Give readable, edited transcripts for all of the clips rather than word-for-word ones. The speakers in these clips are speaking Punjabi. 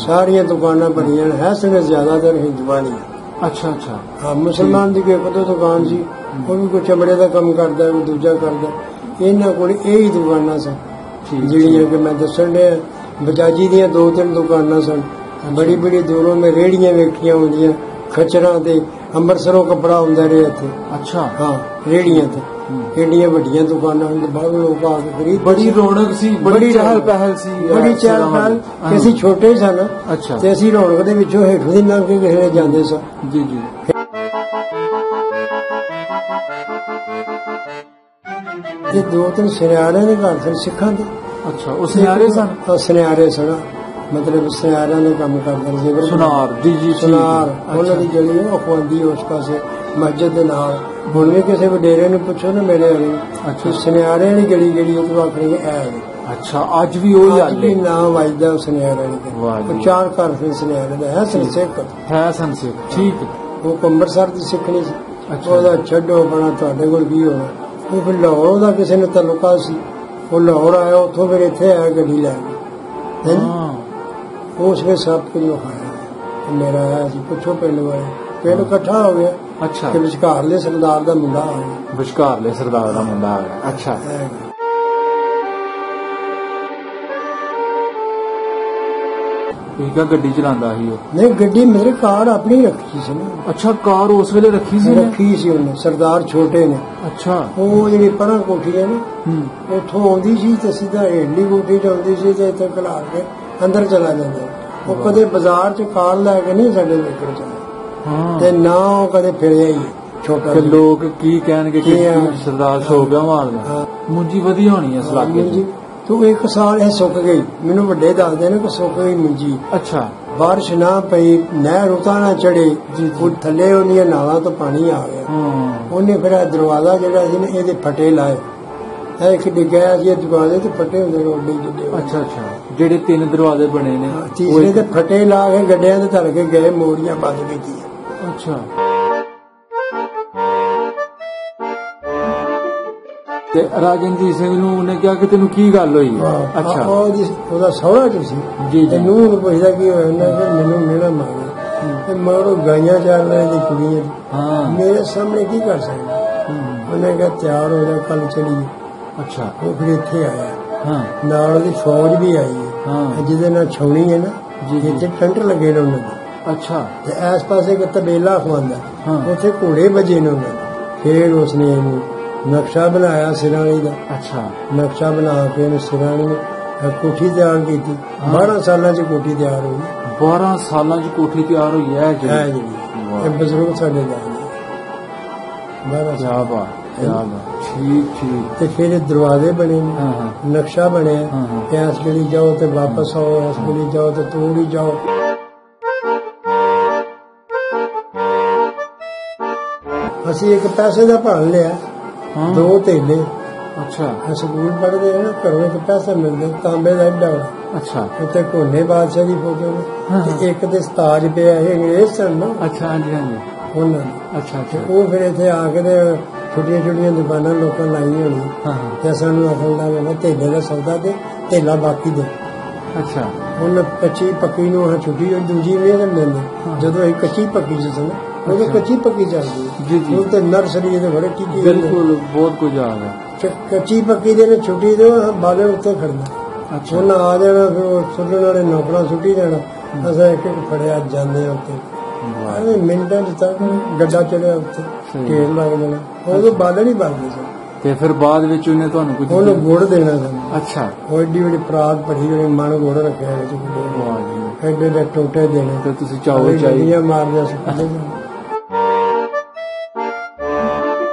सारिया दुकाना बनिया है सने ज्यादातर हिंदुआ दी। अच्छा अच्छा। हाँ मुसलमान की एक दो दुकान सी वो भी कोई चमड़े का काम करता है कोई दूजा करता है इन्होंने को यही दुकाना सन जिहड़ियां कि मैं दसन डया बजाजी दियां 2-3 दुकाना सन बड़ी बड़ी दूरों में रेहड़ियां वेखियां होंदियां खचरां ते अंबरसरों कपड़ा हुंदा रहा इत्थे। अच्छा हाँ रेहड़ियां ते एडियां वड्डियां दुकानां बाहर लोग आके खरीद बड़ी रौनक सी बड़ी चहल पहल सी बड़ी चहल पहल असीं छोटे सन। अच्छा ते असीं रौनक दे विचों हेठों दी लंघ के किसे जांदे सन। जी जी ते 2-3 सुनियारे दे घर सन सिखां दे। अच्छा वो सुनियारे सन सुनियारे सन मतलब सुनियारियां दे काम करदे जेवर सुनार जी जी सुनार उन्हां दी गली अखवांदी उस पासे मस्जिद दे नाल हुण भी किसी वडेरे नूं पुछो ना मेरे वाले अच्छा सुनियारियां दी गली गली तो आखणगे है। अच्छा अज भी वही हाल है नाम वजदा सुनियारियां दा 4 घर से सुनियारे दा है संसेक ठीक वो अंबरसर दी सिखनी सी। अच्छा छड्डो अपना तुहाडे कोल की होना वो फिर लाहौर दा किसी ने तल्लुका सी वो लाहौर आया उत्थों फिर इत्थे आया गड्डी लैके उस वे सब कुछ खाया मेरा आया सी पुछो पिंड वाले पिंड इकट्ठा हो गया। अच्छा विचकारले सरदार दा मुंडा आ गया विचकारले सरदार दा मुंडा आ गया। अच्छा गड्डी चलांदा ही नहीं गड्डी मेरे कार अपनी रखी सी ना। अच्छा कार उस वेले रखी सी उन्हें सरदार छोटे ने। अच्छा वो जी परा कोठी है ना उथों आउंदी सी ते सीधा हेडली कोठी च आउंदी सी ते इत्थे खलार के अंदर चला जांदा वो कदे बाजार च कार लैके नहीं साडे लेकर चला ते ना वो कदे फिरिया ही छोटा लोग की कहणगे कि सरदार सो गया मारदा मुंजी वधिया होनी इस लागे तो एक साल है सुक गई मैनू वड्डे दसदे ने कि सुक गई मुंजी। अच्छा बारिश ना पई नहर उता ना चढ़े थले उन्दियां नालां तो पानी आ गया उन्हें फिर दरवाजा जिहड़ा सी ना इहदे फटे लाए एक डिग्गिया सी दरवाजे ते फटे हुंदे रोडे जिहड़े। अच्छा अच्छा जिहड़े 3 दरवाजे बने ने तीसरे ते फटे ला के गड्डियां ते धर के गए मोड़ियां बंद कीतियां। अच्छा राजनजीत सिंह नूं उन्हें कहा कि तेनू की गल होई। अच्छा ओहदा सौहरा जो सी जी जी नूं पुछदा की होया उन्हें कि मैनू मेरा मांगना ते मगरों गाइयां चार रहे दी कुड़ियां मेरे सामने की कर सकदा उन्हें कहा तैयार हो जा कल चलीए। अच्छा वो फिर इत्थे आया नाल ओहदी फौज भी आई है जिहदे नाल छौनी है ना जिथे टंट लगे ने उन्हां दे। अच्छा ते इस पासे एक तबेला खवांदा उत्थे घोड़े बजे ने उन्हां फिर उसने नक्शा बनाया सिराणी का। अच्छा नक्शा बना के सिराणी कोठी तैयार की 12 साल कोठी तैयार हुई 12 साल कोठी तैयार हुई है जी बजुर्ग साडे ठीक ठीक ते फिर दरवाजे बने नक्शा बने इस गली जाओ तो वापस आओ इस गली जाओ तो तोड़ जाओ। असी एक पैसे का भान लिया 2 थैले। अच्छा स्कूल पढ़ते है ना घरों एक पैसा मिलते तांबे का एडा बड़ा। अच्छा उत्ते घोने बादशाह की फोटो ने एक ते ताज पे अंग्रेज सन ना। अच्छा हाँ जी हाँ जी उन्होंने। अच्छा अच्छा वो फिर इत्थे आके छोटिया छोटिया दुकाना लोगों लाई होनी सानू आखन लगा थैले का सौदा दे थैला बाकी दे। अच्छा उन्हें कच्ची पक्की नूं छुट्टी दूजी नहीं देंगे जो अं कच्ची पक्की च सन वो कच्ची पक्की चलती है तो नर्सरी बड़े टीके बिल्कुल बहुत कुछ आ गया कच्ची पक्की दे छुट्टी दो बाले उत्ते खड़ना। अच्छा उन्हें आ जाना फिर सुटने वाले नौकरा सुटी जाना असा एक एक फड़िया जाने उत्ते मिनटा तक गड्ढा चढ़िया उत्ते ढेर लग जाना उदों बाले नहीं बनते सन ते फिर बाद विच उन्हें तुहानू कुछ उन्हें गुड़ देना सन। अच्छा वो एड्डी बड़ी परात भरी होनी मन गुड़ रखा एडे एडे टोटे देने तो तुसीं चावल चाहिए मारदे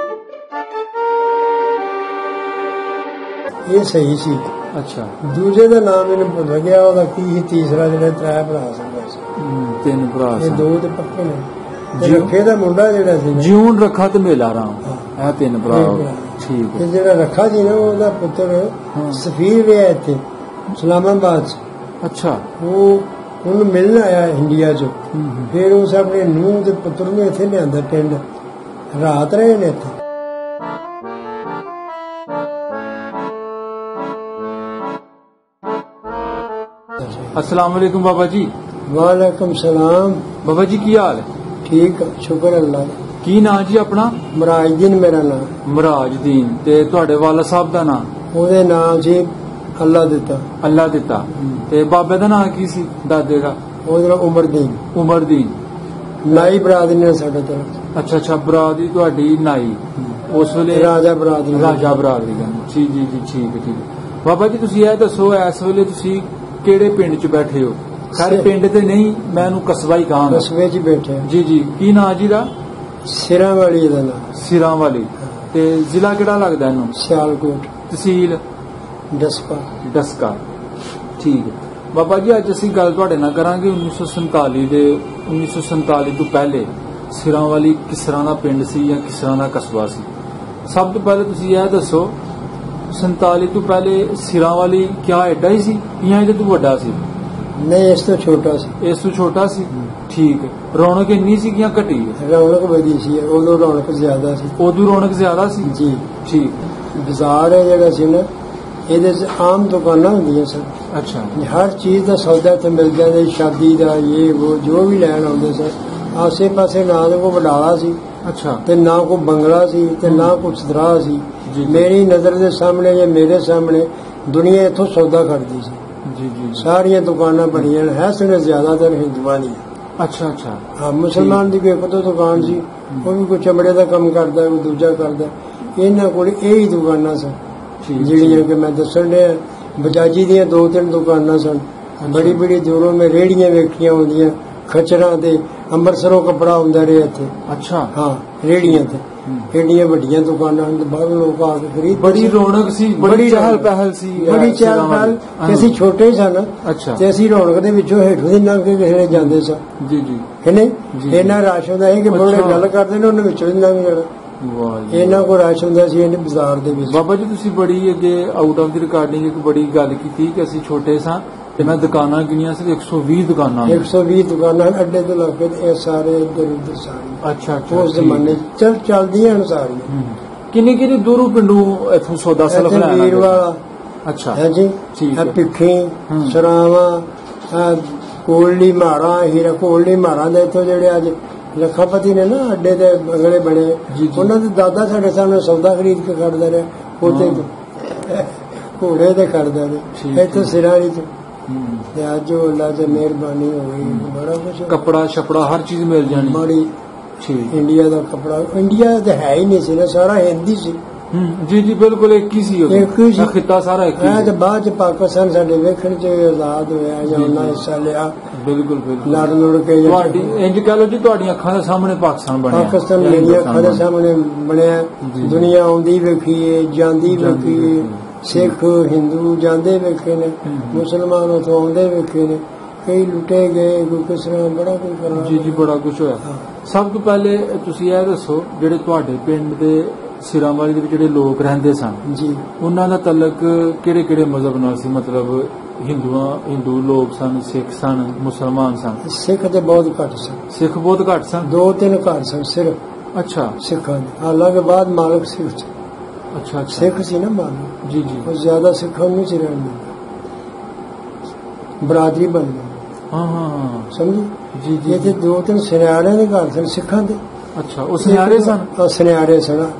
ਇਹ ਸਹੀ ਸੀ। ਅੱਛਾ, ਦੂਜੇ ਦਾ ਨਾਮ ਮੈਨੂੰ ਭੁੱਲ ਗਿਆ, ਉਹਦਾ ਕੀ ਸੀ ਤੀਸਰਾ, ਜਿਹੜਾ 3 ਭਰਾ ਸੀ। 3 ਭਰਾ ਇਹ 2 ਤੇ ਪੱਕੇ ਨੇ। ਰੱਖੇ ਦਾ ਮੁੰਡਾ ਜਿਹੜਾ ਸੀ ਜਿਉਣ ਰੱਖਾ ਤੇ ਮੇਲਾ ਰਾਮ, ਇਹ 3 ਭਰਾ। ਠੀਕ ਹੈ। ਜਿਹੜਾ ਰੱਖਾ ਸੀ ਨਾ, ਉਹਦਾ ਪੁੱਤਰ ਸਫੀਰ ਰਿਹਾ ਇੱਥੇ ਇਸਲਾਮਾਬਾਦ ਚ। ਅੱਛਾ, ਉਹ ਉਹਨੂੰ ਮਿਲਣ ਆਇਆ ਇੰਡੀਆ ਚ। ਫਿਰ ਉਸ ਆਪਣੇ ਨੂੰਹ ਦੇ ਪੁੱਤਰ ਨੂੰ ਇੱਥੇ ਲਿਆਂਦਾ ਪਿੰਡ, ਰਾਤ ਰਹੇ ਨੇ ਇੱਥੇ। अस्सलाम वालेकुम बाबा जी। वालेकुम सलाम। बाबा जी की हाल है? ठीक, शुक्र अल्लाह। की नाम जी अपना? ਮਰਾਜਦੀਨ ਮੇਰਾ ਨਾਮ। ਮਰਾਜਦੀਨ। ਤੇ ਤੁਹਾਡੇ ਵਾਲਾ ਸਾਹਿਬ ਦਾ ਨਾਮ? ਉਹਦੇ ਨਾਮ ਸੀ ਅੱਲਾ ਦਿੱਤਾ। ਅੱਲਾ ਦਿੱਤਾ। ਤੇ ਬਾਬੇ ਦਾ ਨਾਮ ਕੀ ਸੀ ਦਾਦੇ ਦਾ? ਉਹਦਾ ਉਮਰਦੀਨ। ਉਮਰਦੀਨ। ਨਾਈ ਬਰਾਦਰੀ ਨੇ ਸਾਡੇ ਤਰਫ। ਅੱਛਾ ਅੱਛਾ, ਬਰਾਦਰੀ ਤੁਹਾਡੀ ਨਾਈ ਉਸ ਵੇਲੇ? ਰਾਜਾ ਬਰਾਦਰੀ। ਰਾਜਾ ਬਰਾਦਰੀ ਦਾ। ਜੀ ਜੀ ਜੀ, ਠੀਕ ਹੈ ਠੀਕ ਹੈ। ਬਾਬਾ ਜੀ ਤੁਸੀਂ ਇਹ ਦੱਸੋ, ਇਸ ਵੇਲੇ ਤੁਸੀਂ ਕਿਹੜੇ ਪਿੰਡ ਚ ਬੈਠੇ ਹੋ? ਸਾਰੇ ਪਿੰਡ ਤੇ ਨਹੀਂ, ਮੈਂ ਇਹਨੂੰ ਕਸਬਾ ਹੀ ਕਹਾਂਗਾ। ਕਸਬੇ ਚ ਬੈਠੇ। ਜੀ ਜੀ। ਕੀ ਨਾਂ ਜੀ ਦਾ? ਸਿਰਾਂ ਵਾਲੀ ਦਾ ਨਾਮ। ਸਿਰਾਂ ਵਾਲੀ। ਤੇ ਜ਼ਿਲ੍ਹਾ ਕਿਹੜਾ ਲੱਗਦਾ ਇਹਨੂੰ? ਸਿਆਲਕੋਟ। ਤਹਿਸੀਲ? ਡਸਕਾ। ਡਸਕਾ। ਠੀਕ ਹੈ ਬਾਬਾ ਜੀ, ਅੱਜ ਅਸੀਂ ਗੱਲ ਤੁਹਾਡੇ ਨਾਲ ਕਰਾਂਗੇ 1947 ਤੋਂ ਪਹਿਲੇ ਸਿਰਾਂ ਵਾਲੀ ਕਿਸ ਤਰ੍ਹਾਂ ਦਾ ਪਿੰਡ ਸੀ ਜਾਂ ਕਿਸ ਤਰ੍ਹਾਂ ਦਾ ਕਸਬਾ ਸੀ। ਸਭ ਤੋਂ ਪਹਿਲੇ ਤੁਸੀਂ ਇਹ ਦੱਸੋ, 47 ਤੋਂ ਪਹਿਲੇ ਸਿਰਾਂ ਵਾਲੀ ਕਿਆ ਐਡਾ ਹੀ ਸੀ ਜਾਂ ਇਹਦੇ ਤੋਂ ਵੱਡਾ ਸੀ? ਨਹੀਂ, ਇਸ ਤੋਂ ਛੋਟਾ ਸੀ। ਇਸ ਤੋਂ ਛੋਟਾ ਸੀ। ਠੀਕ ਹੈ। ਰੌਣਕ ਇੰਨੀ ਸੀ ਜਾਂ ਘਟੀ? ਰੌਣਕ ਵਧੀ ਸੀ, ਉਦੋਂ ਰੌਣਕ ਜ਼ਿਆਦਾ ਸੀ। ਉਦੋਂ ਰੌਣਕ ਜ਼ਿਆਦਾ ਸੀ ਜੀ। ਠੀਕ। ਬਾਜ਼ਾਰ ਹੈ ਜਿਹੜਾ ਸੀ ਨਾ, ਇਹਦੇ ਚ ਆਮ ਦੁਕਾਨਾਂ ਹੁੰਦੀਆਂ ਸਨ। ਅੱਛਾ। ਹਰ ਚੀਜ਼ ਦਾ ਸੌਦਾ ਇੱਥੇ ਮਿਲ ਜਾਂਦਾ, ਸ਼ਾਦੀ ਦਾ ਇਹ ਉਹ ਜੋ ਵੀ ਲੈਣ ਆਉਂਦੇ ਸਨ। ਆਸੇ ਪਾਸੇ ਨਾ ਤਾਂ ਕੋਈ ਵਡਾਲਾ ਸੀ। ਅੱਛਾ। ਤੇ ਨਾ ਕੋਈ ਬੰਗਲਾ ਸੀ ਤੇ ਨਾ ਕੋਈ ਸਦਰਾ ਸੀ। ਮੇਰੀ ਨਜ਼ਰ ਦੇ ਸਾਹਮਣੇ ਜਾਂ ਮੇਰੇ ਸਾਹਮਣੇ ਦੁਨੀਆ ਇੱਥੋਂ ਸੌਦਾ ਕਰਦੀ ਸੀ। ਜੀ ਜੀ। ਸਾਰੀਆਂ ਦੁਕਾਨਾਂ ਬਣੀਆਂ ਹੈ ਸਨ, ਜ਼ਿਆਦਾਤਰ ਹਿੰਦੂਆਂ ਦੀਆਂ। ਅੱਛਾ ਅੱਛਾ। ਹਾਂ, ਮੁਸਲਮਾਨ ਦੀ ਕੋਈ ਇੱਕ ਦੋ ਦੁਕਾਨ ਸੀ, ਉਹ ਵੀ ਕੋਈ ਚਮੜੇ ਦਾ ਕੰਮ ਕਰਦਾ, ਕੋਈ ਦੂਜਾ ਕਰਦਾ। ਇਹਨਾਂ ਕੋਲ ਇਹੀ ਦੁਕਾਨਾਂ ਸਨ ਜਿਹੜੀਆਂ ਕਿ ਮੈਂ ਦੱਸਣ ਡਿਆ। ਬਜਾਜੀ ਦੀਆਂ 2-3 ਦੁਕਾਨਾਂ ਸਨ। ਬੜੀ ਬੜੀ ਦੂਰੋਂ ਮੈਂ ਰੇਹੜੀਆਂ ਵੇਖੀਆਂ ਹੁੰਦੀਆਂ ਖਚਰਾਂ ਤੇ। ਅੰਮ੍ਰਿਤਸਰੋਂ ਕੱਪੜਾ ਹੁੰਦਾ ਰਿਹਾ ਇੱਥੇ। ਅੱਛਾ। ਹਾਂ, ਰੇਹੜੀਆਂ ਤੇ ਏਡੀਆਂ ਵੱਡੀਆਂ ਦੁਕਾਨਾਂ ਹਨ, ਬਾਹਰੋਂ ਲੋਕ ਆ ਕੇ ਖਰੀਦ। ਬੜੀ ਰੌਣਕ ਸੀ, ਬੜੀ ਚਹਿਲ ਪਹਿਲ ਸੀ। ਬੜੀ ਚਹਿਲ ਪਹਿਲ। ਅਸੀਂ ਛੋਟੇ ਹੀ ਸਨ ਤੇ ਅਸੀਂ ਰੌਣਕ ਦੇ ਵਿੱਚੋਂ ਹੇਠੋਂ ਦੀ ਲੰਘ ਕੇ ਕਿਸੇ ਜਾਂਦੇ ਸਾਂ। ਜੀ ਜੀ। ਇਹਨੇ ਇੰਨਾ ਰਸ਼ ਹੁੰਦਾ ਸੀ ਕਿ ਬੋਲੇ ਗੱਲ ਕਰਦੇ ਨੇ, ਉਹਨਾਂ ਵਿੱਚੋਂ ਹੀ ਲੰਘ ਜਾਣਾ। ਇਹਨਾਂ ਕੋਲ ਰਸ਼ ਹੁੰਦਾ ਸੀ ਇਹਨੇ ਬਾਜ਼ਾਰ ਦੇ ਵਿੱਚ। ਬਾਬਾ ਜੀ ਤੁਸੀਂ ਬੜੀ ਅੱਗੇ ਆਊਟ ਆਫ ਦੀ ਰਿਕਾਰਡਿੰਗ ਇੱਕ ਬੜੀ ਗੱਲ ਕੀਤੀ ਕਿ ਅਸੀਂ ਛੋਟੇ ਸਾਂ ਤੇ ਮੈਂ ਦੁਕਾਨਾਂ ਗਿਣੀਆਂ ਸੀ, 120 ਦੁਕਾਨਾਂ। 120 ਦੁਕਾਨਾਂ ਅੱਡੇ ਤੋਂ ਲੱਗ ਕੇ ਇਹ ਸਾਰੇ ਇੱਧਰ ਉੱਧਰ ਸਾਰੀਆਂ। ਅੱਛਾ ਅੱਛਾ। ਉਸ ਜ਼ਮਾਨੇ ਚੱਲਦੀਆਂ ਹਨ ਸਾਰੀਆਂ। ਕਿੰਨੀ ਕਿੰਨੀ ਦੂਰੋਂ ਪਿੰਡੋਂ ਇੱਥੋਂ ਸੌਦਾ ਸਲਫ ਲੈਣਾ? ਵੀਰ ਵਾਲਾ। ਅੱਛਾ ਹੈ ਜੀ। ਪਿੱਖੀ, ਸਰਾਵਾਂ, ਕੋਲੜੀ ਮਾਰਾ, ਹੀਰਾ ਕੋਲੜੀ ਮਾਰਾ ਦੇ ਇੱਥੋਂ ਜਿਹੜੇ ਅੱਜ ਲੱਖਾਪਤੀ ਨੇ ਨਾ ਅੱਡੇ ਦੇ ਬੰਗਲੇ ਬਣੇ, ਉਹਨਾਂ ਦੇ ਦਾਦਾ ਸਾਡੇ ਸਾਹਮਣੇ ਸੌਦਾ ਖਰੀਦ ਕੇ ਖੜਦਾ ਰਿਹਾ। ਉੱਥੇ ਘੋੜੇ ਤੇ ਖੜਦਾ ਰਿਹਾ। ਇੱਥੇ ਸਿਰਾਂ ਵਾਲੀ ਤੋਂ। ਤੇ ਅੱਜ ਉਹ ਅੱਲਾ ਦੀ ਮਿਹਰਬਾਨੀ ਹੋ ਗਈ, ਬੜਾ ਕੁਛ ਕੱਪੜਾ ਛਪੜਾ ਹਰ ਚੀਜ਼ ਮਿਲ ਜਾਣੀ। ਬੜੀ ਇੰਡੀਆ ਦਾ ਕੱਪੜਾ, ਇੰਡੀਆ ਤਾਂ ਹੈ ਹੀ ਨਹੀਂ ਸੀ ਨਾ, ਸਾਰਾ ਹਿੰਦੀ ਸੀ। ਜੀ ਜੀ ਬਿਲਕੁਲ, ਇੱਕ ਹੀ ਸੀ। ਖਿੱਤਾ ਸਾਰਾ ਇੱਕ ਹੀ। ਤੇ ਬਾਅਦ ਚ ਪਾਕਿਸਤਾਨ ਸਾਡੇ ਵੇਖਣ ਚ ਆਜ਼ਾਦ ਹੋਇਆ ਜਾਂ ਉਹਨਾਂ ਹਿੱਸਾ ਲਿਆ। ਬਿਲਕੁਲ ਬਿਲਕੁਲ। ਲੜ ਲੁੜ ਕੇ ਇੰਜ ਕਹਿ ਲਓ ਜੀ, ਤੁਹਾਡੀਆਂ ਅੱਖਾਂ ਦੇ ਸਾਹਮਣੇ ਪਾਕਿਸਤਾਨ ਬਣਿਆ। ਪਾਕਿਸਤਾਨ ਮੇਰੀਆਂ ਅੱਖਾਂ ਦੇ ਸਾਹਮਣੇ ਬਣਿਆ। ਦੁਨੀਆ ਆਉਂਦੀ ਵੇਖੀਏ, ਜਾਂਦੀ ਵੇਖੀਏ। ਸਿੱਖ ਹਿੰਦੂ ਜਾਂਦੇ ਵੇਖੇ ਨੇ, ਮੁਸਲਮਾਨ ਉੱਥੋਂ ਆਉਂਦੇ ਵੇਖੇ ਨੇ। ਕਈ ਲੁੱਟੇ ਗਏ, ਕੋਈ ਕਿਸ ਤਰ੍ਹਾਂ, ਬੜਾ ਕੁਝ ਕਰਨਾ। ਜੀ ਜੀ, ਬੜਾ ਕੁਝ ਹੋਇਆ। ਸਭ ਤੋਂ ਪਹਿਲੇ ਤੁਸੀਂ ਇਹ ਦੱਸੋ, ਜਿਹੜੇ ਤੁਹਾਡੇ ਪਿੰਡ ਦੇ ਸਿਰਾਂ ਵਾਲੀ ਦੇ ਵਿੱਚ ਜਿਹੜੇ ਲੋਕ ਰਹਿੰਦੇ ਸਨ ਜੀ, ਉਹਨਾਂ ਦਾ ਤਲਕ ਕਿਹੜੇ ਕਿਹੜੇ ਮਜ਼ਹਬ ਨਾਲ ਸੀ? ਮਤਲਬ ਹਿੰਦੂ ਲੋਕ ਸਨ, ਸਿੱਖ ਸਨ, ਮੁਸਲਮਾਨ ਸਨ? ਸਿੱਖ ਤੇ ਬਹੁਤ ਘੱਟ ਸਨ। ਸਿੱਖ ਬਹੁਤ ਘੱਟ ਸਨ? 2-3 ਘਰ ਸਨ ਸਿਰਫ। ਅੱਛਾ। ਸਿੱਖਾਂ ਦੇ ਹਾਲਾਂਕਿ ਬਾਅਦ ਮਾਲਕ ਸਿੱਖ ਸੀ। ਅੱਛਾ। ਸਿੱਖ ਸੀ ਨਾ ਮਾਲਕ। ਜੀ ਜੀ। ਉਹ ਜ਼ਿਆਦਾ ਸਿੱਖਾਂ ਨੂੰ ਸੀ ਰਹਿਣ ਦਿੰਦਾ, ਬਰਾਦਰੀ ਬਣ ਗਈ। ਹਾਂ ਹਾਂ, ਸਮਝੀ ਜੀ ਜੀ। ਇੱਥੇ 2-3 ਸੁਨਿਆਰਿਆਂ ਦੇ ਘਰ ਸਨ ਸਿੱਖਾਂ ਦੇ। ਅੱਛਾ, ਉਹ ਸੁਨਿਆਰੇ ਸਨ? ਸੁਨਿਆਰੇ ਸਨ,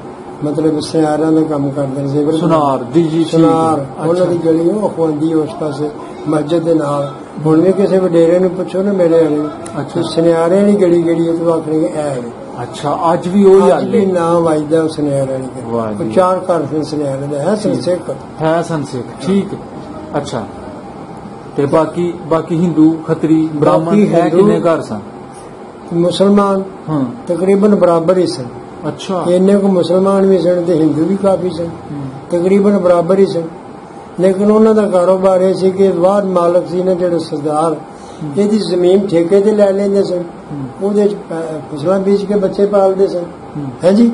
ਮਤਲਬ ਸੁਨਿਆਰਿਆਂ ਦਾ ਕੰਮ ਕਰਦੇ ਸੀ। ਸੁਨਾਰ। ਜੀ ਜੀ। ਸੁਨਾਰ। ਉਹਨਾਂ ਦੀ ਗਲੀ ਉਹ ਖਵਾਂਦੀ ਉਸ ਪਾਸੇ ਮਸਜਿਦ ਦੇ ਨਾਲ। ਹੁਣ ਵੀ ਕਿਸੇ ਵਡੇਰੇ ਨੂੰ ਪੁੱਛੋ ਨਾ ਮੇਰੇ ਵਾਲੇ, ਅੱਛਾ ਸੁਨਿਆਰਿਆਂ ਦੀ ਗਲੀ ਕਿਹੜੀ ਹੈ, ਤੂੰ ਆਖਣਗੇ ਇਹ ਹੈ। ਅੱਛਾ, ਅੱਜ ਵੀ ਉਹ ਹੀ ਵੀ ਨਾਮ ਵੱਜਦਾ ਸੁਨਿਆਰਿਆਂ ਦੀ। 4 ਘਰ ਸਨ ਸੁਨਿਆਰਿਆਂ ਦੇ। ਹੈ ਸਨ ਸਿੱਖ। ਹੈ ਸਨ ਸਿੱਖ। ਠੀਕ। ਅੱਛਾ। ਤੇ ਬਾਕੀ ਹਿੰਦੂ ਖੱਤਰੀ ਬ੍ਰਾਹਮਣ ਹੈ ਕਿੰਨੇ ਘਰ ਸਨ? ਮੁਸਲਮਾਨ ਤਕਰੀਬਨ ਬਰਾਬਰ ਹੀ ਸਨ। ਅੱਛਾ। ਇੰਨੇ ਕੁ ਮੁਸਲਮਾਨ ਵੀ ਸਨ ਤੇ ਹਿੰਦੂ ਵੀ ਕਾਫੀ ਸਨ, ਤਕਰੀਬਨ ਬਰਾਬਰ ਹੀ ਸਨ। ਲੇਕਿਨ ਉਹਨਾਂ ਦਾ ਕਾਰੋਬਾਰ ਇਹ ਸੀ ਕਿ ਬਾਹਰ ਮਾਲਕ ਸੀ ਨਾ ਜਿਹੜੇ ਸਰਦਾਰ, ਇਹਦੀ ਜ਼ਮੀਨ ਠੇਕੇ ਤੇ ਲੈ ਲੈਂਦੇ ਸਨ, ਉਹਦੇ ਚ ਫਸਲਾਂ ਬੀਜ ਕੇ ਬੱਚੇ ਪਾਲਦੇ ਸਨ, ਹੈ ਜੀ।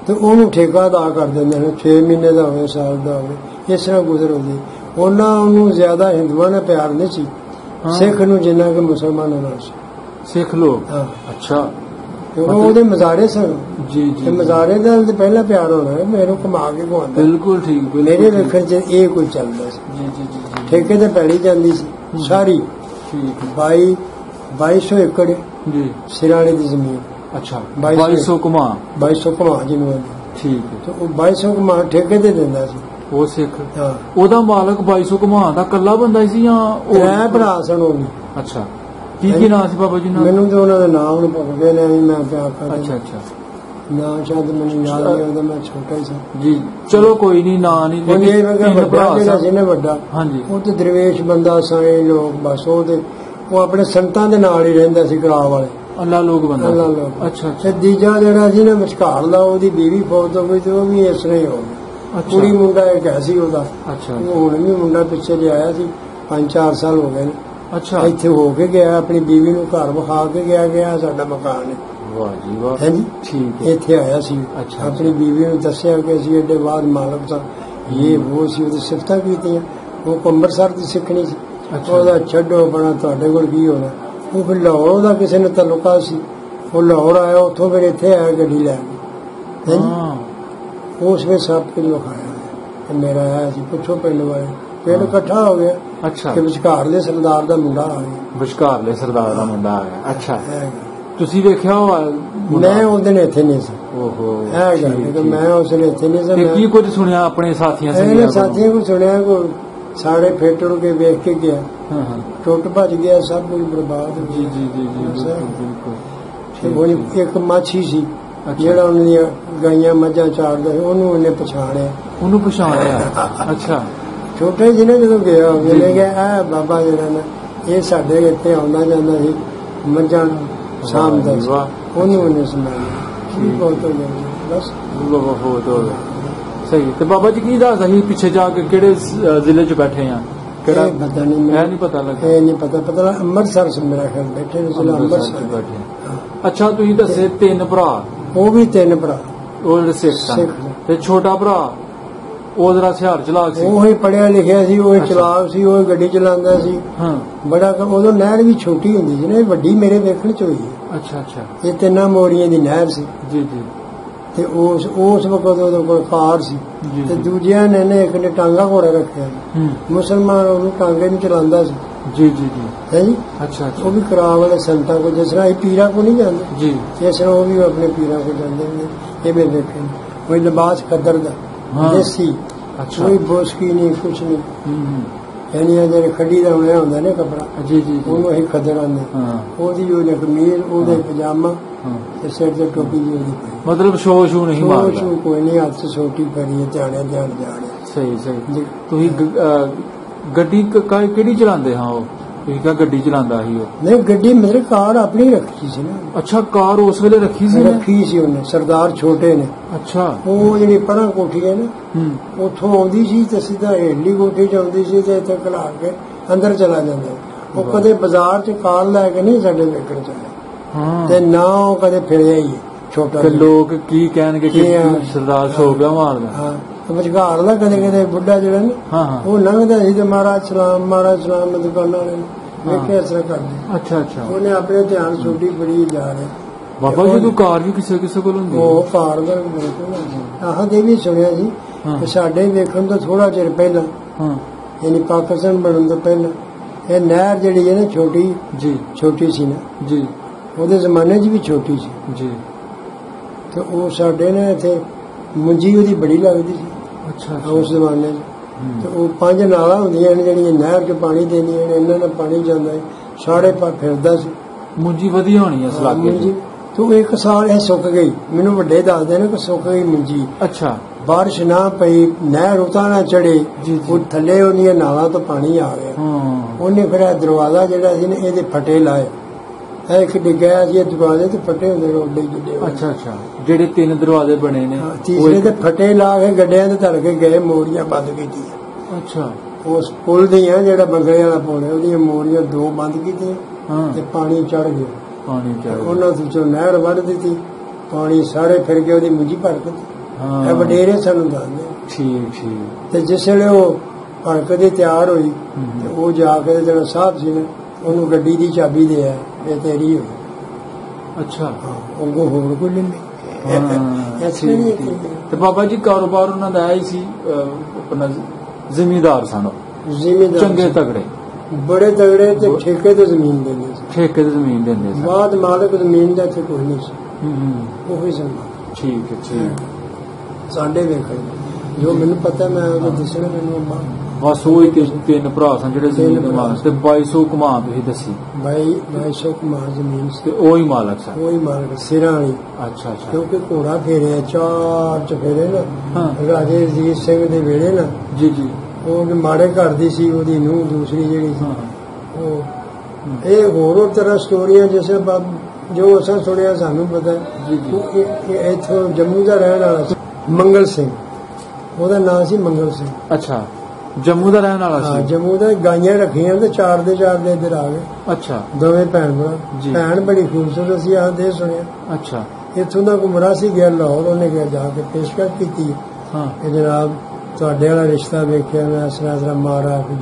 ਤੇ ਉਹਨੂੰ ਠੇਕਾ ਅਦਾ ਕਰ ਦਿੰਦੇ ਨੇ, 6 ਮਹੀਨੇ ਦਾ ਹੋਵੇ, ਸਾਲ ਦਾ ਹੋਵੇ, ਇਸ ਤਰ੍ਹਾਂ ਗੁਜ਼ਰ ਹੁੰਦੀ। ਉਹਨੂੰ ਜ਼ਿਆਦਾ ਹਿੰਦੂਆਂ ਨਾਲ ਪਿਆਰ ਨਹੀਂ ਸੀ, ਸਿੱਖ ਨੂੰ ਜਿੰਨਾ ਕਿ ਮੁਸਲਮਾਨਾਂ ਨਾਲ ਸੀ। ਸਿੱਖ ਲੋਕ, ਅੱਛਾ, ਉਹਦੇ ਮਜ਼ਾਰੇ ਸਨ ਜੀ। ਮਜ਼ਾਰੇ ਦਾ ਪਹਿਲਾਂ ਪਿਆਰ ਹੋਣਾ ਹੈ, ਮੈਨੂੰ ਕਮਾ ਕੇ ਖਵਾਉਂਦਾ। ਬਿਲਕੁਲ ਠੀਕ। ਮੇਰੇ ਵੇਖਣ ਚ ਇਹ ਕੋਈ ਚੱਲਦਾ ਸੀ। ਠੇਕੇ ਤੇ ਪੈਲੀ ਜਾਂਦੀ ਸੀ ਸਾਰੀ, 2200 ਏਕੜ ਜੀ ਸਿਰਾਣੇ ਦੀ ਜ਼ਮੀਨ। ਅੱਛਾ, 2200 ਘੁਮਾ ਜਿਹਨੂੰ ਠੀਕ ਹੈ। ਤੇ ਉਹ 2200 ਘੁਮਾ ਠੇਕੇ ਤੇ ਦਿੰਦਾ ਸੀ ਉਹ ਸਿੱਖ। ਉਹਦਾ ਮਾਲਕ 2200 ਘੁਮਾ ਦਾ ਕੱਲਾ ਬੰਦਾ ਸੀ ਜਾਂ ਉਹ ਭਰਾ ਸਨ ਉਹ ਵੀ? ਅੱਛਾ, ਕੀ ਨਾਂ ਸੀ ਬਾਬਾ ਜੀ? ਮੈਨੂੰ ਤੇ ਉਹਨਾਂ ਦੇ ਨਾਮ ਨੂੰ ਭੁੱਲ ਗਏ ਨੇ, ਮੈਂ ਪਿਆ ਕਰ। ਅੱਛਾ ਅੱਛਾ, ਨਾਂ ਸ਼ਾਇਦ ਮੈਨੂੰ ਯਾਦ ਨਹੀਂ ਆਉਂਦਾ, ਮੈਂ ਛੋਟਾ ਹੀ ਸੀ ਜੀ। ਚਲੋ ਕੋਈ ਨਹੀਂ, ਨਾਂ ਨਹੀਂ। ਵੱਡਾ ਜਿਹੜਾ ਸੀ ਨਾ, ਵੱਡਾ, ਹਾਂਜੀ, ਉਹ ਤੇ ਦਰਵੇਸ਼ ਬੰਦਾ, ਸਾਏ ਲੋਕ, ਬਸ ਉਹ ਆਪਣੇ ਸੰਤਾਂ ਦੇ ਨਾਲ ਹੀ ਰਹਿੰਦਾ ਸੀ, ਕਰਾਹ ਵਾਲੇ ਅੱਲਾ ਲੋਕ ਬੰਦਾ। ਅੱਲਾ ਲੋਕ। ਅੱਛਾ। ਤੇ ਦੂਜਾ ਜਿਹੜਾ ਸੀ ਨਾ ਵਿਚਕਾਰ ਦਾ, ਉਹਦੀ ਬੀਵੀ ਫੌਤ ਹੋ ਗਈ ਤੇ ਉਹ ਵੀ ਇਸ ਤਰ੍ਹਾਂ ਹੀ ਹੋ ਗਿਆ। ਕੁੜੀ ਮੁੰਡਾ ਇੱਕ ਹੈ ਸੀ ਉਹਦਾ। ਅੱਛਾ। ਉਹ ਹੁਣ ਵੀ ਮੁੰਡਾ ਪਿੱਛੇ ਲਿਆਇਆ ਸੀ, 5-4 ਸਾਲ ਹੋ ਗਏ ਨੇ। ਅੱਛਾ। ਇੱਥੇ ਹੋ ਕੇ ਗਿਆ, ਆਪਣੀ ਬੀਵੀ ਨੂੰ ਘਰ ਵਿਖਾ ਕੇ ਗਿਆ ਸਾਡਾ ਮਕਾਨ ਹੈ। ਵਾਹ ਜੀ ਵਾਹ। ਹੈ ਜੀ, ਠੀਕ ਹੈ। ਇੱਥੇ ਆਇਆ ਸੀ। ਅੱਛਾ। ਆਪਣੀ ਬੀਵੀ ਨੂੰ ਦੱਸਿਆ ਕਿ ਅਸੀਂ ਏਡੇ ਬਾਅਦ ਮਾਲਕ ਦਾ ਇਹ ਉਹ ਸੀ, ਉਹਦੀ ਸਿਫਤਾਂ ਕੀਤੀਆਂ। ਉਹ ਅੰਮ੍ਰਿਤਸਰ ਦੀ ਸਿੱਖਣੀ ਸੀ। ਉਹਦਾ ਛੱਡੋ ਬਣਾ, ਤੁਹਾਡੇ ਕੋਲ ਕੀ ਹੋਣਾ। ਉਹ ਫਿਰ ਲਾਹੌਰ ਉਹਦਾ ਕਿਸੇ ਨੇ ਤਾਲੁਕਾ ਸੀ, ਉਹ ਲਾਹੌਰ ਆਇਆ, ਉੱਥੋਂ ਫਿਰ ਇੱਥੇ ਆਇਆ ਗੱਡੀ ਲੈ ਕੇ। ਉਸ ਵੇਲੇ ਸਭ ਕੁਝ ਵਿਖਾਇਆ ਮੇਰਾ ਆਇਆ ਸੀ। ਪੁੱਛੋ ਪਿੰਡ ਵਾਲੇ, ਪਿੰਡ ਇਕੱਠਾ ਹੋ ਗਿਆ। ਅੱਛਾ। ਵਿਚਕਾਰਲੇ ਸਰਦਾਰ ਦਾ ਮੁੰਡਾ ਆ ਗਿਆ। ਵਿਚਕਾਰਲੇ ਸਰਦਾਰ ਦਾ ਮੁੰਡਾ ਆ ਗਿਆ। ਅੱਛਾ। ਤੁਸੀਂ ਵੇਖਿਆ? ਮੈਂ ਉਸ ਦਿਨ ਇੱਥੇ ਨਹੀਂ ਸੀ। ਓਹੋ, ਮੈਂ ਉਸ ਦਿਨ ਇੱਥੇ ਨਹੀਂ ਸੀ। ਕੀ ਕੁਝ ਸੁਣਿਆ ਆਪਣੇ ਸਾਥੀਆਂ ਕੋਲ ਸੁਣਿਆ? ਕੋਈ ਸਾਰੇ ਫੇਟੜ ਕੇ ਵੇਖ ਕੇ ਗਿਆ, ਟੁੱਟ ਭੱਜ ਗਿਆ, ਸਭ ਕੁਝ ਬਰਬਾਦ। ਜੀ ਜੀ ਜੀ ਬਿਲਕੁਲ। ਇੱਕ ਮਾਛੀ ਸੀ ਜਿਹੜਾ ਉਹਨਾਂ ਦੀਆਂ ਗਾਈਆਂ ਮੱਝਾਂ ਚਾਰਦਾ ਸੀ, ਉਹਨੂੰ ਉਹਨੇ ਪਛਾਣਿਆ। ਅੱਛਾ। ਛੋਟੇ ਜਿਹਨੇ ਜਦੋਂ ਗਿਆ ਮਿਲੇ ਗਿਆ, ਇਹ ਬਾਬਾ ਜਿਹੜਾ ਨਾ, ਇਹ ਸਾਡੇ ਇੱਥੇ ਆਉਂਦਾ ਜਾਂਦਾ ਸੀ, ਮੱਝਾਂ ਸਾਂਭਦਾ ਸੀ, ਉਹਨੂੰ ਉਹਨੇ ਸੁਣਾਇਆ। ਬਹੁਤ ਹੋ ਗਿਆ ਬਸ। ਸਹੀ। ਤੇ ਬਾਬਾ ਜੀ ਕੀ ਦੱਸਦਾ ਸੀ ਪਿੱਛੇ ਜਾ ਕੇ, ਕਿਹੜੇ ਜ਼ਿਲ੍ਹੇ ਚ ਬੈਠੇ ਆ? ਕਿਹੜਾ ਪਤਾ ਨਹੀਂ, ਮੈਂ ਨਹੀਂ ਪਤਾ ਲੱਗਾ। ਇਹ ਨਹੀਂ ਪਤਾ ਅੰਮ੍ਰਿਤਸਰ ਚ ਮੇਰਾ ਖਿਆਲ ਬੈਠੇ ਨੇ, ਅੰਮ੍ਰਿਤਸਰ ਬੈਠੇ। ਅੱਛਾ। ਤੁਸੀਂ ਦੱਸੇ 3 ਭਰਾ? ਉਹ ਵੀ 3 ਭਰਾ, ਉਹ ਜਿਹੜੇ ਸਿੱਖ। ਤੇ ਛੋਟਾ ਭਰਾ ਉਹ ਜਰਾ ਹਥਿਆਰ ਚਲਾਕ ਸੀ? ਉਹ ਹੀ ਪੜਿਆ ਲਿਖਿਆ ਸੀ, ਉਹ ਚਲਾਕ ਸੀ, ਉਹ ਗੱਡੀ ਚਲਾਉਂਦਾ ਸੀ ਬੜਾ। ਉਦੋਂ ਨਹਿਰ ਵੀ ਛੋਟੀ ਹੁੰਦੀ ਸੀ ਨਾ, ਵੱਡੀ ਮੇਰੇ ਵੇਖਣ ਚ ਹੋਈ ਹੈ। ਅੱਛਾ ਅੱਛਾ। ਇਹ 3 ਮੋਰੀਆਂ ਦੀ ਨਹਿਰ ਸੀ ਜੀ ਜੀ। ਤੇ ਉਸ ਵਕਤ ਉਹਦੇ ਕੋਲ ਕਾਰ ਸੀ। ਤੇ ਦੂਜਿਆਂ ਨੇ ਇੱਕ ਨੇ ਟਾਂਗਾ ਘੋੜਾ ਰੱਖਿਆ, ਮੁਸਲਮਾਨ ਉਹਨੂੰ ਟਾਂਗੇ ਨੂੰ ਚਲਾਉਂਦਾ ਸੀ। ਜੀ ਜੀ ਜੀ। ਹੈ ਜੀ। ਅੱਛਾ। ਉਹ ਵੀ ਕਰਾਹ ਵਾਲੇ ਸੰਤਾਂ ਕੋਲ, ਜਿਸ ਤਰ੍ਹਾਂ ਅਸੀਂ ਪੀਰਾਂ ਕੋਲ ਨਹੀਂ ਜਾਂਦੇ ਜੀ, ਇਸ ਤਰ੍ਹਾਂ ਉਹ ਵੀ ਆਪਣੇ ਪੀਰਾਂ ਕੋਲ ਜਾਂਦੇ ਨੇ। ਇਹ ਮੇਰੇ ਦੇਖੇ ਕੋਈ ਲਿਬਾਸ ਖੱਦਰ ਦਾ ਦੇਸੀ, ਕੋਈ ਬੋਸਕੀ ਨਹੀਂ, ਕੁਛ ਨਹੀਂ। ਯਾਨੀ ਜਿਹੜੇ ਖੱਡੀ ਦਾ ਬਣਿਆ ਹੁੰਦਾ ਨਾ ਕੱਪੜਾ, ਜੀ ਜੀ, ਉਹਨੂੰ ਅਸੀਂ ਖੱਦਰ ਆਉਂਦੇ। ਉਹਦੀ ਉਹਨੇ ਕਮੀਜ਼, ਉਹਦੇ ਪਜਾਮਾ ਤੇ ਸਿਰ ਤੇ ਟੋਪੀ ਜੀ ਉਹਦੀ। ਮਤਲਬ ਸ਼ੋ ਨਹੀਂ ਮਾਰਦਾ? ਸ਼ੋ ਕੋਈ ਨਹੀਂ, ਹੱਥ ਚ ਛੋਟੀ ਫੜੀ, ਧਿਆਨ ਜਾ ਰਿਹਾ। ਸਹੀ ਸਹੀ। ਤੁਸੀਂ ਗੱਡੀ ਕਿਹੜੀ ਚਲਾਉਂਦੇ? ਹਾਂ, ਉਹ ਤੁਸੀਂ ਕਿਹਾ ਗੱਡੀ ਚਲਾਉਂਦਾ ਸੀ ਉਹ? ਨਹੀਂ, ਗੱਡੀ ਮਤਲਬ ਕਾਰ ਆਪਣੀ ਰੱਖੀ ਸੀ ਨਾ। ਅੱਛਾ, ਕਾਰ ਉਸ ਵੇਲੇ ਰੱਖੀ ਸੀ ਉਹਨੇ, ਸਰਦਾਰ ਛੋਟੇ ਨੇ। ਅੱਛਾ। ਉਹ ਜਿਹੜੀ ਪਰਾਂ ਕੋਠੀ ਹੈ ਨਾ, ਉੱਥੋਂ ਆਉਂਦੀ ਸੀ ਤੇ ਸਿੱਧਾ ਹੇਠਲੀ ਕੋਠੀ ਚ ਆਉਂਦੀ ਸੀ ਤੇ ਇੱਥੇ ਖਲਾ ਕੇ ਅੰਦਰ ਚਲਾ ਜਾਂਦਾ। ਉਹ ਕਦੇ ਬਾਜ਼ਾਰ ਚ ਕਾਰ ਲੈ ਕੇ ਨਹੀਂ ਸਾਡੇ ਵੇਖਣ ਚੱਲੇ, ਤੇ ਨਾ ਉਹ ਕਦੇ ਫਿਰਿਆ ਹੀ ਛੋਟਾ। ਲੋਕ ਕੀ ਕਹਿਣਗੇ ਕਿ ਸਰਦਾਰ ਸੋ ਗਿਆ ਮਾਰਦਾ। ਵਿਚਕਾਰ ਦਾ ਕਦੇ ਕਦੇ ਬੁੱਢਾ ਜਿਹੜਾ ਨਾ, ਉਹ ਲੰਘਦਾ ਸੀ ਤੇ ਮਹਾਰਾਜ ਸਲਾਮ ਦੁਕਾਨਾਂ ਵਾਲੇ ਵੇਖਿਆ ਇਸ ਤਰ੍ਹਾਂ ਕਰਦੇ। ਅੱਛਾ ਅੱਛਾ। ਉਹਨੇ ਆਪਣੇ ਧਿਆਨ ਛੋਟੀ ਬੜੀ ਜਾ ਰਿਹਾ। ਬਾਬਾ ਜੀ ਨੂੰ ਕਾਰ ਵੀ ਕਿਸੇ ਕੋਲ ਹੁੰਦੀ? ਉਹ ਕਾਰ ਦਾ ਆਹ ਦੇ ਵੀ ਸੁਣਿਆ ਸੀ ਕਿ ਸਾਡੇ ਵੇਖਣ ਤੋਂ ਥੋੜਾ ਚਿਰ ਪਹਿਲਾਂ, ਯਾਨੀ ਪਾਕਿਸਤਾਨ ਬਣਨ ਤੋਂ ਪਹਿਲਾਂ, ਇਹ ਨਹਿਰ ਜਿਹੜੀ ਹੈ ਨਾ ਛੋਟੀ ਸੀ ਨਾ ਜੀ, ਉਹਦੇ ਜ਼ਮਾਨੇ 'ਚ ਵੀ ਛੋਟੀ ਸੀ ਜੀ। ਤੇ ਉਹ ਸਾਡੇ ਨੇ ਇੱਥੇ ਮੁੰਜੀ ਉਹਦੀ ਬੜੀ ਲੱਗਦੀ ਸੀ। ਅੱਛਾ। ਉਸ ਜ਼ਮਾਨੇ 'ਚ ਤੇ ਉਹ 5 ਨਾਲਾਂ ਹੁੰਦੀਆਂ ਨੇ ਜਿਹੜੀਆਂ ਨਹਿਰ 'ਚ ਪਾਣੀ ਦੇਣੀਆਂ ਨੇ, ਇਹਨਾਂ ਨਾਲ ਪਾਣੀ ਜਾਂਦਾ ਹੈ, ਸਾੜੇ ਪਾ ਫਿਰਦਾ ਸੀ। ਮੁੰਜੀ ਵਧੀਆ ਹੋਣੀ ਇਸ ਇਲਾਕੇ 'ਚ। ਤੇ ਇੱਕ ਸਾਲ ਇਹ ਸੁੱਕ ਗਈ, ਮੈਨੂੰ ਵੱਡੇ ਦੱਸਦੇ ਨੇ ਕਿ ਸੁੱਕ ਗਈ ਮੁੰਜੀ। ਅੱਛਾ। ਬਾਰਿਸ਼ ਨਾ ਪਈ, ਨਹਿਰ ਉਤਾਂ ਨਾ ਚੜੇ, ਉਹ ਥੱਲੇ ਉਹਦੀਆਂ ਨਾਲਾਂ ਤੋਂ ਪਾਣੀ ਆ ਗਿਆ। ਉਹਨੇ ਫਿਰ ਇਹ ਦਰਵਾਜ਼ਾ ਜਿਹੜਾ ਸੀ ਨਾ, ਇਹਦੇ ਫਟੇ ਲਾਏ। ਇੱਕ ਡਿੱਗਿਆ ਸੀ ਦਰਵਾਜ਼ੇ ਤੇ ਫਟੇ ਹੁੰਦੇ ਰੋਡੇ ਜਿੱਡੇ। ਅੱਛਾ ਅੱਛਾ। ਜਿਹੜੇ 3 ਦਰਵਾਜ਼ੇ ਬਣੇ ਨੇ, ਤੀਸਰੇ ਤੇ ਫਟੇ ਲਾ ਕੇ ਗੱਡਿਆਂ ਤੇ ਧਰ ਕੇ ਗਏ, ਮੋੜੀਆਂ ਬੰਦ ਕੀਤੀਆਂ। ਅੱਛਾ ਉਸ ਪੁਲ ਦੀਆਂ ਜਿਹੜਾ ਬੰਗਲੇ ਵਾਲਾ ਪੁਲ ਹੈ ਉਹਦੀਆਂ ਮੋਰੀਆਂ 2 ਬੰਦ ਕੀਤੀਆਂ ਤੇ ਪਾਣੀ ਚੜ ਗਿਆ। ਉਹਨਾਂ ਵਿੱਚੋਂ ਨਹਿਰ ਵੱਢ ਦਿੱਤੀ, ਪਾਣੀ ਸਾਰੇ ਫਿਰ ਕੇ ਉਹਦੀ ਮੁੰਜੀ ਭੜਕ ਦਿੱਤੀ। ਇਹ ਵਡੇਰੇ ਸਾਨੂੰ ਦੱਸਦੇ। ਠੀਕ ਤੇ ਜਿਸ ਵੇਲੇ ਉਹ ਕਣਕ ਦੀ ਤਿਆਰ ਹੋਈ ਤੇ ਉਹ ਜਾ ਕੇ ਜਿਹੜਾ ਸਾਹਿਬ ਸੀ ਨੇ ਉਹਨੂੰ ਗੱਡੀ ਦੀ ਚਾਬੀ ਦੇ ਆ, ਇਹ ਤੇਰੀ ਹੋਈ। ਅੱਛਾ ਉਹ ਹੋਰ ਕੋਈ ਨਹੀਂ। ਤੇ ਬਾਬਾ ਜੀ ਕਾਰੋਬਾਰ ਉਹਨਾਂ ਦਾ ਆਇਆ ਸੀ, ਆਪਣਾ ਜ਼ਿਮੀਦਾਰ ਸਨ, ਚੰਗੇ ਤਗੜੇ, ਬੜੇ ਤਗੜੇ, ਤੇ ਠੇਕੇ ਤੇ ਜ਼ਮੀਨ ਦਿੰਦੇ ਸੀ। ਠੇਕੇ ਤੇ ਜ਼ਮੀਨ ਦਿੰਦੇ ਸੀ। ਬਾਅਦ ਮਾਲਕ ਜ਼ਮੀਨ ਦਾ ਇੱਥੇ ਕੋਈ ਨਹੀਂ ਸੀ, ਉਹੀ ਸਨ। ਠੀਕ ਹੈ। ਸਾਡੇ ਵੇਖਣ ਜੋ ਮੈਨੂੰ ਪਤਾ, ਮੈਂ ਉਹ ਦੱਸਣਾ ਮੈਨੂੰ ਬਸ ਉਹ 3 ਭਰਾ ਸਨ ਜਿਹੜੇ ਜ਼ਮੀਨ ਦੇ ਮਾਲਕ, ਤੇ 2200 ਕਮਾ ਤੁਸੀਂ ਦੱਸੀ। 2200 ਕਮਾ ਜ਼ਮੀਨ ਤੇ ਉਹੀ ਮਾਲਕ ਸਨ। ਉਹੀ ਮਾਲਕ ਸਿਰਾਂ ਵਾਲੀ। ਅੱਛਾ ਕਿਉਂਕਿ ਘੋੜਾ ਫੇਰਿਆ 4 ਚਫੇਰੇ ਨਾ ਰਾਜੇ ਰਣਜੀਤ ਸਿੰਘ ਦੇ ਵੇਲੇ ਨਾ। ਜੀ ਉਹ ਮਾੜੇ ਘਰ ਦੀ ਸੀ, ਉਹਦੀ ਨੂੰਹ ਦੂਸਰੀ ਜਿਹੜੀ ਸੀ ਉਹ। ਇਹ ਹੋਰ ਤਰ੍ਹਾਂ ਸਟੋਰੀਆਂ ਜਿਸ ਜੋ ਅਸਾਂ ਸੁਣਿਆ ਸਾਨੂੰ ਪਤਾ। ਇੱਥੋਂ ਜੰਮੂ ਦਾ ਰਹਿਣ ਵਾਲਾ ਸੀ ਮੰਗਲ ਸਿੰਘ, ਉਹਦਾ ਨਾਂ ਸੀ ਮੰਗਲ ਸਿੰਘ। ਅੱਛਾ ਜੰਮੂ ਦਾ ਰਹਿਣ ਵਾਲਾ ਸੀ। ਜੰਮੂ ਦਾ ਗਾਈਆਂ ਰੱਖੀਆਂ ਤੇ 4 ਦੇ ਇੱਧਰ ਆ ਗਏ। ਅੱਛਾ ਦੋਵੇਂ ਭੈਣ ਭੈਣ ਬੜੀ ਖੂਬਸੂਰਤ ਸੀ, ਆਹ ਦੇ ਸੁਣਿਆ। ਅੱਛਾ ਇੱਥੋਂ ਦਾ ਗੁਮਰਾਹ ਸੀ ਗਿਆ ਲਾਹੌਰ, ਉਹਨੇ ਗਿਆ ਜਾ ਕੇ ਪੇਸ਼ਕਸ਼ ਕੀਤੀ ਕਿ ਜਨਾਬ ਤੁਹਾਡੇ ਵਾਲਾ ਰਿਸ਼ਤਾ ਵੇਖਿਆ ਮੈਂ, ਇਸ ਤਰ੍ਹਾਂ ਮਾਰਾ ਕਿ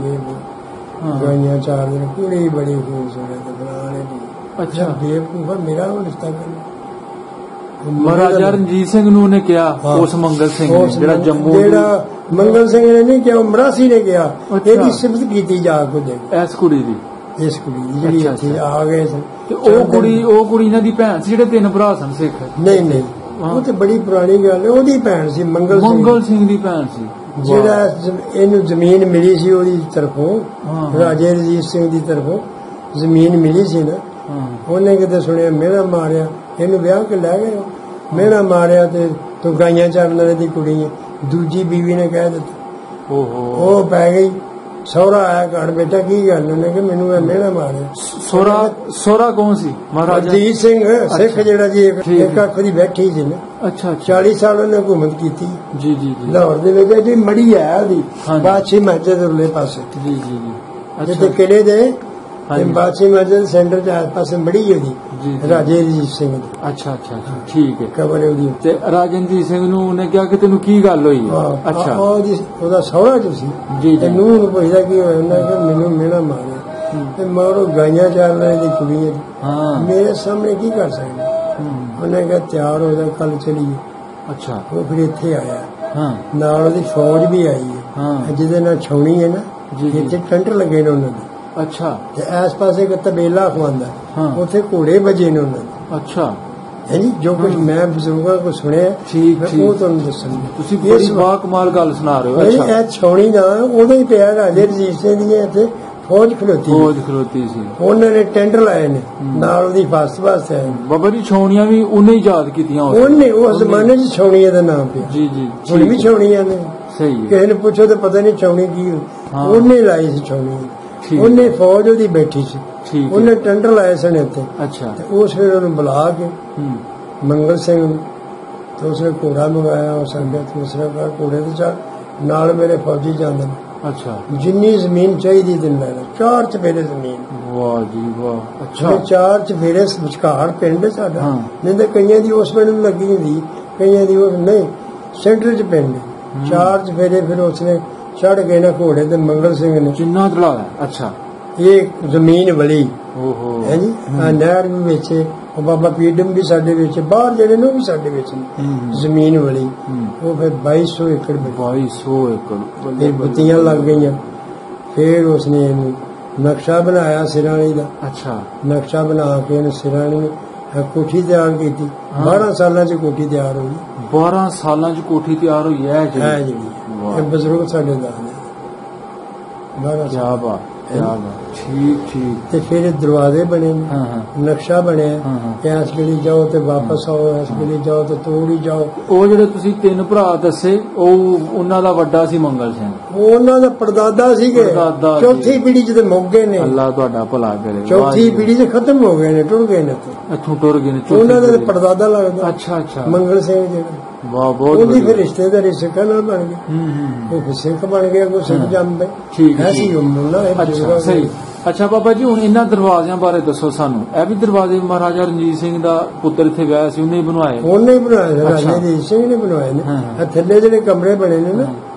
ਗਾਈਆਂ 4 ਦਿਨ, ਕੁੜੀ ਬੜੀ ਖੂਬਸੂਰਤ ਬਣਾ ਲਈ। ਅੱਛਾ ਬੇਵਕੂਫਾ ਮੇਰਾ ਉਹ ਰਿਸ਼ਤਾ ਕਰਨਾ। ਮਹਾਰਾਜਾ ਰਣਜੀਤ ਸਿੰਘ ਨੂੰ ਉਹਨੇ ਕਿਹਾ, ਉਸ ਮੰਗਲ ਸਿੰਘ ਨੇ ਜਿਹੜਾ ਜੰਮੂ, ਜਿਹੜਾ ਮੰਗਲ ਸਿੰਘ ਨੇ ਨਹੀਂ ਕਿਹਾ, ਮਰਾਸੀ ਨੇ ਕਿਹਾ। ਇਹਦੀ ਸਿਫਤ ਕੀਤੀ ਜਾ ਕੇ ਇਸ ਕੁੜੀ ਦੀ, ਜਿਹੜੀ ਇੱਥੇ ਆ ਗਏ ਸਨ। ਤੇ ਉਹ ਕੁੜੀ ਇਹਨਾਂ ਦੀ ਭੈਣ ਸੀ, ਜਿਹੜੇ 3 ਭਰਾ ਸਨ ਸਿੱਖ? ਨਹੀਂ ਉਹ ਤੇ ਬੜੀ ਪੁਰਾਣੀ ਗੱਲ ਹੈ, ਉਹਦੀ ਭੈਣ ਸੀ ਮੰਗਲ ਸਿੰਘ ਦੀ ਭੈਣ ਸੀ। ਜਿਹੜਾ ਇਹਨੂੰ ਜ਼ਮੀਨ ਮਿਲੀ ਸੀ ਉਹਦੀ ਤਰਫੋਂ, ਰਾਜੇ ਰਣਜੀਤ ਸਿੰਘ ਦੀ ਤਰਫੋਂ ਜ਼ਮੀਨ ਮਿਲੀ ਸੀ ਨਾ। ਉਹਨੇ ਕਿਤੇ ਸੁਣਿਆ ਮਿਹਣਾ ਮਾਰਿਆ, ਇਹਨੂੰ ਵਿਆਹ ਕੇ ਲੈ ਗਏ। ਮਿਹਣਾ ਮਾਰਿਆ ਤੇ ਤੂੰ ਗਾਈਆਂ ਚਾਰਨ ਵਾਲੇ ਦੀ ਕੁੜੀ ਹੈ। ਦੂਜੀ ਬੀਵੀ ਨੇ ਕਹਿ ਦਿੱਤਾ, ਉਹ ਪੈ ਗਈ। ਸਹੁਰਾ ਆਇਆ ਘਰ, ਬੇਟਾ ਕੀ ਗੱਲ? ਉਹਨੇ ਕਿ ਮੈਨੂੰ ਇਹ ਮਿਹਣਾ ਮਾਰਿਆ। ਸਹੁਰਾ ਕੌਣ ਸੀ? ਮਹਾਰਾਜਾ ਰਣਜੀਤ ਸਿੰਘ ਸਿੱਖ, ਜਿਹੜਾ ਜੀ ਇੱਕ ਅੱਖ ਦੀ ਬੈਠੀ ਸੀ ਨਾ। ਅੱਛਾ 40 ਸਾਲ ਉਹਨੇ ਹੁਕੂਮਤ ਕੀਤੀ। ਜੀ ਲਾਹੌਰ ਦੇ ਵਿੱਚ ਜਿਹੜੀ ਮੜੀ ਹੈ ਉਹਦੀ ਬਾਦਸ਼ਾਹੀ ਮਸਜਿਦ ਉਰਲੇ ਪਾਸੇ। ਜਿੱਥੇ ਕਿਲੇ ਦੇ ਬਾਦਸ਼ਾਹੀ ਮਸਜਿਦ ਸੈਂਟਰ ਦੇ ਆਸ ਪਾਸੇ ਮੜੀ ਉਹਦੀ ਰਾਜੇ ਰਣਜੀਤ ਸਿੰਘ ਦੀ। ਅੱਛਾ ਠੀਕ ਹੈ, ਕਬਰ ਉਹਦੀ। ਤੇ ਰਾਜੇ ਰਣਜੀਤ ਸਿੰਘ ਨੂੰ ਉਹਨੇ ਕਿਹਾ ਕਿ ਤੈਨੂੰ ਕੀ ਗੱਲ ਹੋਈ? ਅੱਛਾ ਉਹਦਾ ਸਹੁਰਾ ਜੋ ਸੀ ਤੇ ਨੂੰਹ ਨੂੰ ਪੁੱਛਦਾ ਕੀ ਹੋਇਆ? ਉਹਨੇ ਕਿਹਾ ਮੈਨੂੰ ਮਿਹਣਾ ਮਾਰਿਆ ਤੇ ਮਗਰੋਂ ਗਾਈਆਂ ਚਾਰਨ ਵਾਲੀ ਦੀ ਕੁੜੀ ਹੈ, ਮੇਰੇ ਸਾਹਮਣੇ ਕੀ ਕਰ ਸਕਦਾ? ਉਹਨੇ ਕਿਹਾ ਤਿਆਰ ਹੋ ਜਾ, ਕੱਲ ਚਲੀਏ। ਅੱਛਾ ਉਹ ਫਿਰ ਇੱਥੇ ਆਇਆ, ਨਾਲ ਉਹਦੀ ਫੌਜ ਵੀ ਆਈ ਹੈ, ਜਿਹਦੇ ਨਾਲ ਛਾਉਣੀ ਹੈ ਨਾ, ਜਿੱਥੇ ਟੈਂਟਰ ਲੱਗੇ ਨੇ ਉਹਨਾਂ ਦੇ। ਅੱਛਾ ਤੇ ਇਸ ਪਾਸੇ ਇੱਕ ਤਬੇਲਾ ਖਵਾਉਂਦਾ, ਉੱਥੇ ਘੋੜੇ ਵੱਜੇ ਨੇ ਉਹਨਾਂ ਦੇ। ਅੱਛਾ ਹਾਂਜੀ, ਜੋ ਕੁਝ ਮੈਂ ਬਜ਼ੁਰਗਾਂ ਕੋਲ ਸੁਣਿਆ ਉਹ ਤੁਹਾਨੂੰ ਦੱਸਾਂਗਾ। ਤੁਸੀਂ ਬੜੀ ਬਾਕਮਾਲ ਗੱਲ ਸੁਣਾ ਰਹੇ ਹੋ। ਅੱਛਾ ਇਹ ਛਾਉਣੀ ਦਾ ਉਦੋਂ ਹੀ ਪਿਆ, ਰਾਜੇ ਰਣਜੀਤ ਸਿੰਘ ਦੀ ਇੱਥੇ ਫੌਜ ਖਲੋਤੀ ਸੀ। ਉਹਨਾਂ ਨੇ ਟੈਂਡਰ ਲਾਏ ਨੇ, ਨਾਲ ਉਹਦੀ ਫਸਟ ਵਾਸਤੇ ਆਏ। ਬਾਬਾ ਜੀ ਛਾਉਣੀਆਂ ਵੀ ਉਹਨੇ ਹੀ ਯਾਦ ਕੀਤੀਆਂ, ਉਹਨੇ ਉਸ ਜ਼ਮਾਨੇ 'ਚ ਛਾਉਣੀਆਂ ਦਾ ਨਾਮ ਪਿਆ। ਹੁਣ ਵੀ ਛਾਉਣੀਆਂ ਨੇ, ਕਿਸੇ ਨੇ ਪੁੱਛੋ ਤਾਂ ਪਤਾ ਨਹੀਂ ਛਾਉਣੀ ਕੀ, ਉਹਨੇ ਲਾਈ ਸੀ ਛਾਉਣੀ। ਉਹਨੇ ਫੌਜ ਉਹਦੀ ਬੈਠੀ ਸੀ, ਉਹਨੇ ਟੈਂਡਰ ਲਾਏ ਸਨ ਇੱਥੇ। ਅੱਛਾ ਤੇ ਉਸ ਫਿਰ ਉਹਨੂੰ ਬੁਲਾ ਕੇ ਮੰਗਲ ਸਿੰਘ ਨੂੰ, ਤੇ ਉਸਨੇ ਘੋੜਾ ਮੰਗਾਇਆ। ਉਸ ਅੰਦਰ ਦੂਸਰਾ ਘੋੜੇ ਤੇ ਚੜ, ਨਾਲ ਮੇਰੇ ਫੌਜੀ ਜਾਂਦੇ ਨੇ। ਅੱਛਾ ਜਿੰਨੀ ਜ਼ਮੀਨ ਚਾਹੀਦੀ ਦਿਨ ਲੈ ਲਓ, 4 ਚਫੇਰੇ ਜ਼ਮੀਨ। ਵਾਹ ਜੀ ਵਾਹ। ਅੱਛਾ 4 ਚਫੇਰੇ ਵਿਚਕਾਰ ਪਿੰਡ ਸਾਡਾ, ਨਹੀਂ ਤਾਂ ਕਈਆਂ ਦੀ ਉਸ ਪਿੰਡ ਨੂੰ ਲੱਗੀ ਹੁੰਦੀ, ਕਈਆਂ ਦੀ ਉਸ ਨਹੀਂ, ਸੈਂਟਰ 'ਚ ਪਿੰਡ 4 ਚਫੇਰੇ। ਫਿਰ ਉਸਨੇ ਚੜ ਗਏ ਨਾ ਘੋੜੇ ਤੇ ਮੰਗਲ ਸਿੰਘ ਨੇ ਜਿੰਨਾ ਚੜਾਇਆ। ਅੱਛਾ ਇਹ ਜ਼ਮੀਨ ਵਲੀ ਹੈ ਜੀ, ਨਹਿਰ ਵੀ ਵਿੱਚ, ਉਹ ਬਾਬਾ ਪੀਡਮ ਵੀ ਸਾਡੇ ਵਿੱਚ, ਬਾਹਰ ਜਿਹੜੇ ਨੇ ਉਹ ਵੀ ਸਾਡੇ ਵਿੱਚ ਜ਼ਮੀਨ ਵਲੀ। ਉਹ ਫਿਰ 2200 ਏਕੜ 2200 ਏਕੜ ਫਿਰ ਬੱਤੀਆਂ ਲੱਗ ਗਈਆਂ। ਫਿਰ ਉਸਨੇ ਇਹਨੂੰ ਨਕਸ਼ਾ ਬਣਾਇਆ ਸਿਰਾਣੀ ਦਾ। ਅੱਛਾ ਨਕਸ਼ਾ ਬਣਾ ਕੇ ਇਹਨੂੰ ਸਿਰਾਣੀ ਕੋਠੀ ਤਿਆਰ ਕੀਤੀ। 12 ਸਾਲਾਂ 'ਚ ਕੋਠੀ ਤਿਆਰ ਹੋਈ। 12 ਸਾਲਾਂ 'ਚ ਕੋਠੀ ਤਿਆਰ ਹੋਈ ਹੈ ਜਿਹੜੀ ਬਜ਼ੁਰਗ ਸਾਡੇ ਦੱਸਦੇ। ਕਿਆ ਬਾਤ। ਠੀਕ ਠੀਕ। ਤੇ ਫਿਰ ਦਰਵਾਜ਼ੇ ਬਣੇ ਨੇ, ਨਕਸ਼ਾ ਬਣਿਆ ਕਿ ਇਸ ਗਲੀ ਜਾਓ ਤੇ ਵਾਪਸ ਆਓ, ਇਸ ਗਲੀ ਜਾਓ ਤੇ ਤੋੜ ਹੀ ਜਾਓ। ਉਹ ਜਿਹੜੇ ਤੁਸੀਂ 3 ਭਰਾ ਦੱਸੇ, ਉਹਨਾਂ ਦਾ ਵੱਡਾ ਸੀ ਮੰਗਲ ਸਿੰਘ, ਉਹਨਾਂ ਦਾ ਪੜਦਾਦਾ ਸੀਗੇ। ਚੌਥੀ ਪੀੜ੍ਹੀ ਚ ਤੇ ਮੁੱਕ ਗਏ ਨੇ। ਅੱਲਾ ਤੁਹਾਡਾ ਭਲਾ ਕਰੇ। ਚੌਥੀ ਪੀੜ੍ਹੀ ਚ ਖਤਮ ਹੋ ਗਏ ਨੇ, ਟੁੱਟ ਗਏ ਨੇ, ਇੱਥੋਂ ਟੁਰ ਗਏ ਨੇ। ਉਹਨਾਂ ਦਾ ਪੜਦਾਦਾ ਲੱਗਦਾ। ਅੱਛਾ ਅੱਛਾ। ਮੰਗਲ ਸਿੰਘ ਜਿਹੜਾ, ਵਾਹ ਬਹੁਤ। ਉਹਦੀ ਫਿਰ ਰਿਸ਼ਤੇਦਾਰੀ ਸਿੱਖਾਂ ਨਾਲ ਬਣ ਗਈ। ਉਹ ਸਿੱਖ ਬਣ ਗਿਆ, ਕੋਈ ਸਿੱਖ ਜੰਮ ਠੀਕ ਹੈ ਸੀ ਮੁੰਡਾ। ਅੱਛਾ ਸਹੀ। ਅੱਛਾ ਬਾਬਾ ਜੀ, ਹੁਣ ਇਹਨਾਂ ਦਰਵਾਜ਼ਿਆਂ ਬਾਰੇ ਦੱਸੋ ਸਾਨੂੰ। ਇਹ ਵੀ ਦਰਵਾਜ਼ੇ ਮਹਾਰਾਜਾ ਰਣਜੀਤ ਸਿੰਘ ਦਾ ਪੁੱਤਰ ਇੱਥੇ ਵਿਆਹ ਸੀ, ਉਹਨੇ ਹੀ ਬਣਵਾਏ? ਉਹਨੇ ਹੀ ਬਣਾਏ, ਰਾਜਾ ਰਣਜੀਤ ਸਿੰਘ ਨੇ ਬਣਵਾਏ ਨੇ। ਥੱਲੇ ਜਿਹੜੇ ਕਮਰੇ ਬਣੇ ਨੇ ਨਾ,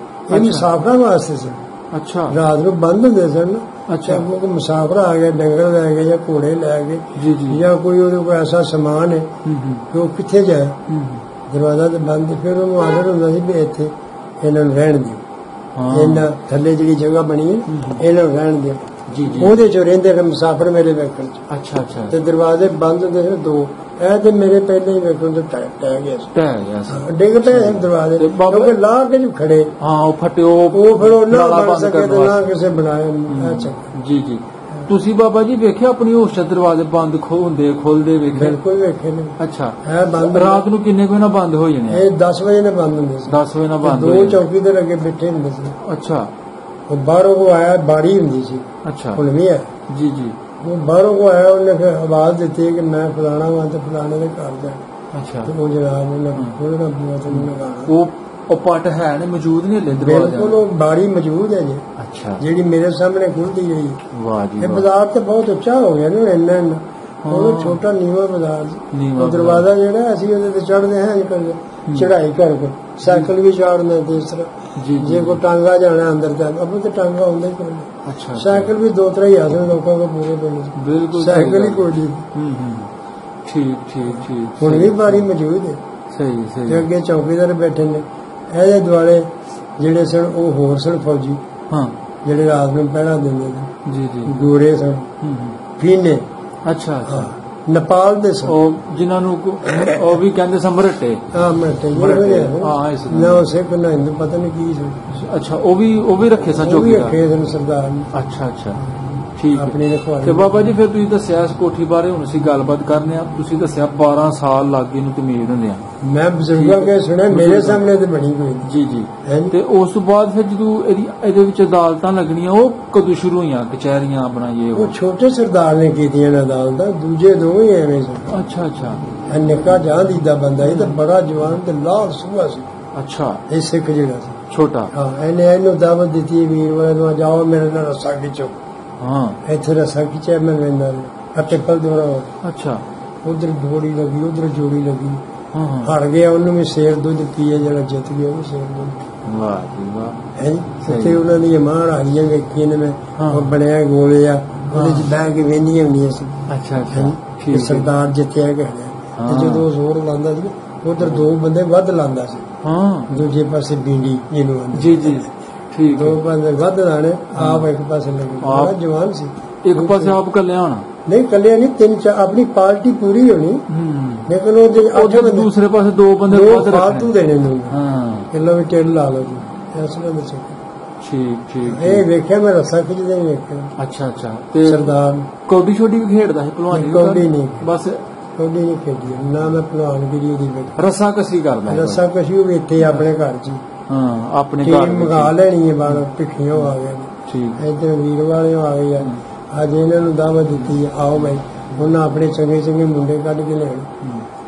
ਇਹ ਮੁਸਾਫਰਾਂ ਵਾਸਤੇ ਸੀ। ਅੱਛਾ। ਰਾਤ ਨੂੰ ਬੰਦ ਹੁੰਦੇ ਸਨ। ਅੱਛਾ। ਕੋਈ ਮੁਸਾਫਰ ਆ ਗਿਆ, ਡੰਗਰ ਲੈ ਗਏ ਜਾਂ ਘੋੜੇ ਲੈ ਗਏ ਜਾਂ ਕੋਈ ਉਹਦੇ ਕੋਲ ਐਸਾ ਸਮਾਨ ਹੈ ਕਿ ਉਹ ਕਿੱਥੇ ਜਾਏ, ਦਰਵਾਜ਼ਾ ਤੇ ਬੰਦ। ਫਿਰ ਉਹਨੂੰ ਆਰਡਰ ਹੁੰਦਾ ਸੀ ਵੀ ਇੱਥੇ ਇਹਨਾਂ ਨੂੰ ਰਹਿਣ ਦਿਓ, ਇਹਨਾਂ ਥੱਲੇ ਜਿਹੜੀ ਜਗ੍ਹਾ ਬਣੀ ਹੈ ਇਹਨਾਂ ਨੂੰ ਰਹਿਣ ਦਿਓ। ਉਹਦੇ ਚ ਰਹਿੰਦੇ ਨੇ ਮੁਸਾਫਰ ਮੇਰੇ ਵੇਖਣ ਚ। ਅੱਛਾ ਅੱਛਾ। ਤੇ ਦਰਵਾਜ਼ੇ ਬੰਦ ਹੁੰਦੇ ਸੀ 2। ਇਹ ਤੇ ਮੇਰੇ ਪਹਿਲੇ ਹੀ ਵੇਖਣ ਤੋਂ ਟਹਿ ਗਿਆ ਸੀ, ਡਿੱਗ ਪਏ ਦਰਵਾਜ਼ੇ, ਕਿਉਂਕਿ ਲਾ ਕੇ ਜੋ ਖੜੇ। ਉਹ ਫਟੇ, ਉਹ ਫਿਰ ਉਹ ਨਾ ਬਣ ਸਕੇ ਤੇ ਨਾ ਕਿਸੇ ਬਣਾਇਆ। ਜੀ ਜੀ। ਤੁਸੀਂ ਬਾਬਾ ਜੀ ਵੇਖਿਆ ਆਪਣੀ ਹੋਸ਼ ਚ ਦਰਵਾਜ਼ੇ ਬੰਦ ਹੁੰਦੇ ਖੋਲਦੇ ਵੇਖੇ? ਬਿਲਕੁਲ ਵੇਖੇ ਨੇ। ਅੱਛਾ। ਹੈ ਬੰਦ। ਰਾਤ ਨੂੰ ਕਿੰਨੇ ਕੁ ਨਾ ਬੰਦ ਹੋ ਜਾਣੇ? ਇਹ 10 ਵਜੇ ਨਾਲ ਬੰਦ ਹੁੰਦੇ ਸੀ। 10 ਵਜੇ ਨਾਲ ਬੰਦ। 2 ਚੌਕੀ ਦੇ ਅੱਗੇ ਬੈਠੇ ਹੁੰਦੇ ਸੀ। ਅੱਛਾ। ਉਹ ਬਾਹਰੋਂ ਕੋ ਆਇਆ, ਬਾਰੀ ਹੁੰਦੀ ਸੀ। ਅੱਛਾ। ਹੁਣ ਵੀ ਹੈ। ਜੀ ਜੀ। ਉਹ ਬਾਹਰੋਂ ਕੋ ਆਇਆ, ਉਹਨੇ ਫਿਰ ਆਵਾਜ਼ ਦਿੱਤੀ ਕਿ ਮੈਂ ਫਲਾਣਾ ਵਾਂ ਤੇ ਫਲਾਣੇ ਦੇ ਘਰ ਜਾ। ਅੱਛਾ। ਉਹ ਜਨਾਬ ਉਹਨੇ ਖੋਲਣਾ ਬੂਆ ਤੇ ਉਹਨੇ ਗਾਣਾ। ਉਹ ਪੱਟ ਹੈ ਨੇ, ਮੌਜੂਦ ਨਹੀਂ ਹਲੇ ਦਰਵਾਜ਼ੇ? ਬਿਲਕੁਲ, ਉਹ ਬਾਰੀ ਮੌਜੂਦ ਹੈ ਜੀ। ਅੱਛਾ। ਜਿਹੜੀ ਮੇਰੇ ਸਾਹਮਣੇ ਖੁੱਲਦੀ ਰਹੀ। ਵਾਹ ਜੀ। ਇਹ ਬਾਜ਼ਾਰ ਤੇ ਬਹੁਤ ਉੱਚਾ ਹੋ ਗਿਆ ਨਾ, ਇੰਨਾ ਉਹ ਛੋਟਾ ਨੀਵਾਂ ਬਾਜ਼ਾਰ ਸੀ। ਉਹ ਦਰਵਾਜ਼ਾ ਜਿਹੜਾ ਅਸੀਂ ਉਹਦੇ ਤੇ ਚੜ੍ਹਦੇ ਹਾਂ ਅੱਜ ਚੜਾਈ ਕਰਕੇ, ਸਾਈਕਲ ਵੀ ਚਾੜਨਾ ਤੇ ਇਸ ਤਰ੍ਹਾਂ। ਜੇ ਕੋਈ ਟਾਂਗਾ ਜਾਣਾ ਅੰਦਰ ਤਾਂ ਆਪਾਂ ਤੇ ਟਾਂਗਾ ਹੁੰਦਾ ਹੀ ਕੋਈ। ਅੱਛਾ। ਸਾਈਕਲ ਵੀ 2-3 ਹੀ ਆਸਨ ਲੋਕਾਂ ਕੋਲ ਪੂਰੇ ਪਿੰਡ। ਬਿਲਕੁਲ ਸਾਈਕਲ ਹੀ ਕੋਈ ਨਹੀਂ। ਠੀਕ ਠੀਕ ਠੀਕ। ਹੁਣ ਵੀ ਬਾਰੀ ਮੌਜੂਦ ਹੈ। ਸਹੀ ਸਹੀ। ਅੱਗੇ ਚੌਕੀਦਾਰ ਬੈਠੇ ਨੇ। ਇਹਦੇ ਦੁਆਲੇ ਜਿਹੜੇ ਸਨ ਉਹ ਹੋਰ ਸਨ ਫੌਜੀ, ਜਿਹੜੇ ਰਾਤ ਨੂੰ ਪਹਿਰਾ ਦਿੰਦੇ ਨੇ। ਜੀ ਜੀ। ਗੋਰੇ ਸਨ, ਫੀਨੇ। ਅੱਛਾ ਅੱਛਾ। ਨੇਪਾਲ ਦੇ ਸਨ। ਉਹ ਜਿਨ੍ਹਾਂ ਨੂੰ ਉਹ ਵੀ ਕਹਿੰਦੇ ਸਨ ਮਰਹਟੇ। ਮਰਹਟੇ ਨਾ ਸਿੱਖ ਨਾ ਹਿੰਦੂ, ਪਤਾ ਨਹੀਂ ਕੀ ਸੀ। ਅੱਛਾ। ਉਹ ਵੀ ਰੱਖੇ ਸਨ ਚੌਕੀਦਾਰ? ਰੱਖੇ ਸਨ ਸਰਦਾਰ ਨੇ। ਅੱਛਾ ਅੱਛਾ। ਠੀਕ ਹੈ। ਤੇ ਬਾਬਾ ਜੀ ਫਿਰ ਤੁਸੀਂ ਦੱਸਿਆ ਇਸ ਕੋਠੀ ਬਾਰੇ, ਹੁਣ ਅਸੀਂ ਗੱਲਬਾਤ ਕਰਨੇ ਆ। ਤੁਸੀਂ ਦੱਸਿਆ 12 ਸਾਲ ਲੱਗੇ ਨੂੰ ਤਮੀਜ਼ ਹੁੰਦੇ ਆ। ਮੈਂ ਬਜ਼ੁਰਗਾਂ ਕੇ ਸੁਣਿਆ, ਮੇਰੇ ਸਾਹਮਣੇ ਤੇ ਬਣੀ ਕੋਈ। ਜੀ ਜੀ। ਤੇ ਉਸ ਤੋਂ ਬਾਅਦ ਫਿਰ ਜਦੋਂ ਇਹਦੇ ਵਿੱਚ ਅਦਾਲਤਾਂ ਲੱਗਣੀਆਂ, ਉਹ ਕਦੋਂ ਸ਼ੁਰੂ ਹੋਈਆਂ? ਕਚਹਿਰੀਆਂ ਬਣਾਈਏ? ਉਹ ਛੋਟੇ ਸਰਦਾਰ ਨੇ ਕੀਤੀਆਂ ਅਦਾਲਤਾਂ, ਦੂਜੇ ਦੋਵੇਂ ਐਵੇਂ ਸਨ। ਅੱਛਾ ਅੱਛਾ। ਨਿੱਕਾ ਜਹਾਂ ਦੀਦਾ ਬੰਦਾ ਇਹ ਤਾਂ ਬੜਾ ਜਵਾਨ ਤੇ ਲਾਲ ਸੂਹਾ ਸੀ। ਅੱਛਾ। ਇਹ ਸਿੱਖ ਜਿਹੜਾ ਸੀ ਛੋਟਾ। ਇਹਨੂੰ ਦਾਵਤ ਦਿੱਤੀ, ਵੀਰਵਾਰ ਨੂੰ ਜਾਓ ਮੇਰੇ ਨਾਲ ਰੱਸਾ ਖਿੱਚੋ। ਇੱਥੇ ਰੱਸਾ ਖਿੱਚਿਆ ਮੈਂ ਲੈਂਦਾ ਪਿੱਪਲ ਦੌਰਾ। ਅੱਛਾ। ਉਧਰ ਜੋੜੀ ਲੱਗੀ, ਉਧਰ ਜੋੜੀ ਲੱਗੀ। ਹਾਰ ਗਿਆ, ਉਹਨੂੰ ਵੀ ਸੇਰ ਦੁੱਧ ਪੀਏ, ਜਿਹੜਾ ਜਿੱਤ ਗਿਆ ਉਹ ਸੇਰ ਦੁੱਧ। ਵਾਹ ਜੀ ਵਾਹ। ਉੱਥੇ ਉਹਨਾਂ ਦੀਆਂ ਮਹਾਰਾਣੀਆਂ ਵੇਖੀਆਂ ਨੇ ਮੈਂ, ਉਹ ਬਣਿਆ ਗੋਲੇ ਆ, ਉਹਦੇ ਚ ਬਹਿ ਕੇ ਵੇਂਦੀਆਂ ਹੁੰਦੀਆਂ ਸੀ। ਅੱਛਾ ਅੱਛਾ। ਸਰਦਾਰ ਜਿੱਤਿਆ ਗਿਆ। ਤੇ ਜਦੋਂ ਜ਼ੋਰ ਲਾਉਂਦਾ ਸੀ ਉਧਰ 2 ਬੰਦੇ ਵੱਧ ਲਾਉਂਦਾ ਸੀ। ਦੂਜੇ ਪਾਸੇ ਬੀਂਡੀ ਜਿਹਨੂੰ ਆਂਦੇ। ਜੀ ਜੀ। ਠੀਕ। 2 ਬੰਦੇ ਵੱਧ ਲਾਣੇ, ਆਪ ਇੱਕ ਪਾਸੇ ਲੱਗੇ। ਬੜਾ ਜਵਾਨ ਸੀ। ਇੱਕ ਪਾਸੇ ਆਪ ਕੱਲਿਆ ਹੋਣਾ? ਨਹੀਂ, ਕੱਲਿਆ ਨਹੀਂ, 3-4 ਆਪਣੀ ਪਾਰਟੀ ਪੂਰੀ ਹੋਣੀ। ਲੇਕਿਨ ਉਹਦੇ ਦੂਸਰੇ ਪਾਸੇ 2 ਬੰਦੇ ਫਾਲਤੂ ਦੇਣੇ ਨੂੰ। ਕਿਲੋ ਵੀ ਟੇਲ ਲਾ ਲਓ ਜੀ, ਇਸ ਤਰ੍ਹਾਂ ਦੱਸੋ। ਠੀਕ ਠੀਕ। ਇਹ ਵੇਖਿਆ ਮੈਂ ਰੱਸਾ ਖਿੱਚਦੇ ਨਹੀਂ ਵੇਖਿਆ। ਅੱਛਾ ਅੱਛਾ। ਤੇ ਸਰਦਾਰ ਕੌਡੀ ਛੋਡੀ ਵੀ ਖੇਡਦਾ ਸੀ? ਭਲਵਾਨੀ? ਕੌਡੀ ਨਹੀਂ, ਬਸ ਕੌਡੀ ਨਹੀਂ ਖੇਡੀ ਨਾ ਮੈਂ। ਭਲਵਾਨਗਿਰੀ ਉਹਦੀ ਰੱਸਾ ਕਸ਼ੀ ਕਰਦਾ। ਰੱਸਾ ਕਸ਼ੀ ਉਹ ਇੱਥੇ ਆਪਣੇ ਘਰ ਚ ਆਪਣੇ ਘਰ ਮੰਗਾ ਲੈਣੀ ਹੈ। ਬਾਹਰ ਭਿੱਖੀਆਂ ਆ ਗਏ। ਠੀਕ। ਇੱਧਰ ਵੀਰ ਵਾਲੇ ਆ ਗਏ ਆ। ਅੱਜ ਇਹਨਾਂ ਨੂੰ ਦਾਵਤ ਦਿੱਤੀ, ਆਓ ਬਾਈ। ਉਹਨਾਂ ਆਪਣੇ ਚੰਗੇ ਚੰਗੇ ਮੁੰਡੇ ਕੱਢ ਕੇ ਲਿਆਏ।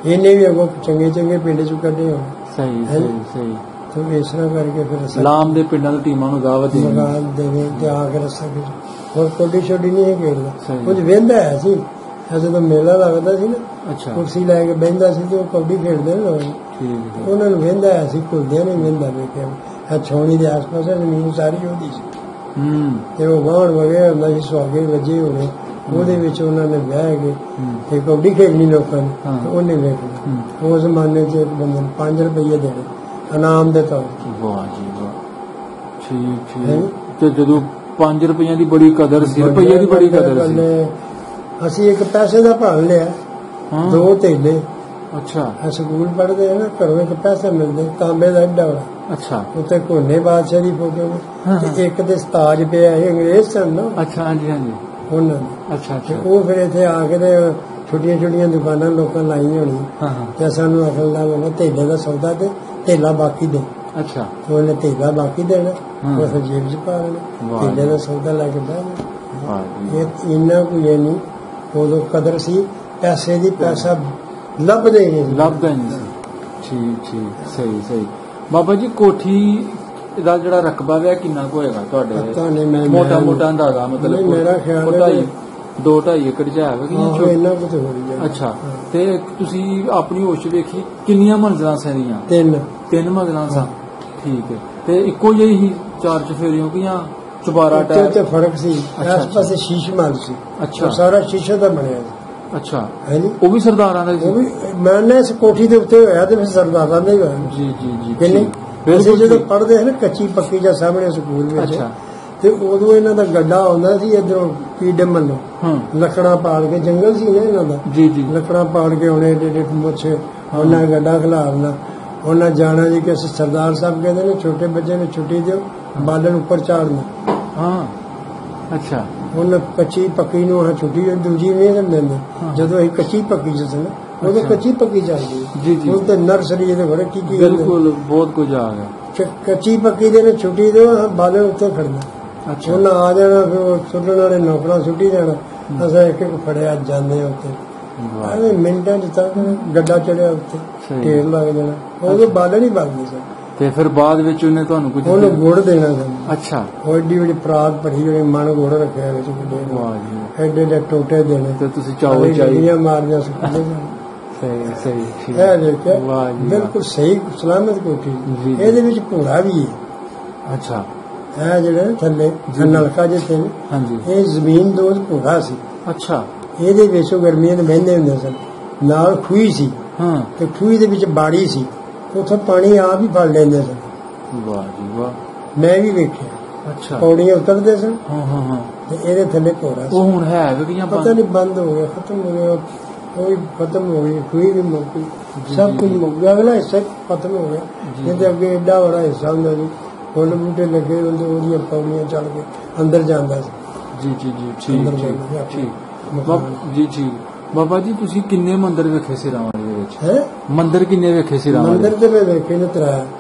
ਇਹਨੇ ਵੀ ਅੱਗੋਂ ਚੰਗੇ ਚੰਗੇ ਪਿੰਡ ਚੋਂ ਕੱਢੇ ਹੋਣ। ਸਹੀ ਸਹੀ ਸਹੀ। ਇਸ ਤਰ੍ਹਾਂ ਕਰਕੇ ਫਿਰ ਲਾਮ ਦੇ ਪਿੰਡਾਂ ਦੀ ਟੀਮਾਂ ਨੂੰ ਦਾਵਤ ਦੇਵੇ ਤੇ ਆ ਕੇ ਰੱਸਾ ਖਿੱਚ। ਹੋਰ ਕੌਡੀ ਛੋਡੀ ਨਹੀਂ ਖੇਡਦਾ, ਕੁਝ ਵਹਿੰਦਾ ਹੈ ਸੀ। ਜਦੋਂ ਮੇਲਾ ਲੱਗਦਾ ਸੀ ਨਾ, ਕੁਰਸੀ ਲੈ ਕੇ ਬਹਿੰਦਾ ਸੀ ਤੇ ਉਹ ਕੌਡੀ ਖੇਡਦੇ ਨਾ ਲੋਕ। ਉਹਨਾਂ ਨੂੰ ਵਹਿੰਦਾ ਹੈ ਸੀ, ਘੁਲਦਿਆਂ ਨਹੀਂ ਵਹਿੰਦਾ ਵੇਖਿਆ। ਛਾਉਣੀ ਦੇ ਆਸ ਪਾਸ ਜ਼ਮੀਨ ਸਾਰੀ ਉਹਦੀ ਸੀ। ਤੇ ਉਹ ਵਾਹਣ ਵਗਿਆ ਹੁੰਦਾ ਸੀ, ਸੁਹਾਗੇ ਵੱਜੇ ਹੋਣੇ ਉਹਦੇ ਵਿੱਚ। ਉਹਨਾਂ ਨੇ ਬਹਿ ਕੇ ਤੇ ਕੌਡੀ ਖੇਡਣੀ ਲੋਕਾਂ ਨੇ, ਉਹਨੇ ਵੇਖਣਾ। ਉਸ ਜ਼ਮਾਨੇ ਚ ਇੱਕ ਬੰਦੇ ਨੂੰ 5 ਰੁਪਏ ਦੇਣੇ ਇਨਾਮ ਦੇ ਤੌਰ ਤੇ। ਵਾਹ ਜੀ ਵਾਹ। ਠੀਕ ਠੀਕ। ਤੇ ਜਦੋਂ 5 ਰੁਪਈਆਂ ਦੀ ਬੜੀ ਕਦਰ ਸੀ, ਰੁਪਈਏ ਦੀ ਬੜੀ ਕਦਰ ਸੀ। ਅਸੀਂ ਇੱਕ ਪੈਸੇ ਦਾ ਭਾਣ ਲਿਆ, 2 ਥੈਲੇ। ਅੱਛਾ। ਸਕੂਲ ਪੜ੍ਹਦੇ ਨਾ, ਘਰੋਂ ਇੱਕ ਪੈਸਾ ਮਿਲਦੇ, ਤਾਂਬੇ ਦਾ ਏਡਾ ਵਾਲਾ। ਅੱਛਾ। ਉੱਤੇ ਕੋਨੇ ਬਾਦਸ਼ਾਹ ਦੀ ਫੋਟੋ ਤੇ ਇੱਕ ਤੇ ਤਾਜ ਪਿਆ, ਇਹ ਅੰਗਰੇਜ਼ ਸਨ ਨਾ। ਅੱਛਾ। ਹਾਂਜੀ ਹਾਂਜੀ। ਉਹਨਾਂ ਨੇ। ਅੱਛਾ ਤੇ ਉਹ ਫਿਰ ਇੱਥੇ ਆ ਕੇ ਤੇ ਛੋਟੀਆਂ ਛੋਟੀਆਂ ਦੁਕਾਨਾਂ ਲੋਕਾਂ ਲਾਈਆਂ ਹੋਣੀਆਂ ਤੇ ਸਾਨੂੰ ਅਕਲ ਨਾਲ ਉਹਨਾਂ ਧੇਲੇ ਦਾ ਸੌਦਾ ਤੇ ਧੇਲਾ ਬਾਕੀ ਦੇ। ਅੱਛਾ। ਤੇ ਉਹਨੇ ਧੇਲਾ ਬਾਕੀ ਦੇਣਾ, ਉਹ ਫਿਰ ਜੇਬ 'ਚ ਪਾ ਲੈਣਾ, ਧੇਲੇ ਦਾ ਸੌਦਾ ਲੈ ਕੇ ਬਹਿ ਜਾਣਾ। ਇਹ ਇੰਨਾ ਕੁ ਇਹ ਨਹੀਂ, ਉਦੋਂ ਕਦਰ ਸੀ ਪੈਸੇ ਦੀ, ਪੈਸਾ ਲੱਭਦਾ ਹੀ ਨਹੀਂ ਸੀ। ਠੀਕ ਠੀਕ, ਸਹੀ ਸਹੀ। ਬਾਬਾ ਜੀ ਕੋਠੀ ਦਾ ਜਿਹੜਾ ਰਕਬਾ ਹੈ ਕਿੰਨਾ ਕੁ ਹੋਏਗਾ ਤੁਹਾਡੇ? ਮੋਟਾ ਮੋਟਾ ਅੰਦਾਜ਼ਾ, ਮਤਲਬ ਮੇਰਾ ਖਿਆਲ 2-2.5 ਏਕੜ ਚ ਹੈ ਕਿ ਇੰਨਾ ਕੁ ਹੋ ਗਿਆ। ਅੱਛਾ। ਤੇ ਤੁਸੀਂ ਆਪਣੀ ਹੋਸ਼ ਵੇਖੀ ਕਿੰਨੀਆਂ ਮੰਜ਼ਿਲਾਂ ਸਰੀਆਂ? 3 ਮੰਜ਼ਿਲਾਂ ਸਨ। ਠੀਕ ਹੈ। ਤੇ ਇੱਕੋ ਜਿਹੀ ਹੀ 4 ਚਫੇਰਿਓਂ ਕਿ ਜਾਂ ਚੁਬਾਰਾ ਟਾਇਰ ਤੇ ਫਰਕ ਸੀ? ਇਸ ਪਾਸੇ ਸ਼ੀਸ਼ ਮਾਲ ਸੀ। ਅੱਛਾ। ਸਾਰਾ ਸ਼ੀਸ਼ੇ ਦਾ ਬਣਿਆ ਸੀ। ਅੱਛਾ। ਹੈ ਜੀ। ਉਹ ਵੀ ਸਰਦਾਰਾਂ ਦਾ ਸੀ? ਉਹ ਵੀ ਮੈਂ ਇਸ ਕੋਠੀ ਦੇ ਉੱਤੇ ਹੋਇਆ ਤੇ ਫਿਰ ਸਰਦਾਰਾਂ ਦਾ ਹੀ ਹੋਇਆ। ਜੀ ਜੀ ਜੀ। ਅਸੀਂ ਜਦੋਂ ਪੜ੍ਹਦੇ ਸੀ ਨਾ ਕੱਚੀ ਪੱਕੀ ਜਾਂ ਸਾਹਮਣੇ ਸਕੂਲ ਵਿੱਚ, ਤੇ ਉਦੋਂ ਇਹਨਾਂ ਦਾ ਗੱਡਾ ਆਉਂਦਾ ਸੀ ਇਧਰੋਂ ਪੀਡਮ ਨੂੰ, ਲੱਕੜਾਂ ਪਾੜ ਕੇ, ਜੰਗਲ ਸੀ ਨਾ ਇਹਨਾਂ ਦਾ, ਲੱਕੜਾਂ ਪਾੜ ਕੇ ਆਉਣੇ ਏਡੇ ਮੁੱਛੇ, ਉਹਨਾਂ ਗੱਡਾ ਖਿਲਾਰਨਾ, ਉਹਨਾਂ ਜਾਣਾ ਜੀ ਕਿ ਅਸੀਂ ਸਰਦਾਰ ਸਾਹਿਬ ਕਹਿੰਦੇ ਨੇ ਛੋਟੇ ਬੱਚੇ ਨੂੰ ਛੁੱਟੀ ਦਿਓ, ਬਾਲਣ ਉੱਪਰ ਚਾੜਨਾ। ਹਾਂ। ਅੱਛਾ। ਉਹਨਾਂ ਕੱਚੀ ਪੱਕੀ ਨੂੰ ਛੁੱਟੀ ਦੂਜੀ ਨਹੀਂ ਦਿੰਦੇ। ਜਦੋਂ ਅਸੀਂ ਕੱਚੀ ਪੱਕੀ ਚ ਸੀ ਨਾ, ਉਦੋਂ ਕੱਚੀ ਪੱਕੀ ਚੱਲਦੀ। ਹੁਣ ਤੇ ਨਰਸਰੀ ਦੇ ਬੜੇ ਕੀ ਬਿਲਕੁਲ ਬਹੁਤ ਕੁਝ ਆ ਗਿਆ। ਕੱਚੀ ਪੱਕੀ ਦੇ ਨੇ ਛੁੱਟੀ ਦਿਓ, ਬਾਲਣ ਉੱਤੇ ਖੜਨਾ। ਅੱਛਾ। ਉਹਨਾਂ ਆ ਜਾਣਾ, ਫਿਰ ਸੁੱਟਣ ਵਾਲੇ ਨੌਕਰਾਂ ਸੁੱਟੀ ਜਾਣਾ, ਅਸੀਂ ਇੱਕ ਇੱਕ ਫੜਿਆ ਜਾਂਦੇ ਆ ਉੱਤੇ। ਮਿੰਟਾਂ ਚ ਤਾਂ ਗੱਡਾ ਚੜਿਆ ਉੱਤੇ, ਢੇਰ ਲੱਗ ਜਾਣਾ। ਉਦੋਂ ਬਾਲਣ ਹੀ ਬਲਦੇ ਸਨ। ਤੇ ਫਿਰ ਬਾਅਦ ਵਿੱਚ ਉਹਨੇ ਤੁਹਾਨੂੰ ਕੁਝ ਉਹਨੂੰ ਗੁੜ ਦੇਣਾ ਸੀ। ਅੱਛਾ। ਉਹ ਏਡੀ ਵੱਡੀ ਪਰਾਤ ਭਰੀ ਹੋਈ, ਮਣ ਗੁੜ ਰੱਖਿਆ ਵਿੱਚ, ਏਡੇ ਏਡੇ ਟੋਟੇ ਦੇਣੇ ਤੇ ਤੁਸੀਂ ਚਾਵਲ ਚਾਹੀਏ ਮਾਰਦੇ ਸਕੂਲੇ ਜਾਣਾ। ਸਹੀ ਸਹੀ। ਇਹ ਦੇਖਿਆ ਬਿਲਕੁਲ ਸਹੀ ਸਲਾਮਤ ਕੋਠੀ। ਇਹਦੇ ਵਿੱਚ ਭੂਰਾ ਵੀ ਹੈ। ਅੱਛਾ। ਇਹ ਜਿਹੜੇ ਥੱਲੇ ਨਲਕਾ ਜਿੱਥੇ ਇਹ ਜ਼ਮੀਨ ਦੋਜ਼ ਭੂਰਾ ਸੀ। ਅੱਛਾ। ਇਹਦੇ ਵਿੱਚ ਗਰਮੀਆਂ ਦੇ ਮਹੀਨੇ ਹੁੰਦੇ ਸਨ, ਨਾਲ ਖੂਹੀ ਸੀ ਤੇ ਖੂਹੀ ਦੇ ਵਿੱਚ ਬਾੜੀ ਸੀ, ਉੱਥੇ ਪਾਣੀ ਆਪ ਹੀ ਫੜ ਲੈਂਦੇ ਸਨ। ਵਾਹ ਜੀ ਵਾਹ। ਮੈਂ ਵੀ ਵੇਖਿਆ। ਅੱਛਾ। ਪੌੜੀਆਂ ਉਤਰਦੇ ਸਨ ਤੇ ਇਹਦੇ ਥੱਲੇ ਭੂਰਾ ਸੀ। ਉਹ ਹੁਣ ਹੈ ਵੀ ਪਤਾ ਨਹੀਂ ਬੰਦ ਹੋ ਗਿਆ, ਖਤਮ ਹੋ ਗਿਆ, ਕੋਈ ਖਤਮ ਹੋ ਗਈ, ਖੂਹੀ ਵੀ ਮੁੱਕ ਗਈ, ਸਭ ਕੁਝ ਮੁੱਕ ਗਿਆ। ਅਗਲਾ ਹਿੱਸਾ ਖਤਮ ਹੋ ਗਿਆ। ਇਹਦੇ ਅੱਗੇ ਏਡਾ ਬੜਾ ਹਿੱਸਾ ਹੁੰਦਾ ਸੀ, ਫੁੱਲ ਬੂਟੇ ਲੱਗੇ ਹੁੰਦੇ, ਉਹਦੀਆਂ ਪੌੜੀਆਂ ਚੜ ਕੇ ਅੰਦਰ ਜਾਂਦਾ ਸੀ। ਜੀ ਜੀ ਜੀ। ਠੀਕ ਠੀਕ ਜੀ। ਠੀਕ। ਬਾਬਾ ਜੀ ਤੁਸੀਂ ਕਿੰਨੇ ਮੰਦਿਰ ਵੇਖੇ ਸਿਰਾਵਾਂ ਦੇ ਵਿੱਚ? ਮੰਦਿਰ ਕਿੰਨੇ ਵੇਖੇ ਸਿਰਾਵਾਂ? ਮੰਦਿਰ ਤੇ ਮੈਂ ਵੇਖੇ ਨੇ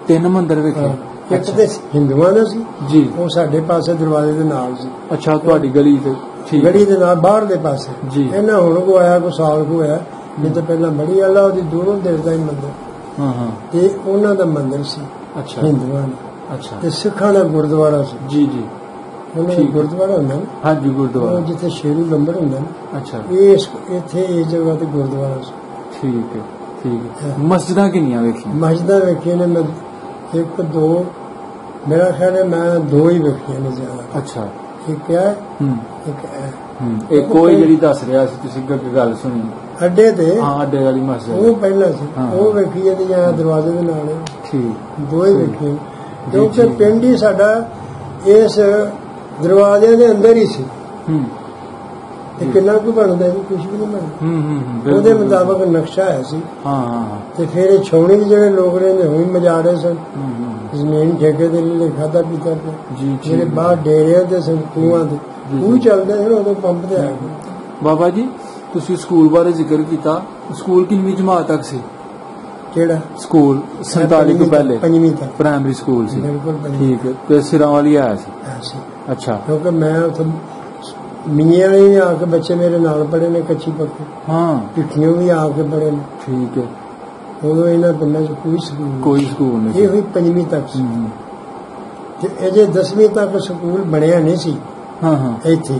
3 ਮੰਦਿਰ ਵੇਖੇ। ਇੱਕ ਤੇ ਹਿੰਦੂਆਂ ਦਾ ਸੀ ਜੀ, ਉਹ ਸਾਡੇ ਪਾਸੇ ਦਰਵਾਜ਼ੇ ਦੇ ਨਾਲ ਸੀ। ਅੱਛਾ। ਤੁਹਾਡੀ ਗਲੀ ਤੇ? ਗਲੀ ਦੇ ਨਾਲ ਬਾਹਰ ਦੇ ਪਾਸੇ ਜੀ। ਇਹਨਾਂ ਹੁਣ ਕੋ ਆਇਆ, ਕੋਈ ਸਾਲ ਕੋ ਹੋਇਆ, ਨਹੀਂ ਤਾਂ ਪਹਿਲਾਂ ਬੜੀ ਆਲਾ ਉਹਦੀ ਦੂਰੋਂ ਦੇਖਦਾ ਹੀ ਮੰਦਿਰ। ਤੇ ਉਹਨਾਂ ਦਾ ਮੰਦਿਰ ਸੀ। ਅੱਛਾ। ਹਿੰਦੂਆਂ ਦਾ। ਅੱਛਾ। ਤੇ ਸਿੱਖਾਂ ਦਾ ਗੁਰਦੁਆਰਾ ਸੀ। ਜੀ ਜੀ। ਉਹਨਾਂ ਦਾ ਗੁਰਦੁਆਰਾ ਹੁੰਦਾ ਨਾ? ਹਾਂਜੀ, ਗੁਰਦੁਆਰਾ ਜਿੱਥੇ ਸ਼ੇਰੂ ਲੰਬਰ ਹੁੰਦਾ ਨਾ। ਅੱਛਾ। ਇੱਥੇ ਇਸ ਜਗ੍ਹਾ ਤੇ ਗੁਰਦੁਆਰਾ ਸੀ। ਠੀਕ ਹੈ ਠੀਕ ਹੈ। ਮਸਜਿਦਾਂ ਕਿੰਨੀਆਂ ਵੇਖੀਆਂ? ਮਸਜਿਦਾਂ ਵੇਖੀਆਂ ਨੇ ਮੈਂ 1 2, ਮੇਰਾ ਖਿਆਲ ਹੈ ਮੈਂ 2 ਹੀ ਵੇਖੀਆਂ ਨੇ ਜ਼ਿਆਦਾ। ਅੱਛਾ। ਇੱਕ ਹੈ ਇੱਕ ਕੋਈ ਜਿਹੜੀ ਦੱਸ ਰਿਹਾ ਸੀ ਤੁਸੀਂ ਗੱਲ ਸੁਣੀ ਅੱਡੇ ਤੇ? ਹਾਂ, ਅੱਡੇ ਵਾਲੀ ਮਸਜਿਦ ਉਹ ਪਹਿਲਾਂ ਸੀ, ਉਹ ਵੇਖੀ ਹੈ ਜਾਂ ਦਰਵਾਜ਼ੇ ਦੇ ਨਾਲ। ਠੀਕ। 2 ਹੀ ਵੇਖੀਆਂ ਕਿਉਂਕਿ ਪਿੰਡ ਹੀ ਸਾਡਾ ਇਸ ਦਰਵਾਜ਼ੇ ਦੇ ਅੰਦਰ ਹੀ ਸੀ। ਤੇ ਕਿੰਨਾ ਕੁ ਬਣਦਾ ਸੀ? ਕੁਛ ਵੀ ਨਹੀਂ ਬਣਦਾ। ਉਹਦੇ ਮੁਤਾਬਕ ਨਕਸ਼ਾ ਹੈ ਸੀ। ਤੇ ਫਿਰ ਇਹ ਛਾਉਣੀ ਦੇ ਜਿਹੜੇ ਲੋਕ ਰਹਿੰਦੇ ਹੋਈ ਮਜਾੜੇ ਸਨ, ਜ਼ਮੀਨ ਠੇਕੇ ਦੇ ਲਈ ਖਾਦਾ ਪੀਤਾ ਪਿਆ। ਜਿਹੜੇ ਬਾਹਰ ਡੇਰਿਆਂ ਦੇ ਸਨ, ਖੂਹਾਂ ਦੇ ਖੂਹ ਚੱਲਦੇ ਸੀ ਉਦੋਂ, ਪੰਪ ਤੇ ਆ ਗਏ। ਬਾਬਾ ਜੀ ਤੁਸੀਂ ਸਕੂਲ ਬਾਰੇ ਜ਼ਿਕਰ ਕੀਤਾ, ਸਕੂਲ ਕਿੰਨੀ ਜਮਾਤ ਤੱਕ ਸੀ? ਕਿਹੜਾ ਸਕੂਲ? 47 ਤੋਂ ਪਹਿਲੇ 5ਵੀਂ ਤੱਕ ਪ੍ਰਾਇਮਰੀ ਸਕੂਲ ਸੀ। ਬਿਲਕੁਲ। ਠੀਕ ਹੈ। ਤੇ ਸਿਰਾਂ ਵਾਲੀ ਆਇਆ ਸੀ? ਅੱਛਾ। ਕਿਉਂਕਿ ਮੈਂ ਉੱਥੇ ਮੀਆਂ ਵਾਲੀ ਆ ਕੇ ਬੱਚੇ ਮੇਰੇ ਨਾਲ ਪੜ੍ਹੇ ਨੇ, ਕੱਚੀ ਪੱਕੀ। ਹਾਂ। ਪਿੱਠੀਆਂ ਵੀ ਆ ਕੇ ਪੜ੍ਹੇ ਨੇ। ਠੀਕ ਹੈ। ਉਦੋਂ ਇਹਨਾਂ ਪਿੰਡਾਂ ਚ ਕੋਈ ਸਕੂਲ ਨਹੀਂ। ਇਹ ਹੋਈ 5ਵੀਂ ਤੱਕ ਸੀ ਤੇ ਅਜੇ 10ਵੀਂ ਤੱਕ ਸਕੂਲ ਬਣਿਆ ਨਹੀਂ ਸੀ। ਇੱਥੇ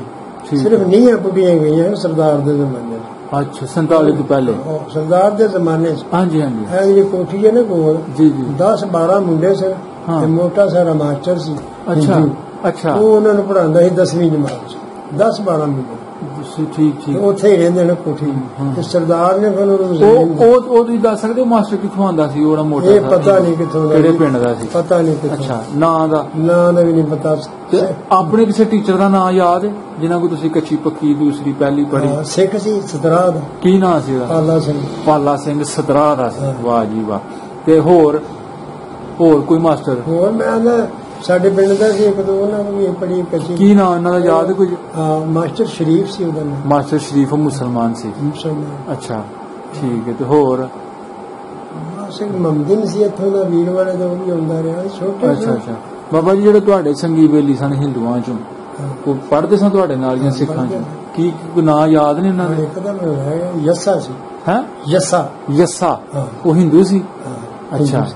ਸਿਰਫ ਨੀਹਾਂ ਪੁੱਟੀਆਂ ਗਈਆਂ ਸਰਦਾਰ ਦੇ ਜ਼ਮਾਨੇ ਚ। ਅੱਛਾ। 47 ਤੋਂ ਪਹਿਲੇ ਸਰਦਾਰ ਦੇ ਜ਼ਮਾਨੇ ਚ। ਹਾਂਜੀ ਹਾਂਜੀ। ਇਹ ਜਿਹੜੀ ਕੋਠੀ ਹੈ ਨਾ ਕੋਲ, 10-12 ਮੁੰਡੇ ਸਨ ਤੇ ਮੋਟਾ ਸਾਰਾ ਮਾਸਟਰ ਸੀ। ਅੱਛਾ ਅੱਛਾ। ਉਹ ਉਹਨਾਂ ਨੂੰ ਪੜ੍ਹਾਉਂਦਾ ਸੀ 10ਵੀਂ ਜਮਾਤ ਚ, 10-12 ਮੁੰਡੇ। ਠੀਕ ਠੀਕ। ਉੱਥੇ ਹੀ ਰਹਿੰਦੇ ਨੇ ਕੋਠੀ। ਤੇ ਸਰਦਾਰ ਨੇ ਫਿਰ ਉਹ ਤੁਸੀਂ ਦੱਸ ਸਕਦੇ ਹੋ ਮਾਸਟਰ ਕਿੱਥੋਂ ਆਉਂਦਾ ਸੀ? ਉਹਦਾ ਮੋਟਾ ਇਹ ਪਤਾ ਨਹੀਂ ਕਿੱਥੋਂ, ਕਿਹੜੇ ਪਿੰਡ ਦਾ ਸੀ? ਪਤਾ ਨਹੀਂ ਕਿੱਥੋਂ। ਅੱਛਾ। ਨਾਂ ਦਾ ਵੀ ਨਹੀਂ ਪਤਾ। ਆਪਣੇ ਕਿਸੇ ਟੀਚਰ ਦਾ ਨਾਂ ਯਾਦ ਹੈ ਜਿਹਨਾਂ ਕੋਲ ਤੁਸੀਂ ਕੱਚੀ ਪੱਕੀ ਦੂਸਰੀ ਪਹਿਲੀ ਪੜ੍ਹੀ? ਸਿੱਖ ਸੀ ਸਤਰਾਹ ਦਾ। ਕੀ ਨਾਂ ਸੀ ਉਹਦਾ? ਪਾਲਾ ਸਿੰਘ। ਪਾਲਾ ਸਿੰਘ ਸਤਰਾਹ ਦਾ ਸੀ। ਵਾਹ ਜੀ ਵਾਹ। ਤੇ ਹੋਰ ਕੋਈ ਮਾਸਟਰ? ਹੋਰ ਮੈਂ ਸਾਡੇ ਪਿੰਡ ਦਾ ਸੀ ਇੱਕ ਦੋ, ਉਹਨਾਂ ਨੂੰ ਵੀ ਬੜੀ ਕੱਚੀ। ਕੀ ਨਾਮ ਉਹਨਾਂ ਦਾ ਯਾਦ ਕੁਝ? ਮਾਸਟਰ ਸ਼ਰੀਫ ਸੀ ਉਹਦਾ ਨਾਮ। ਮਾਸਟਰ ਸ਼ਰੀਫ ਮੁਸਲਮਾਨ ਸੀ? ਮੁਸਲਮਾਨ। ਅੱਛਾ ਠੀਕ ਹੈ। ਤੇ ਹੋਰ ਸਿੰਘ ਮਮਦਿਨ ਸੀ ਇੱਥੋਂ ਦਾ, ਵੀਰ ਵਾਲੇ ਦਾ, ਉਹ ਵੀ ਆਉਂਦਾ ਰਿਹਾ ਛੋਟਾ। ਅੱਛਾ ਬਾਬਾ ਜੀ ਜਿਹੜੇ ਤੁਹਾਡੇ ਸੰਗੀ ਬੇਲੀ ਸਨ ਹਿੰਦੂਆਂ ਚੋਂ, ਉਹ ਪੜ੍ਹਦੇ ਸਨ ਤੁਹਾਡੇ ਨਾਲ ਜਾਂ ਸਿੱਖਾਂ ਚੋਂ? ਕੀ ਨਾਂ ਯਾਦ ਨਹੀਂ ਉਹਨਾਂ ਦੇ? ਇੱਕਦਮ ਯੱਸਾ ਸੀ। ਹੈ ਯੱਸਾ ਉਹ ਹਿੰਦੂ ਸੀ? ਅੱਛਾ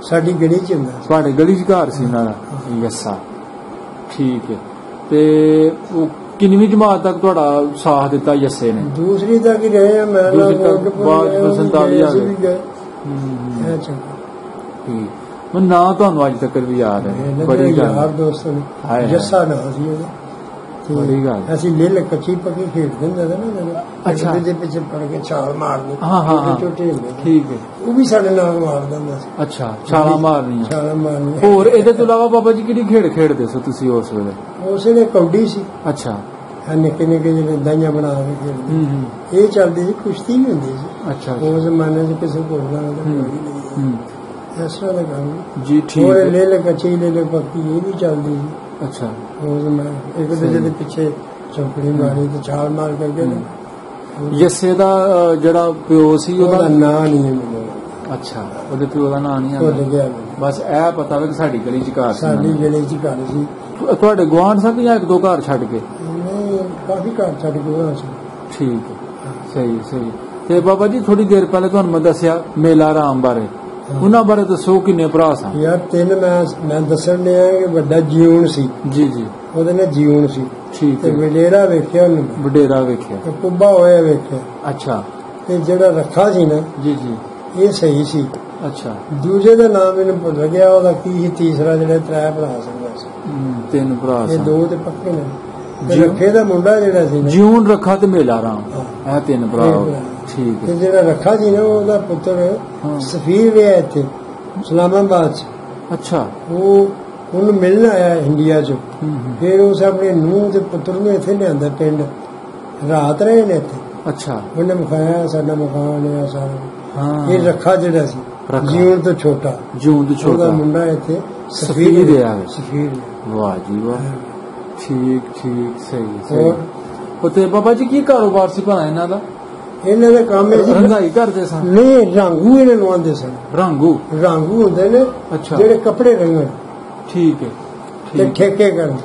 ਸਾਡੀ ਗਲੀ ਚ ਹੁੰਦਾ। ਤੁਹਾਡੇ ਗਲੀ ਚ ਘਰ ਸੀ ਉਹਨਾਂ ਦਾ ਯੱਸਾ? ਠੀਕ ਹੈ। ਤੇ ਉਹ ਕਿੰਨਵੀਂ ਜਮਾਤ ਤੱਕ ਤੁਹਾਡਾ ਸਾਥ ਦਿੱਤਾ ਯੱਸੇ ਨੇ? ਦੂਸਰੀ ਤੱਕ ਹੀ ਰਹੇ ਆ। ਮੈਂ ਮੈਨੂੰ ਨਾਂ ਤੁਹਾਨੂੰ ਅੱਜ ਤੱਕ ਵੀ ਯਾਦ ਹੈ। ਬੜੀ ਯਾਰ ਦੋਸਤ ਨੇ ਜੱਸਾ ਨਾਂ ਸੀ ਉਹਦਾ। ਬੜੀ ਗੱਲ। ਅਸੀਂ ਲਿਲ ਕੱਚੀ ਪੱਕੀ ਖੇਡਦੇ ਹੁੰਦੇ ਨਾ ਜਦੋਂ। ਅੱਛਾ ਦੇ ਪਿੱਛੇ ਪੜ ਕੇ ਛਾਲ ਮਾਰਨੀ। ਛੋਟੇ ਹੁੰਦੇ। ਠੀਕ ਹੈ। ਉਹ ਵੀ ਸਾਡੇ ਨਾਲ ਮਾਰਦਾ ਹੁੰਦਾ ਸੀ। ਅੱਛਾ ਛਾਲਾਂ ਮਾਰਨੀਆਂ। ਛਾਲਾਂ ਮਾਰਨੀਆਂ। ਹੋਰ ਇਹਦੇ ਤੋਂ ਇਲਾਵਾ ਬਾਬਾ ਜੀ ਕਿਹੜੀ ਖੇਡ ਖੇਡਦੇ ਸੋ ਤੁਸੀਂ ਉਸ ਵੇਲੇ? ਉਸ ਵੇਲੇ ਕੌਡੀ ਸੀ। ਅੱਛਾ ਨਿੱਕੇ ਨਿੱਕੇ ਜਿਹੜੇ ਦਾਈਆਂ ਬਣਾ ਕੇ ਖੇਡਦੇ। ਇਹ ਚੱਲਦੀ ਸੀ, ਕੁਸ਼ਤੀ ਵੀ ਹੁੰਦੀ ਸੀ। ਅੱਛਾ ਉਸ ਜ਼ਮਾਨੇ ਚ ਕਿਸੇ ਕੋਲ ਇਸ ਤਰ੍ਹਾਂ ਦਾ ਕੰਮ ਜੀ। ਠੀਕ ਹੈ। ਲੈ ਕੱਚੀ ਲੈ ਪੱਕੀ ਇਹ ਵੀ ਚੱਲਦੀ ਸੀ। ਅੱਛਾ ਉਸ ਮੈਂ ਇੱਕ ਦੂਜੇ ਦੇ ਪਿੱਛੇ ਚੌਕੜੀ ਮਾਰੀ ਤੇ ਛਾਲ ਮਾਰ ਕਰਕੇ। ਯੱਸੇ ਦਾ ਜਿਹੜਾ ਪਿਓ ਸੀ ਉਹਦਾ ਨਾਂ ਨਹੀਂ ਮੈਨੂੰ। ਅੱਛਾ ਉਹਦੇ ਪਿਓ ਦਾ ਨਾਂ ਨਹੀਂ ਆਉਂਦਾ? ਬਸ ਇਹ ਪਤਾ ਵੀ ਸਾਡੀ ਗਲੀ ਚ ਘਰ ਸੀ। ਸਾਡੀ ਗਲੀ ਚ ਘਰ ਸੀ। ਤੁਹਾਡੇ ਗੁਆਂਢ ਸਨ ਜਾਂ ਇੱਕ ਦੋ ਘਰ ਛੱਡ ਕੇ? ਕਾਫੀ ਘਰ ਛੱਡ ਕੇ ਹੋਇਆ ਸੀ। ਠੀਕ ਹੈ। ਸਹੀ। ਤੇ ਬਾਬਾ ਜੀ ਥੋੜੀ ਦੇਰ ਪਹਿਲੇ ਤੁਹਾਨੂੰ ਮੈਂ ਦੱਸਿਆ ਮੇਲਾ ਰਾਮ ਬਾਰੇ, ਉਹਨਾਂ ਬਾਰੇ ਦੱਸੋ। ਕਿੰਨੇ ਭਰਾ ਸਨ? ਯਾਰ 3। ਮੈਂ ਦੱਸਣ ਡਿਆ ਕਿ ਵੱਡਾ ਜਿਉਣ ਸੀ। ਜੀ ਉਹਦੇ ਨਾਲ ਜਿਉਣ ਸੀ। ਠੀਕ ਤੇ ਵਡੇਰਾ ਵੇਖਿਆ ਉਹਨੂੰ। ਵਡੇਰਾ ਵੇਖਿਆ ਤੇ ਕੁੱਬਾ ਹੋਇਆ ਵੇਖਿਆ। ਅੱਛਾ। ਤੇ ਜਿਹੜਾ ਰੱਖਾ ਸੀ ਨਾ ਜੀ ਇਹ ਸਹੀ ਸੀ। ਅੱਛਾ। ਦੂਜੇ ਦਾ ਨਾਮ ਮੈਨੂੰ ਭੁੱਲ ਗਿਆ। ਉਹਦਾ ਕੀ ਸੀ? ਤੀਸਰਾ ਜਿਹੜਾ 3 ਭਰਾ ਸਕਦਾ ਸੀ। 3 ਭਰਾ ਇਹ 2 ਤੇ ਪੱਕੇ ਨੇ। ਰੱਖੇ ਦਾ ਮੁੰਡਾ ਜਿਹੜਾ ਸੀ ਜਿਉਣ ਰੱਖਾ ਤੇ ਮੇਲਾ ਰਾਮ, ਇਹ 3 ਭਰਾ। ਠੀਕ ਹੈ। ਜਿਹੜਾ ਰੱਖਾ ਸੀ ਨਾ ਉਹਦਾ ਪੁੱਤਰ ਸਫੀਰ ਰਿਹਾ ਇੱਥੇ ਇਸਲਾਮਾਬਾਦ ਚ। ਅੱਛਾ। ਉਹਨੂੰ ਮਿਲਣ ਆਇਆ ਇੰਡੀਆ ਚ। ਫਿਰ ਉਸ ਆਪਣੇ ਨੂੰਹ ਤੇ ਪੁੱਤਰ ਨੂੰ ਇੱਥੇ ਲਿਆਂਦਾ ਪਿੰਡ। ਰਾਤ ਰਹੇ ਨੇ ਇੱਥੇ। ਅੱਛਾ। ਉਹਨੇ ਵਿਖਾਇਆ ਸਾਡਾ ਮਕਾਨ ਹੈ ਸਾਰਾ। ਇਹ ਰੱਖਾ ਜਿਹੜਾ ਸੀ ਜਿਉਣ ਤੋਂ ਛੋਟਾ ਉਹਦਾ ਮੁੰਡਾ ਇੱਥੇ ਸਫੀਰ ਰਿਹਾ। ਵਾਹ ਜੀ ਵਾਹ। ਠੀਕ ਸਹੀ। ਤੇ ਬਾਬਾ ਜੀ ਕੀ ਕਾਰੋਬਾਰ ਸੀ ਭਲਾ ਇਹਨਾਂ ਦਾ? ਇਹਨਾਂ ਦਾ ਕੰਮ ਰੰਗਾਈ ਕਰਦੇ ਸਨ? ਨਹੀਂ, ਰਾਂਗੂ ਇਹਨਾਂ ਨੂੰ ਆਉਂਦੇ ਸਨ। ਰਾਂਗੂ ਹੁੰਦੇ ਨੇ ਜਿਹੜੇ ਕੱਪੜੇ ਰੰਗਣ। ਠੀਕ ਹੈ। ਤੇ ਠੇਕੇ ਕਰਨ,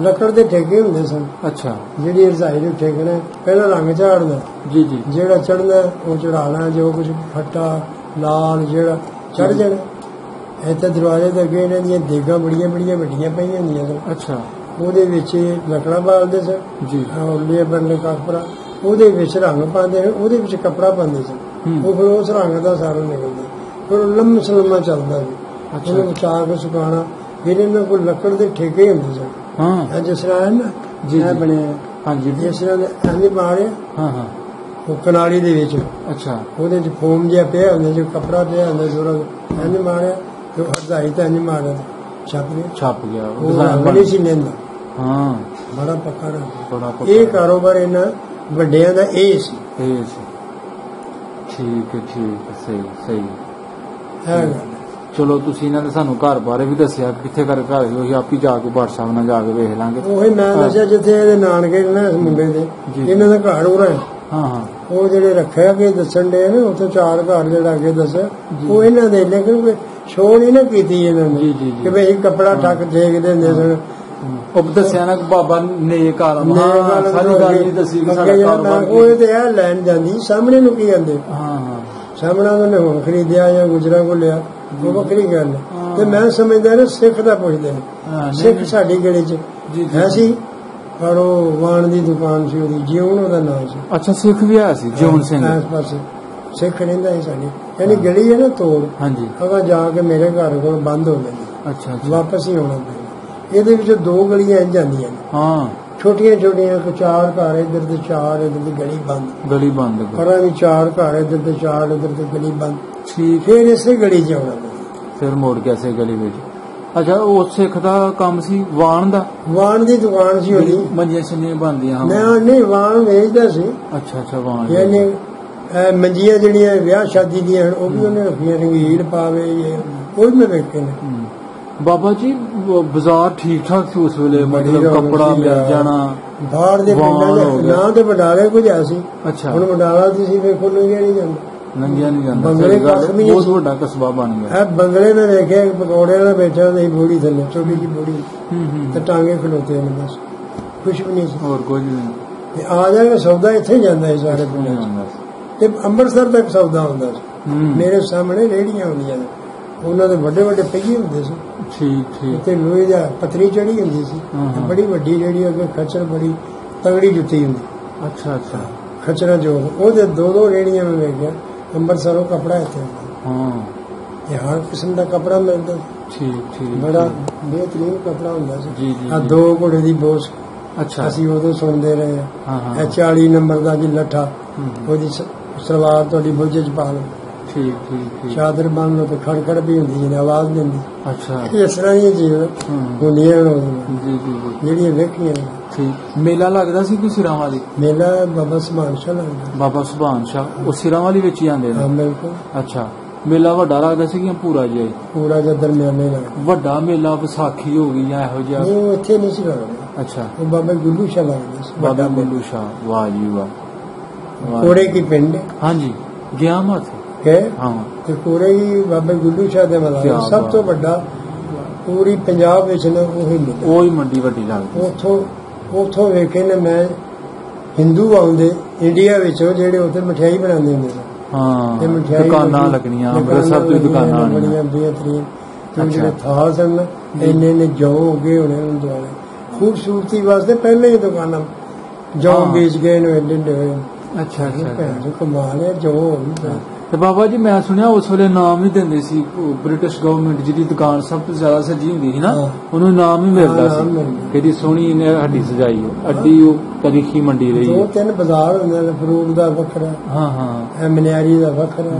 ਲੱਕੜ ਦੇ ਠੇਕੇ ਹੁੰਦੇ ਸਨ। ਅੱਛਾ। ਜਿਹੜੀ ਰਜ਼ਾਈ ਨੂੰ ਠੇਕਣਾ, ਪਹਿਲਾਂ ਰੰਗ ਝਾੜਨਾ। ਜੀ ਜਿਹੜਾ ਚੜਨਾ ਉਹ ਚੜਾਣਾ, ਜੋ ਕੁਝ ਫੱਟਾ ਲਾਲ ਜਿਹੜਾ ਚੜ ਜਾਣਾ। ਇੱਥੇ ਦਰਵਾਜ਼ੇ ਦੇ ਅੱਗੇ ਇਹਨਾਂ ਦੀਆਂ ਦੇਗਾਂ ਬੜੀਆਂ ਵੱਡੀਆਂ ਪਈਆਂ ਹੁੰਦੀਆਂ ਸਨ। ਅੱਛਾ। ਉਹਦੇ ਵਿੱਚ ਲੱਕੜਾਂ ਬਾਲਦੇ ਸਨ ਜੀ। ਲੇਬਰ ਨੇ ਕਾਪਰਾ ਉਹਦੇ ਵਿੱਚ ਰੰਗ ਪਾਉਂਦੇ, ਉਹਦੇ ਵਿੱਚ ਕੱਪੜਾ ਪਾਉਂਦੇ ਸਨ। ਉਹ ਫਿਰ ਉਸ ਰੰਗ ਦਾ ਸਾਰਾ ਨਿਕਲਦਾ। ਫਿਰ ਲੰਮਾ ਚੱਲਦਾ ਸੀ। ਉਹਨੂੰ ਬਚਾ ਕੇ ਸੁਕਾਉਣਾ। ਫਿਰ ਇਹਨਾਂ ਕੋਲ ਲੱਕੜ ਦੇ ਠੇਕੇ ਹੁੰਦੇ ਸਨ। ਜਿਸ ਤਰ੍ਹਾਂ ਹੈ ਨਾ ਬਣਿਆ, ਜਿਸ ਤਰ੍ਹਾਂ ਇੰਝ ਮਾਰਿਆ ਉਹ ਕਨਾਲੀ ਦੇ ਵਿੱਚ। ਅੱਛਾ। ਉਹਦੇ ਚ ਫੋਮ ਜਿਹਾ ਪਿਆ ਹੁੰਦਾ, ਜੋ ਕੱਪੜਾ ਪਿਆ ਹੁੰਦਾ ਥੋੜਾ, ਇੰਝ ਮਾਰਿਆ ਤੇ ਹਰਦਾਈ ਤਾਂ ਇੰਝ ਮਾਰਿਆ ਛਪ ਗਿਆ। ਉਹ ਰੰਗ ਨਹੀਂ ਸੀ ਲੈਂਦਾ। ਬੜਾ ਪੱਕਾ। ਇਹ ਕਾਰੋਬਾਰ ਇਹਨਾਂ ਵੱਡਿਆਂ ਦਾ ਇਹ ਸੀ। ਠੀਕ ਹੈ। ਸਹੀ। ਚਲੋ ਤੁਸੀਂ ਇਹਨਾਂ ਦੇ ਸਾਨੂੰ ਘਰ ਬਾਰੇ ਵੀ ਦੱਸਿਆ, ਕਿੱਥੇ ਘਰ ਹੋਈ, ਆਪੀ ਜਾ ਕੇ ਬਾਦਸ਼ਾਹ ਨਾਲ ਜਾ ਕੇ ਵੇਖ ਲਾਂਗੇ। ਉਹੀ ਮੈਂ ਦੱਸਿਆ ਜਿੱਥੇ ਇਹਦੇ ਨਾਨਕੇ ਨੇ ਮੁੰਡੇ ਦੇ, ਇਹਨਾਂ ਦਾ ਘਰ ਉਰਾ ਹੈ। ਉਹ ਜਿਹੜੇ ਰੱਖਿਆ ਕਿ ਦੱਸਣ ਦੇ ਨੇ ਉੱਥੇ 4 ਘਰ ਜਿਹੜਾ ਅੱਗੇ ਦੱਸਿਆ ਉਹ ਇਹਨਾਂ ਦੇ। ਲੇਕਿਨ ਸ਼ੋਅ ਨਹੀਂ ਨਾ ਕੀਤੀ ਇਹਨਾਂ ਨੇ ਕਿ ਬਈ ਕੱਪੜਾ ਠੱਕ ਦੇਖਦੇ ਹੁੰਦੇ ਸਨ। ਉਹ ਦੱਸਿਆ ਨਾ ਬਾਬਾ ਨੇਕ ਆਲਮ ਸਾਰੀ ਗੱਲ ਨਹੀਂ ਦੱਸੀ। ਉਹ ਤੇ ਇਹ ਲੈਣ ਜਾਂਦੀ ਸਾਹਮਣੇ ਨੂੰ ਕੀ ਕਹਿੰਦੇ। ਸਾਹਮਣਾ ਉਹਨੇ ਹੁਣ ਖਰੀਦਿਆ ਜਾਂ ਗੁਜਰਾਂ ਕੋਲ ਲਿਆ, ਉਹ ਵੱਖਰੀ ਗੱਲ। ਤੇ ਮੈਂ ਸਮਝਦਾ ਨਾ ਸਿੱਖ ਦਾ ਪੁੱਛਦੇ ਨੇ। ਸਿੱਖ ਸਾਡੀ ਗਲੀ ਚ ਹੈ ਸੀ, ਪਰ ਉਹ ਵਾਣ ਦੀ ਦੁਕਾਨ ਸੀ ਉਹਦੀ, ਜਿਉਣ ਉਹਦਾ ਨਾਮ ਸੀ। ਅੱਛਾ। ਸਿੱਖ ਵੀ ਆਇਆ ਸੀ ਜਿਉਣ ਸਿੰਘ? ਇਸ ਪਾਸੇ ਸਿੱਖ ਰਹਿੰਦਾ ਸੀ ਸਾਡੀ। ਯਾਨੀ ਗਲੀ ਹੈ ਨਾ ਤੋੜ। ਅਗਾ ਜਾ ਕੇ ਮੇਰੇ ਘਰ ਕੋਲ ਬੰਦ ਹੋ ਗਈ। ਅੱਛਾ। ਵਾਪਸ ਹੀ ਆਉਣਾ ਪੈਂਦਾ। ਇਹਦੇ ਵਿੱਚ 2 ਗਲੀਆਂ ਇੰਝ ਜਾਂਦੀਆਂ ਨੇ। ਛੋਟੀਆਂ 4 ਘਰ ਇੱਧਰ ਤੇ 4 ਇੱਧਰ ਦੀ ਗਲੀ ਬੰਦ। ਪਰਾਂ ਵੀ 4 ਘਰ ਇੱਧਰ ਤੇ 4 ਇੱਧਰ ਤੇ ਗਲੀ ਬੰਦ। ਠੀਕ। ਫਿਰ ਇਸੇ ਗਲੀ ਚ ਆਉਣਾ ਫਿਰ ਮੁੜ ਕੇ ਇਸੇ ਗਲੀ ਵਿੱਚ। ਅੱਛਾ। ਉਹ ਸਿੱਖ ਦਾ ਕੰਮ ਸੀ ਵਾਣ ਦਾ? ਵਾਣ ਦੀ ਦੁਕਾਨ ਸੀ ਉਹਦੀ। ਮੰਜੀਆਂ ਛੰਨੀਆਂ ਬਣਦੀਆਂ? ਨਹੀਂ, ਵਾਣ ਵੇਚਦਾ ਸੀ। ਅੱਛਾ। ਵਾਣ ਯਾਨੀ ਮੰਜੀਆਂ ਜਿਹੜੀਆਂ ਵਿਆਹ ਸ਼ਾਦੀ ਦੀਆਂ ਉਹ ਵੀ ਉਹਨੇ ਰੱਖੀਆਂ, ਰੰਗੀੜ ਪਾਵੇ ਉਹ ਵੀ ਮੈਂ ਵੇਖੇ ਨੇ। ਬਾਬਾ ਜੀ ਬਾਜ਼ਾਰ ਠੀਕ ਠਾਕ ਸੀ ਉਸ ਵੇਲੇ, ਮਤਲਬ ਕੱਪੜਾ ਮਿਲ ਜਾਣਾ ਬਾਹਰ ਦੇ ਪਿੰਡਾਂ ਨਾ ਤੇ ਬਡਾਲੇ ਕੁਝ ਆ ਸੀ। ਅੱਛਾ, ਹੁਣ ਬਡਾਲਾ ਤੁਸੀਂ ਵੇਖੋ ਲੰਘਿਆ ਨਹੀਂ ਜਾਂਦਾ, ਲੰਘਿਆ ਨਹੀਂ ਜਾਂਦਾ, ਬੰਗਲੇ ਬਹੁਤ ਵੱਡਾ ਕਸਬਾ ਬਣ ਗਿਆ। ਬੰਗਲੇ ਨੇ ਵੇਖਿਆ ਪਕੌੜੇ ਨਾਲ ਬੈਠਾ ਨਹੀਂ, ਬੋੜੀ ਥੱਲੇ ਛੋਟੀ ਜਿਹੀ ਬੋੜੀ ਤੇ ਟਾਂਗੇ ਖਲੋਤੇ ਨੇ, ਬਸ ਕੁਛ ਵੀ ਨਹੀਂ ਸੀ, ਹੋਰ ਕੁਝ ਨਹੀਂ। ਆ ਜਾਏਗਾ ਸੌਦਾ ਇੱਥੇ ਹੀ ਜਾਂਦਾ ਸੀ ਸਾਰੇ ਪਿੰਡਾਂ ਤੇ ਅੰਮ੍ਰਿਤਸਰ ਤੱਕ ਸੌਦਾ ਹੁੰਦਾ ਸੀ। ਮੇਰੇ ਸਾਹਮਣੇ ਰੇਹੜੀਆਂ ਹੁੰਦੀਆਂ ਨੇ, ਉਹਨਾਂ ਦੇ ਵੱਡੇ ਵੱਡੇ ਪਹੀਏ ਹੁੰਦੇ ਸੀ। ਠੀਕ ਠੀਕ। ਤੇ ਲੋਹੇ ਦਾ ਪਤਰੀ ਚੜੀ ਹੁੰਦੀ ਸੀ, ਬੜੀ ਵੱਡੀ ਜਿਹੜੀ ਅੱਗੇ ਖੱਚਰ ਬੜੀ ਤਗੜੀ ਜੁੱਤੀ ਹੁੰਦੀ। ਅੱਛਾ ਅੱਛਾ। ਖੱਚਰਾਂ ਜੋ ਉਹਦੇ ਦੋ ਰੇਹੜੀਆਂ में ਵੇਖ ਗਿਆ। ਅੰਮ੍ਰਿਤਸਰੋਂ ਕਪੜਾ ਇੱਥੇ ਹੁੰਦਾ, ਇਹ ਹਰ ਕਿਸਮ ਦਾ ਕਪੜਾ ਮਿਲਦਾ। ਠੀਕ ਠੀਕ। ਬੜਾ ਬਿਹਤਰੀਨ ਕਪੜਾ ਹੁੰਦਾ ਸੀ। ਆ 2 ਘੋੜੇ ਦੀ ਬੋਸ। ਅੱਛਾ। ਅਸੀਂ ਉਦੋਂ ਸੁਣਦੇ ਰਹੇ ਆ। ਇਹ 40 ਨੰਬਰ ਦਾ ਜੀ ਲੱਠਾ, ਉਹਦੀ ਸਲਵਾਰ ਤੁਹਾਡੀ ਬੋਝੇ ਚ ਪਾ ਲਓ। ਠੀਕ ਠੀਕ। ਚਾਦਰ ਬੰਨ ਲਓ ਤੇ ਖੜਖੜ ਵੀ ਹੁੰਦੀ, ਜਿਹਨੇ ਆਵਾਜ਼ ਦਿੰਦੀ। ਅੱਛਾ। ਇਸ ਤਰ੍ਹਾਂ ਦੀਆਂ ਚੀਜ਼ਾਂ ਹੁੰਦੀਆਂ ਜੀ ਜੀ ਜਿਹੜੀਆਂ ਵੇਖੀਆਂ। ਠੀਕ। ਮੇਲਾ ਲੱਗਦਾ ਸੀ ਕੋਈ ਸਿਰਾਂ ਵਾਲੀ? ਮੇਲਾ ਬਾਬਾ ਸੁਭਾਨ ਸ਼ਾਹ ਲੱਗਦਾ। ਬਾਬਾ ਸੁਭਾਨ ਸ਼ਾਹ ਉਹ ਸਿਰਾਂ ਵਾਲੀ ਵਿੱਚ ਹੀ ਆਉਂਦੇ ਨੇ? ਬਿਲਕੁਲ। ਅੱਛਾ। ਮੇਲਾ ਵੱਡਾ ਲੱਗਦਾ ਸੀ ਕਿ ਪੂਰਾ ਜਿਹਾ? ਪੂਰਾ ਜਿਹਾ ਦਰਮਿਆਨੇ ਲੱਗਦਾ। ਵੱਡਾ ਮੇਲਾ ਵਿਸਾਖੀ ਹੋ ਗਈ ਜਾਂ ਇਹੋ ਜਿਹਾ? ਉਹ ਇੱਥੇ ਨਹੀਂ ਸੀ ਲੱਗਦਾ। ਅੱਛਾ। ਉਹ ਬਾਬਾ ਗੁੱਲੂ ਸ਼ਾਹ ਲੱਗਦਾ ਸੀ। ਬਾਬਾ ਗੁੱਲੂ ਸ਼ਾਹ, ਵਾਹ ਜੀ ਵਾਹ। ਕੋੜੇ ਕੀ ਪਿੰਡ? ਹਾਂਜੀ, ਗਿਆ ਮੈਂ ਤੇ ਕੋੜੇ ਹੀ ਬਾਬਾ ਗੁੱਲੂ ਸ਼ਾਹ ਦੇ ਮਲਾ ਸਭ ਤੋਂ ਵੱਡਾ ਪੂਰੀ ਪੰਜਾਬ ਵਿੱਚ ਨਾ ਉਹੀ ਮੰਡੀ ਵੱਡੀ ਲੱਗਦੀ। ਉੱਥੋਂ ਵੇਖੇ ਨੇ ਮੈਂ ਹਿੰਦੂ ਆਉਂਦੇ ਇੰਡੀਆ ਵਿੱਚੋਂ ਜਿਹੜੇ ਉੱਥੇ ਮਠਿਆਈ ਬਣਾਉਂਦੇ ਹੁੰਦੇ ਸੀ। ਤੇ ਮਠਿਆਈ ਦੁਕਾਨਾਂ ਲੱਗਣੀਆਂ, ਅੰਮ੍ਰਿਤਸਰ ਦੀ ਦੁਕਾਨਾਂ ਬੜੀਆਂ ਬਿਹਤਰੀਨ। ਤੇ ਜਿਹੜੇ ਥਾਲ ਸਨ ਇੰਨੇ ਜੌ ਹੋ ਗਏ ਹੋਣੇ ਉਹਨਾਂ ਦੁਆਲੇ, ਖੂਬਸੂਰਤੀ ਵਾਸਤੇ ਪਹਿਲੇ ਹੀ ਦੁਕਾਨਾਂ ਜੌ ਵੇਚ ਗਏ ਨੇ ਐਡੇ ਹੋਏ। ਅੱਛਾ ਅੱਛਾ। ਕਮਾਲ ਹੈ ਜੌ। ਤੇ ਬਾਬਾ ਜੀ ਮੈਂ ਸੁਣਿਆ ਉਸ ਵੇਲੇ ਨਾਮ ਵੀ ਦਿੰਦੇ ਸੀ, ਬ੍ਰਿਟਿਸ਼ ਗਵਰਨਮੈਂਟ ਜਿਹਦੀ ਦੁਕਾਨ ਸਭ ਤੋਂ ਜ਼ਿਆਦਾ ਸਜੀ ਹੁੰਦੀ ਸੀ ਨਾ, ਉਹਨੂੰ ਨਾਮ ਹੀ ਮਿਲਦਾ ਸੀ। ਕਿਹੜੀ ਸੋਹਣੀ ਇਹਨੇ ਹੱਡੀ ਸਜਾਈ, ਅੱਡੀ ਉਹ ਤਾਰੀਖੀ ਮੰਡੀ ਰਹੀ। 2-3 ਬਾਜ਼ਾਰ ਹੁੰਦੇ ਨੇ, ਫਰੂਟ ਦਾ ਵੱਖਰਾ, ਇਹ ਮਨਿਆਰੀ ਦਾ ਵੱਖਰਾ,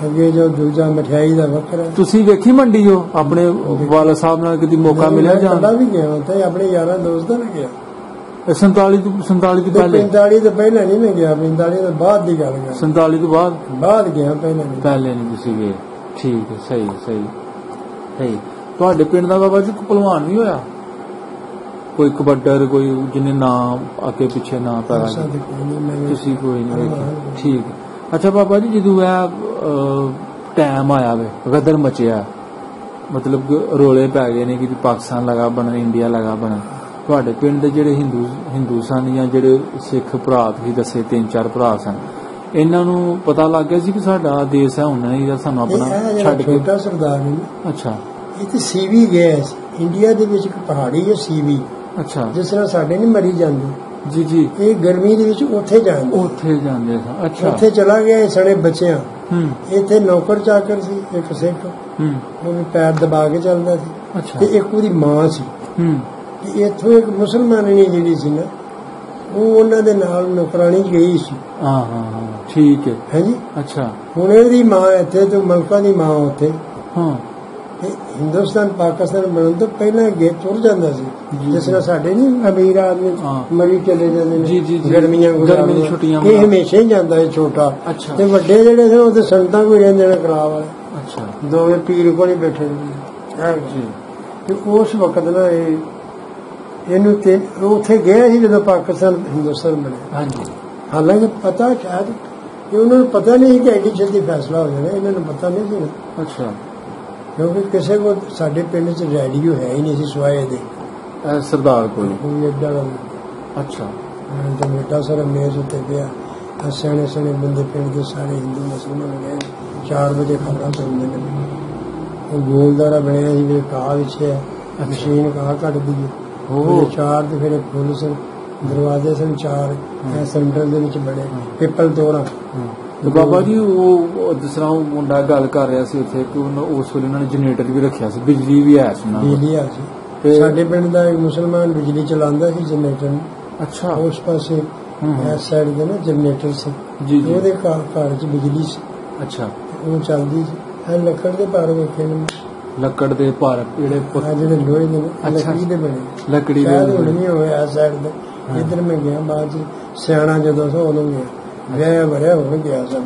ਅੱਗੇ ਜੋ ਦੂਜਾ ਮਠਿਆਈ ਦਾ ਵੱਖਰਾ। ਤੁਸੀਂ ਵੇਖੀ ਮੰਡੀ ਜੋ ਆਪਣੇ ਵਾਲਾ ਸਾਹਿਬ ਨਾਲ ਕਦੀ ਮੌਕਾ ਮਿਲਿਆ ਜਾਣ ਦਾ? ਵੀ ਗਿਆ ਉੱਥੇ, ਆਪਣੇ ਯਾਰਾਂ ਦੋਸਤਾਂ ਨਾਲ ਗਿਆ। 47 ਤੋਂ ਪਹਿਲੇ? 45 ਤੋਂ ਪਹਿਲਾਂ ਨਹੀਂ ਮੈਂ ਗਿਆ, 45 ਤੋਂ ਬਾਅਦ ਦੀ ਗੱਲ ਹੈ। 47 ਤੋਂ ਬਾਅਦ ਗਿਆ, ਪਹਿਲੇ ਨਹੀਂ ਤੁਸੀਂ ਗਏ। ਠੀਕ ਹੈ, ਸਹੀ ਸਹੀ। ਤੁਹਾਡੇ ਪਿੰਡ ਦਾ ਬਾਬਾ ਜੀ ਕੋਈ ਭਲਵਾਨ ਵੀ ਹੋਇਆ, ਕੋਈ ਕਬੱਡਰ, ਕੋਈ ਜਿਹਨੇ ਨਾਮ ਅੱਗੇ ਪਿੱਛੇ ਨਾ ਪੈਦਾ? ਤੁਸੀਂ ਕੋਈ ਨਹੀਂ ਵੇਖਿਆ? ਠੀਕ। ਅੱਛਾ ਬਾਬਾ ਜੀ, ਜਦੋਂ ਇਹ ਟਾਈਮ ਆਇਆ ਵੇ, ਗਦਰ ਮਚਿਆ, ਮਤਲਬ ਰੋਲੇ ਪੈ ਗਏ ਨੇ ਕਿ ਪਾਕਿਸਤਾਨ ਲਗਾ ਬਣਨ, ਇੰਡੀਆ ਲਗਾ ਬਣਨ, ਤੁਹਾਡੇ ਪਿੰਡ ਦੇ ਜਿਹੜੇ ਹਿੰਦੂ ਸਨ ਜਾਂ ਜਿਹੜੇ ਸਿੱਖ ਭਰਾ ਤੁਸੀਂ ਦੱਸੇ 3-4 ਭਰਾ ਸਨ, ਇਹਨਾਂ ਨੂੰ ਪਤਾ ਲੱਗ ਗਿਆ ਸੀ ਕਿ ਸਾਡਾ ਦੇਸ਼ ਹੈ ਹੁਣ ਨਹੀਂ, ਜਾਂ ਸਾਨੂੰ ਆਪਣਾ ਛੱਡ ਕੇ? ਛੋਟਾ ਸਰਦਾਰ ਨੇ। ਅੱਛਾ। ਇਹ ਤੇ ਸੀਵੀ ਗਿਆ ਸੀ ਇੰਡੀਆ ਦੇ ਵਿੱਚ, ਇੱਕ ਪਹਾੜੀ ਹੈ ਸੀਵੀ। ਅੱਛਾ। ਜਿਸ ਤਰ੍ਹਾਂ ਸਾਡੇ ਨਹੀਂ ਮਰੀ ਜਾਂਦੇ ਜੀ ਜੀ, ਇਹ ਗਰਮੀ ਦੇ ਵਿੱਚ ਉੱਥੇ ਜਾਂਦੇ ਸਨ। ਅੱਛਾ। ਉੱਥੇ ਚਲਾ ਗਿਆ ਸੜੇ ਬੱਚਿਆਂ। ਇੱਥੇ ਨੌਕਰ ਚਾਕਰ ਸੀ ਇੱਕ ਸਿੱਖ, ਉਹ ਵੀ ਪੈਰ ਦਬਾ ਕੇ ਚੱਲਦਾ ਸੀ। ਅੱਛਾ। ਤੇ ਇੱਕ ਉਹਦੀ ਮਾਂ ਸੀ। ਇੱਥੋਂ ਇੱਕ ਮੁਸਲਮਾਨੀ ਜਿਹੜੀ ਸੀ ਨਾ, ਉਹ ਉਹਨਾਂ ਦੇ ਨਾਲ ਨੌਕਰਾਣੀ ਗਈ ਸੀ। ਠੀਕ ਹੈ। ਹਾਂਜੀ। ਅੱਛਾ। ਹੁਣ ਇਹਦੀ ਮਾਂ ਇੱਥੇ ਤੇ ਮਲਕਾ ਦੀ ਮਾਂ ਉੱਥੇ। ਹਿੰਦੁਸਤਾਨ ਪਾਕਿਸਤਾਨ ਬਣਨ ਤੋਂ ਪਹਿਲਾਂ ਅੱਗੇ ਤੁਰ ਜਾਂਦਾ ਸੀ, ਜਿਸ ਤਰ੍ਹਾਂ ਸਾਡੇ ਨਹੀਂ ਅਮੀਰ ਆਦਮੀ ਮਰੀ ਚਲੇ ਜਾਂਦੇ ਨੇ ਗਰਮੀਆਂ ਦੀ ਛੁੱਟੀਆਂ, ਇਹ ਹਮੇਸ਼ਾ ਹੀ ਜਾਂਦਾ ਹੈ ਛੋਟਾ। ਤੇ ਵੱਡੇ ਜਿਹੜੇ ਸਨ ਉਹਦੇ ਸੰਤਾਂ ਕੋਈ ਰਹਿੰਦੇ ਨੇ ਕਰਾ ਵਾਲੇ। ਅੱਛਾ। 2 ਪੀਰ ਕੋਲ ਹੀ ਬੈਠੇ ਜੀ। ਤੇ ਉਸ ਵਕਤ ਨਾ ਇਹਨੂੰ ਤੇ ਉੱਥੇ ਗਿਆ ਸੀ ਜਦੋਂ ਪਾਕਿਸਤਾਨ ਹਿੰਦੁਸਤਾਨ ਬਣਿਆ। ਹਾਂਜੀ। ਹਾਲਾਂਕਿ ਪਤਾ ਸ਼ਾਇਦ ਕਿ ਉਹਨਾਂ ਨੂੰ ਪਤਾ ਨਹੀਂ ਕਿ ਐਡੀ ਛੇਤੀ ਫੈਸਲਾ ਹੋ ਜਾਣਾ, ਇਹਨਾਂ ਨੂੰ ਪਤਾ ਨਹੀਂ ਸੀ। ਅੱਛਾ। ਕਿਉਂਕਿ ਕਿਸੇ ਕੋਲ ਸਾਡੇ ਪਿੰਡ 'ਚ ਰੇਡੀਓ ਹੈ ਹੀ ਨਹੀਂ ਸੀ ਸਿਵਾਏ ਦੇ ਸਰਦਾਰ ਕੋਲ ਕੋਈ ਏਡਾ। ਅੱਛਾ। ਤੇ ਬੇਟਾ ਸਾਰਾ ਮੇਜ਼ ਉੱਤੇ ਪਿਆ, ਸਿਆਣੇ ਸਿਆਣੇ ਬੰਦੇ ਪਿੰਡ ਦੇ ਸਾਰੇ ਹਿੰਦੂ ਮੁਸਲਮਾਨ ਗਏ, 4 ਵਜੇ ਖਬਰਾਂ ਸੁਣਦੇ ਨੇ। ਉਹ ਗੋਲਦਾਰਾ ਬਣਿਆ ਸੀ ਵੀ ਕਾਹ ਵਿੱਚ ਹੈ, ਮਸ਼ੀਨ ਕਾਹ ਕੱਢਦੀ ਹੈ। 4 ਤੇ ਫਿਰ ਫੁੱਲ ਸਨ, ਦਰਵਾਜ਼ੇ ਸਨ 4, ਸੈਂਟਰ ਦੇ ਵਿੱਚ ਬਣੇ ਪਿੱਪਲ ਤੋੜਾ। ਬਾਬਾ ਜੀ ਉਹ ਜਿਸ ਤਰ੍ਹਾਂ ਉਹ ਮੁੰਡਾ ਗੱਲ ਕਰ ਰਿਹਾ ਸੀ ਉੱਥੇ ਕਿ ਉਸ ਵੇਲੇ ਉਹਨਾਂ ਨੇ ਜਨਰੇਟਰ ਵੀ ਰੱਖਿਆ ਸੀ, ਬਿਜਲੀ ਵੀ ਹੈ ਸੀ। ਬਿਜਲੀ ਹੈ ਸੀ। ਸਾਡੇ ਪਿੰਡ ਦਾ ਇੱਕ ਮੁਸਲਮਾਨ ਬਿਜਲੀ ਚਲਾਉਂਦਾ ਸੀ ਜਨਰੇਟਰ ਨੂੰ। ਅੱਛਾ। ਉਸ ਪਾਸੇ ਇਸ ਸਾਈਡ ਦੇ ਨਾ ਜਨਰੇਟਰ ਸੀ, ਉਹਦੇ ਘਰ 'ਚ ਬਿਜਲੀ ਸੀ। ਅੱਛਾ। ਉਹ ਚੱਲਦੀ ਸੀ। ਲੱਕੜ ਦੇ ਭਾਰ ਵੇਖੇ ਨੇ, ਲੱਕੜ ਦੇ ਭਾਰ ਜਿਹੜੇ ਲੋਹੇ ਦੇ ਲੱਕੜੀ ਦੇ ਬਣੇ, ਲੱਕੜੀ ਦੇ ਨਹੀਂ ਹੋਏ ਇਸ ਸਾਈਡ ਦੇ। ਇੱਧਰ ਮੈਂ ਗਿਆ ਬਾਅਦ 'ਚ ਸਿਆਣਾ ਜਦੋਂ ਸੀ ਉਦੋਂ ਗਿਆ, ਵਿਆਹ ਵਰਿਆ ਹੋ ਗਿਆ ਸਨ।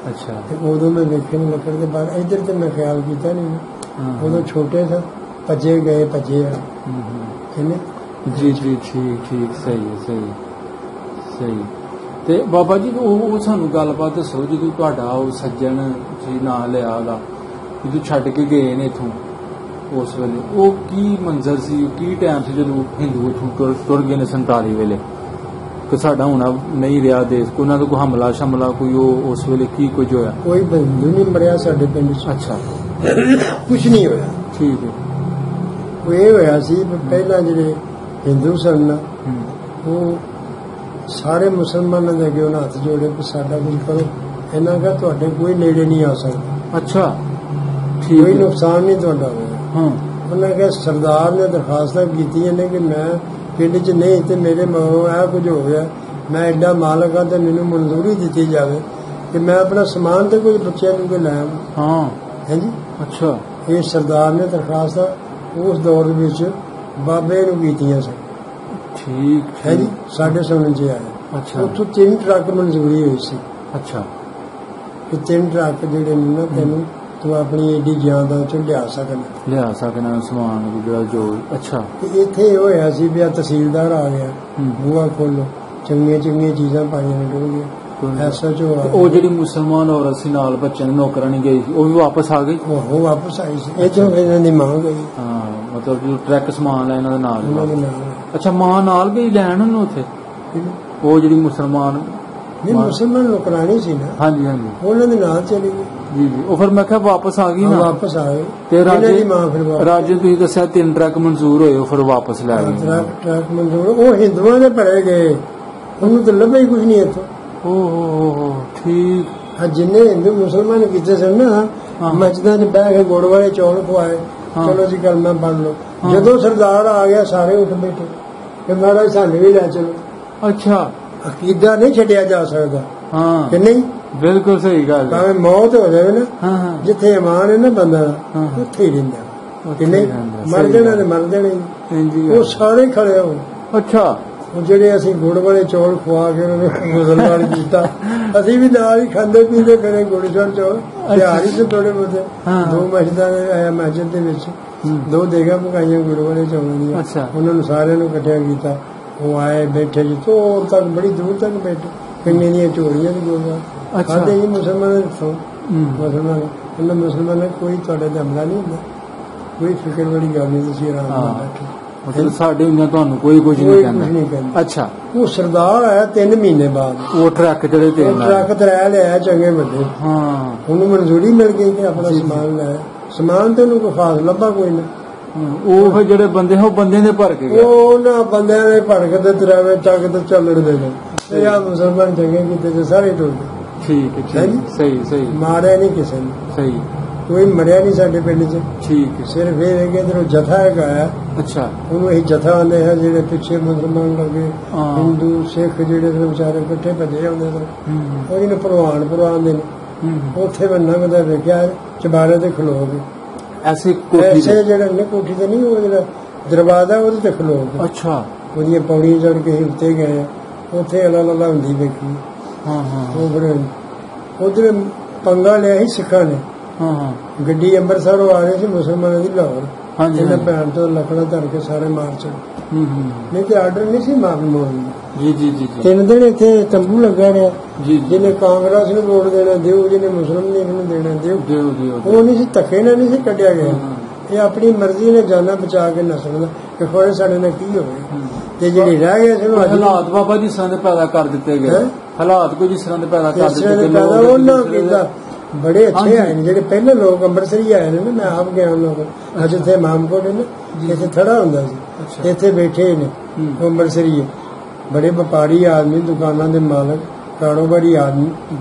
ਅੱਛਾ। ਤੇ ਉਦੋਂ ਮੈਂ ਵੇਖੇ ਨੇ ਲੱਕੜ ਦੇ ਭਾਰ। ਇੱਧਰ ਤੇ ਮੈਂ ਖਿਆਲ ਕੀਤਾ ਨਹੀਂ, ਉਦੋਂ ਛੋਟੇ ਸਨ ਭੱਜੇ ਗਏ ਭੱਜੇ ਆ ਕਿੰਨੇ ਜੀ ਜੀ ਠੀਕ ਠੀਕ ਸਹੀ ਹੈ ਸਹੀ ਸਹੀ। ਤੇ ਬਾਬਾ ਜੀ ਉਹ ਸਾਨੂੰ ਗੱਲਬਾਤ ਦੱਸੋ ਜਦੋਂ ਤੁਹਾਡਾ ਉਹ ਸੱਜਣ ਜੀ ਨਾਂ ਲਿਆ ਉਹਦਾ ਜਦੋਂ ਛੱਡ ਕੇ ਗਏ ਨੇ ਇੱਥੋਂ ਉਸ ਵੇਲੇ ਉਹ ਕੀ ਮੰਜ਼ਰ ਸੀ ਕੀ ਟਾਈਮ ਸੀ ਜਦੋਂ ਹਿੰਦੂ ਇੱਥੋਂ ਤੁਰ ਗਏ ਨੇ 47 ਵੇਲੇ ਕਿ ਸਾਡਾ ਹੋਣਾ ਨਹੀਂ ਰਿਹਾ ਦੇਸ਼ ਉਹਨਾਂ ਦਾ ਕੋਈ ਹਮਲਾ ਸ਼ਮਲਾ ਕੋਈ ਉਹ ਉਸ ਵੇਲੇ ਕੀ ਕੁਝ ਹੋਇਆ? ਕੋਈ ਹਿੰਦੂ ਨਹੀਂ ਮਰਿਆ ਸਾਡੇ ਪਿੰਡ 'ਚ। ਅੱਛਾ ਕੁਛ ਨਹੀਂ ਹੋਇਆ। ਠੀਕ ਹੈ। ਉਹ ਇਹ ਹੋਇਆ ਸੀ ਪਹਿਲਾਂ ਜਿਹੜੇ ਹਿੰਦੂ ਸਨ ਉਹ ਸਾਰੇ ਮੁਸਲਮਾਨਾਂ ਦੇ ਅੱਗੇ ਉਹਨਾਂ ਹੱਥ ਜੋੜੇ ਕਿ ਸਾਡਾ ਕੁਝ ਕਰੋ ਇਹਨਾਂ ਦਾ ਤੁਹਾਡੇ ਕੋਈ ਨੇੜੇ ਨਹੀਂ ਆ ਸਕਦਾ। ਅੱਛਾ ਠੀਕ ਕੋਈ ਨੁਕਸਾਨ ਨਹੀਂ ਤੁਹਾਡਾ ਹੋਇਆ। ਹਾਂ ਉਹਨਾਂ ਕੇ ਸਰਦਾਰ ਨੇ ਦਰਖਾਸਤਾਂ ਕੀਤੀਆਂ ਨੇ ਕਿ ਮੈਂ ਪਿੰਡ 'ਚ ਨਹੀਂ ਤੇ ਮੇਰੇ ਮਗਰੋਂ ਇਹ ਕੁਝ ਹੋ ਗਿਆ ਮੈਂ ਐਡਾ ਮਾਲਕ ਹਾਂ ਤੇ ਮੈਨੂੰ ਮਨਜ਼ੂਰੀ ਦਿੱਤੀ ਜਾਵੇ ਕਿ ਮੈਂ ਆਪਣਾ ਸਮਾਨ ਤੇ ਕੋਈ ਬੱਚਿਆਂ ਨੂੰ ਕੋਈ ਲੈ ਆਵਾਂ। ਹਾਂ ਹਾਂਜੀ ਅੱਛਾ ਇਹ ਸਰਦਾਰ ਨੇ ਦਰਖਾਸਤਾਂ ਉਸ ਦੌਰ ਵਿੱਚ ਬਾਬੇ ਨੂੰ ਕੀਤੀਆਂ ਸਨ। ਠੀਕ ਹੈ ਜੀ ਸਾਡੇ ਸੁਣਨ 'ਚ ਆਇਆ। ਅੱਛਾ ਉੱਥੋਂ 3 ਟਰੱਕ ਮਨਜ਼ੂਰੀ ਹੋਈ ਸੀ। ਅੱਛਾ ਕਿ 3 ਟਰੱਕ ਜਿਹੜੇ ਨੇ ਨਾ ਤੈਨੂੰ ਤੂੰ ਆਪਣੀ ਏਡੀ ਜਾਨ ਦਾ ਚੋਂ ਲਿਆ ਸਕਣਾ ਸਮਾਨ ਜਿਹੜਾ ਜੋ। ਅੱਛਾ ਤੇ ਇੱਥੇ ਹੋਇਆ ਸੀ ਵੀ ਆ ਤਹਿਸੀਲਦਾਰ ਆ ਗਿਆ ਬੂਹਾ ਖੋਲੋ ਚੰਗੀਆਂ ਚੰਗੀਆਂ ਚੀਜ਼ਾਂ ਪਾਈਆਂ ਨੇ ਡੋਲੀਆਂ ਐਸਾ ਜੋ ਉਹ ਜਿਹੜੀ ਮੁਸਲਮਾਨ ਔਰਤ ਸੀ ਨਾਲ ਬੱਚਿਆਂ ਨੂੰ ਨੌਕਰਾਨੀ ਗਈ ਸੀ ਉਹ ਵੀ ਵਾਪਸ ਆ ਗਈ। ਉਹ ਵਾਪਸ ਆਈ ਸੀ ਇਹ ਚੋਂ ਇਹਨਾਂ ਦੀ ਮਾਂ ਗਈ। ਹਾਂ ਮਤਲਬ ਜੋ ਟਰੱਕ ਸਮਾਨ ਲੈ ਇਹਨਾਂ ਦੇ ਨਾਲ। ਅੱਛਾ ਮਾਂ ਨਾਲ ਗਈ ਲੈਣ ਉਹਨੂੰ ਉੱਥੇ ਉਹ ਜਿਹੜੀ ਮੁਸਲਮਾਨ ਨਹੀਂ ਮੁਸਲਮਾਨ ਨੌਕਰਾਨੀ ਸੀ ਨਾ। ਹਾਂਜੀ ਹਾਂਜੀ ਉਹਨਾਂ ਦੇ ਨਾਲ ਚਲੀ ਗਈ। ਜੀ ਜੀ ਉਹ ਫਿਰ ਮੈਂ ਕਿਹਾ ਵਾਪਸ ਆ ਗਈ ਨਾ। ਵਾਪਸ ਆ ਗਈ ਤੇ ਰਾਜੇ ਤੁਸੀਂ ਦੱਸਿਆ 3 ਟਰੱਕ ਮਨਜ਼ੂਰ ਹੋਏ ਫਿਰ ਵਾਪਸ ਲੈ ਗਏ। ਟਰੱਕ ਮਨਜ਼ੂਰ ਉਹ ਹਿੰਦੂਆਂ ਦੇ ਭਰੇ ਗਏ ਉਹਨੂੰ ਤਾਂ ਲੱਭਿਆ ਹੀ ਕੁਝ ਨਹੀਂ ਇੱਥੋਂ। ਓਹ ਠੀਕ। ਜਿੰਨੇ ਹਿੰਦੂ ਮੁਸਲਮਾਨ ਕੀਤੇ ਸਨ ਨਾ ਮਸਜਿਦਾਂ 'ਚ ਬਹਿ ਕੇ ਗੁੜ ਵਾਲੇ ਚੌਲ ਖਵਾਏ ਚਲੋ ਜੀ ਕਲਮਾ ਪੜ੍ਹ ਲਓ। ਜਦੋਂ ਸਰਦਾਰ ਆ ਗਿਆ ਸਾਰੇ ਉੱਠ ਬੈਠੇ ਕਿ ਮਹਾਰਾਜ ਸਾਨੂੰ ਵੀ ਲੈ ਚਲੋ। ਅੱਛਾ ਅਕੀਦਾ ਨਹੀਂ ਛੱਡਿਆ ਜਾ ਸਕਦਾ। ਹਾਂ ਕਿ ਨਹੀਂ ਬਿਲਕੁਲ ਸਹੀ ਗੱਲ। ਭਾਵੇਂ ਮੌਤ ਹੋ ਜਾਵੇ ਨਾ ਜਿੱਥੇ ਇਮਾਨ ਹੈ ਨਾ ਬੰਦਾ ਦਾ ਉੱਥੇ ਹੀ ਰਹਿੰਦਾ ਕਿ ਨਹੀਂ। ਮਰ ਜਾਣਾ ਤੇ ਮਰ ਜਾਣਾ ਉਹ ਸਾਰੇ ਖੜੇ ਹੋ। ਅੱਛਾ ਜਿਹੜੇ ਅਸੀਂ ਗੁੜ ਵਾਲੇ ਚੌਲ ਖਵਾ ਕੇ ਮੁਸਲਮਾਨ ਕੀਤਾ ਅਸੀਂ ਵੀ ਨਾਲ ਹੀ ਖਾਂਦੇ ਪੀਂਦੇ ਫਿਰੇ ਗੁੜ ਚੌਲ ਤਿਆਰ ਹੀ ਸੀ ਥੋੜੇ ਬਹੁਤੇ। 2 ਮਸਜਿਦਾਂ ਆਇਆ ਮਸਜਿਦ ਦੇ ਵਿੱਚ 2 ਦੇਗਾ ਪਕਾਈਆਂ ਗੁੜ ਵਾਲੇ ਚੌਲਾਂ ਦੀਆਂ ਉਹਨਾਂ ਨੂੰ ਸਾਰਿਆਂ ਨੂੰ ਇਕੱਠਿਆ ਕੀਤਾ। ਉਹ ਆਏ ਬੈਠੇ ਜੀ ਤੋਰ ਤੱਕ ਬੜੀ ਦੂਰ ਤੱਕ ਬੈਠੇ ਕਿੰਨੇ ਦੀਆਂ ਚੋਰੀਆਂ ਦੀ ਗੋਲੀਆਂ ਖਾਂਦੇ ਜੀ ਮੁਸਲਮਾਨ ਮੁਸਲਮਾਨ ਮੁਸਲਮਾਨ ਕੋਈ ਤੁਹਾਡੇ ਤੇ ਹਮਲਾ ਨਹੀਂ ਹੁੰਦਾ ਕੋਈ ਫਿਕਰ ਵਾਲੀ ਗੱਲ ਨਹੀਂ ਤੁਸੀਂ ਆਰਾਮ ਨਾਲ ਬੈਠੇ ਮਤਲਬ ਸਾਡੇ ਹੁੰਦਿਆਂ ਤੁਹਾਨੂੰ ਕੋਈ ਕੁਝ ਨਹੀਂ ਕਹਿੰਦਾ। ਅੱਛਾ ਉਹ ਸਰਦਾਰ ਆਇਆ 3 ਮਹੀਨੇ ਬਾਅਦ ਉਹ ਟਰੱਕ ਜਿਹੜੇ ਟਰੱਕ ਤਰਾ ਲਿਆ ਚੰਗੇ ਵੱਡੇ। ਹਾਂ ਉਹਨੂੰ ਮਨਜ਼ੂਰੀ ਮਿਲ ਗਈ ਕਿ ਆਪਣਾ ਸਮਾਨ ਲੈ ਸਮਾਨ ਤੇ ਉਹਨੂੰ ਕੋਈ ਖਾਸ ਲੱਭਾ ਕੋਈ ਨਾ। ਉਹ ਜਿਹੜੇ ਬੰਦੇ ਉਹ ਬੰਦੇ ਦੇ ਭਰ ਕੇ ਉਹਨਾਂ ਬੰਦਿਆਂ ਦੇ ਭੜ ਕੇ ਤੇ ਤਰਾਵੇ ਚੱਕ ਤੇ ਚੱਲਣ ਦੇ ਨੇ ਤੇ ਆ ਮੁਸਲਮਾਨ ਚੰਗੇ ਕੀਤੇ ਤੇ ਸਾਰੇ ਟੁੱਟ ਗਏ। ਠੀਕ ਹੈ ਸਹੀ ਸਹੀ ਮਾਰਿਆ ਨਹੀਂ ਕਿਸੇ ਨੇ। ਸਹੀ ਕੋਈ ਮਰਿਆ ਨਹੀਂ ਸਾਡੇ ਪਿੰਡ 'ਚ। ਠੀਕ ਹੈ ਸਿਰਫ ਇਹ ਹੈ ਕਿ ਇੱਧਰੋਂ ਜਥਾ ਹੈਗਾ ਆ। ਅੱਛਾ ਉਹਨੂੰ ਇਹ ਜਥਾ ਆਉਂਦੇ ਹੈ ਜਿਹੜੇ ਪਿੱਛੇ ਮੁਸਲਮਾਨ ਲੱਗੇ ਹਿੰਦੂ ਸਿੱਖ ਜਿਹੜੇ ਵਿਚਾਰੇ ਇਕੱਠੇ ਭੱਜੇ ਆਉਂਦੇ ਸਨ ਉਹ ਜਿਹਨੂੰ ਪ੍ਰਵਾਨ ਦੇ ਨੇ ਉੱਥੇ ਮੈਂ ਲੰਘਦਾ ਵੇਖਿਆ ਚਬਾਰੇ ਤੇ ਖਲੋ ਗਏ ਐਸੇ ਜਿਹੜਾ ਨੇ ਕੋਠੀ ਤੇ ਨਹੀਂ ਉਹ ਜਿਹੜਾ ਦਰਵਾਜ਼ਾ ਉਹਦੇ ਤੇ ਖਲੋ ਗਏ। ਅੱਛਾ ਉਹਦੀਆਂ ਪੌੜੀਆਂ ਚੜ੍ਹ ਕੇ ਉੱਤੇ ਗਏ ਉੱਥੇ ਅੱਲਾ ਹੁੰਦੀ ਵੇਖੀ। ਉਹ ਫਿਰ ਉਧਰ ਪੰਗਾ ਲਿਆ ਸੀ ਸਿੱਖਾਂ ਨੇ। ਗੱਡੀ ਅੰਮ੍ਰਿਤਸਰੋਂ ਆ ਰਹੀ ਸੀ ਮੁਸਲਮਾਨਾਂ ਦੀ ਲਾਹੌਰ ਇਹਨਾਂ ਭੈਣ ਤੋਂ ਲੱਕੜਾਂ ਧਰ ਕੇ ਸਾਰੇ ਮਾਰ ਚੜੇ। ਨਹੀਂ ਤੇ ਆਰਡਰ ਨਹੀਂ ਸੀ ਮਾਰਨ ਮੋੜਨ ਦਾ। 3 ਦਿਨ ਇੱਥੇ ਤੰਬੂ ਲੱਗਾ ਰਿਹਾ ਜਿਹਨੇ ਕਾਂਗਰਸ ਨੂੰ ਵੋਟ ਦੇਣਾ ਦਿਓ ਜਿਹਨੇ ਮੁਸਲਿਮ ਲੀਗ ਨੂੰ ਦੇਣਾ ਦਿਓ। ਉਹ ਨਹੀਂ ਸੀ ਧੱਕੇ ਨਾਲ ਨਹੀਂ ਸੀ ਕੱਢਿਆ ਗਿਆ। ਇਹ ਆਪਣੀ ਮਰਜ਼ੀ ਨੇ ਜਾਨਾਂ ਬਚਾ ਕੇ ਨਸਲ ਦਾ ਕਿ ਖੋਏ ਸਾਡੇ ਨਾਲ ਕੀ ਹੋਵੇ। ਤੇ ਜਿਹੜੀ ਰਹਿ ਗਏ ਸੀ ਹਾਲਾਤ ਬਾਬਾ ਜਿਸ ਤਰ੍ਹਾਂ ਦੇ ਪੈਦਾ ਕਰ ਦਿੱਤੇ ਗਏ ਹਾਲਾਤ ਕੋਈ ਜਿਸ ਤਰ੍ਹਾਂ ਦੇ ਪੈਦਾ ਕਰ ਦਿੱਤੇ ਗਏ ਉਹਨਾਂ ਕੀਤਾ ਬੜੇ ਅੱਛੇ ਆਏ ਨੇ ਜਿਹੜੇ ਪਹਿਲੇ ਲੋਕ ਅੰਮ੍ਰਿਤਸਰੀ ਆਏ ਨੇ ਨਾ ਮੈਂ ਆਪ ਗਿਆ ਉਹਨਾਂ ਕੋਲ ਅੱਜ ਇੱਥੇ ਮਾਮਕੋਟ ਨੇ ਇੱਥੇ ਥੜਾ ਹੁੰਦਾ ਸੀ ਇੱਥੇ ਬੈਠੇ ਨੇ ਉਹ ਅੰਮ੍ਰਿਤਸਰੀ ਬੜੇ ਵਪਾਰੀ ਆਦਮੀ ਦੁਕਾਨਾਂ ਦੇ ਮਾਲਕ ਕਾਰੋਬਾਰੀ ਆਦਮੀ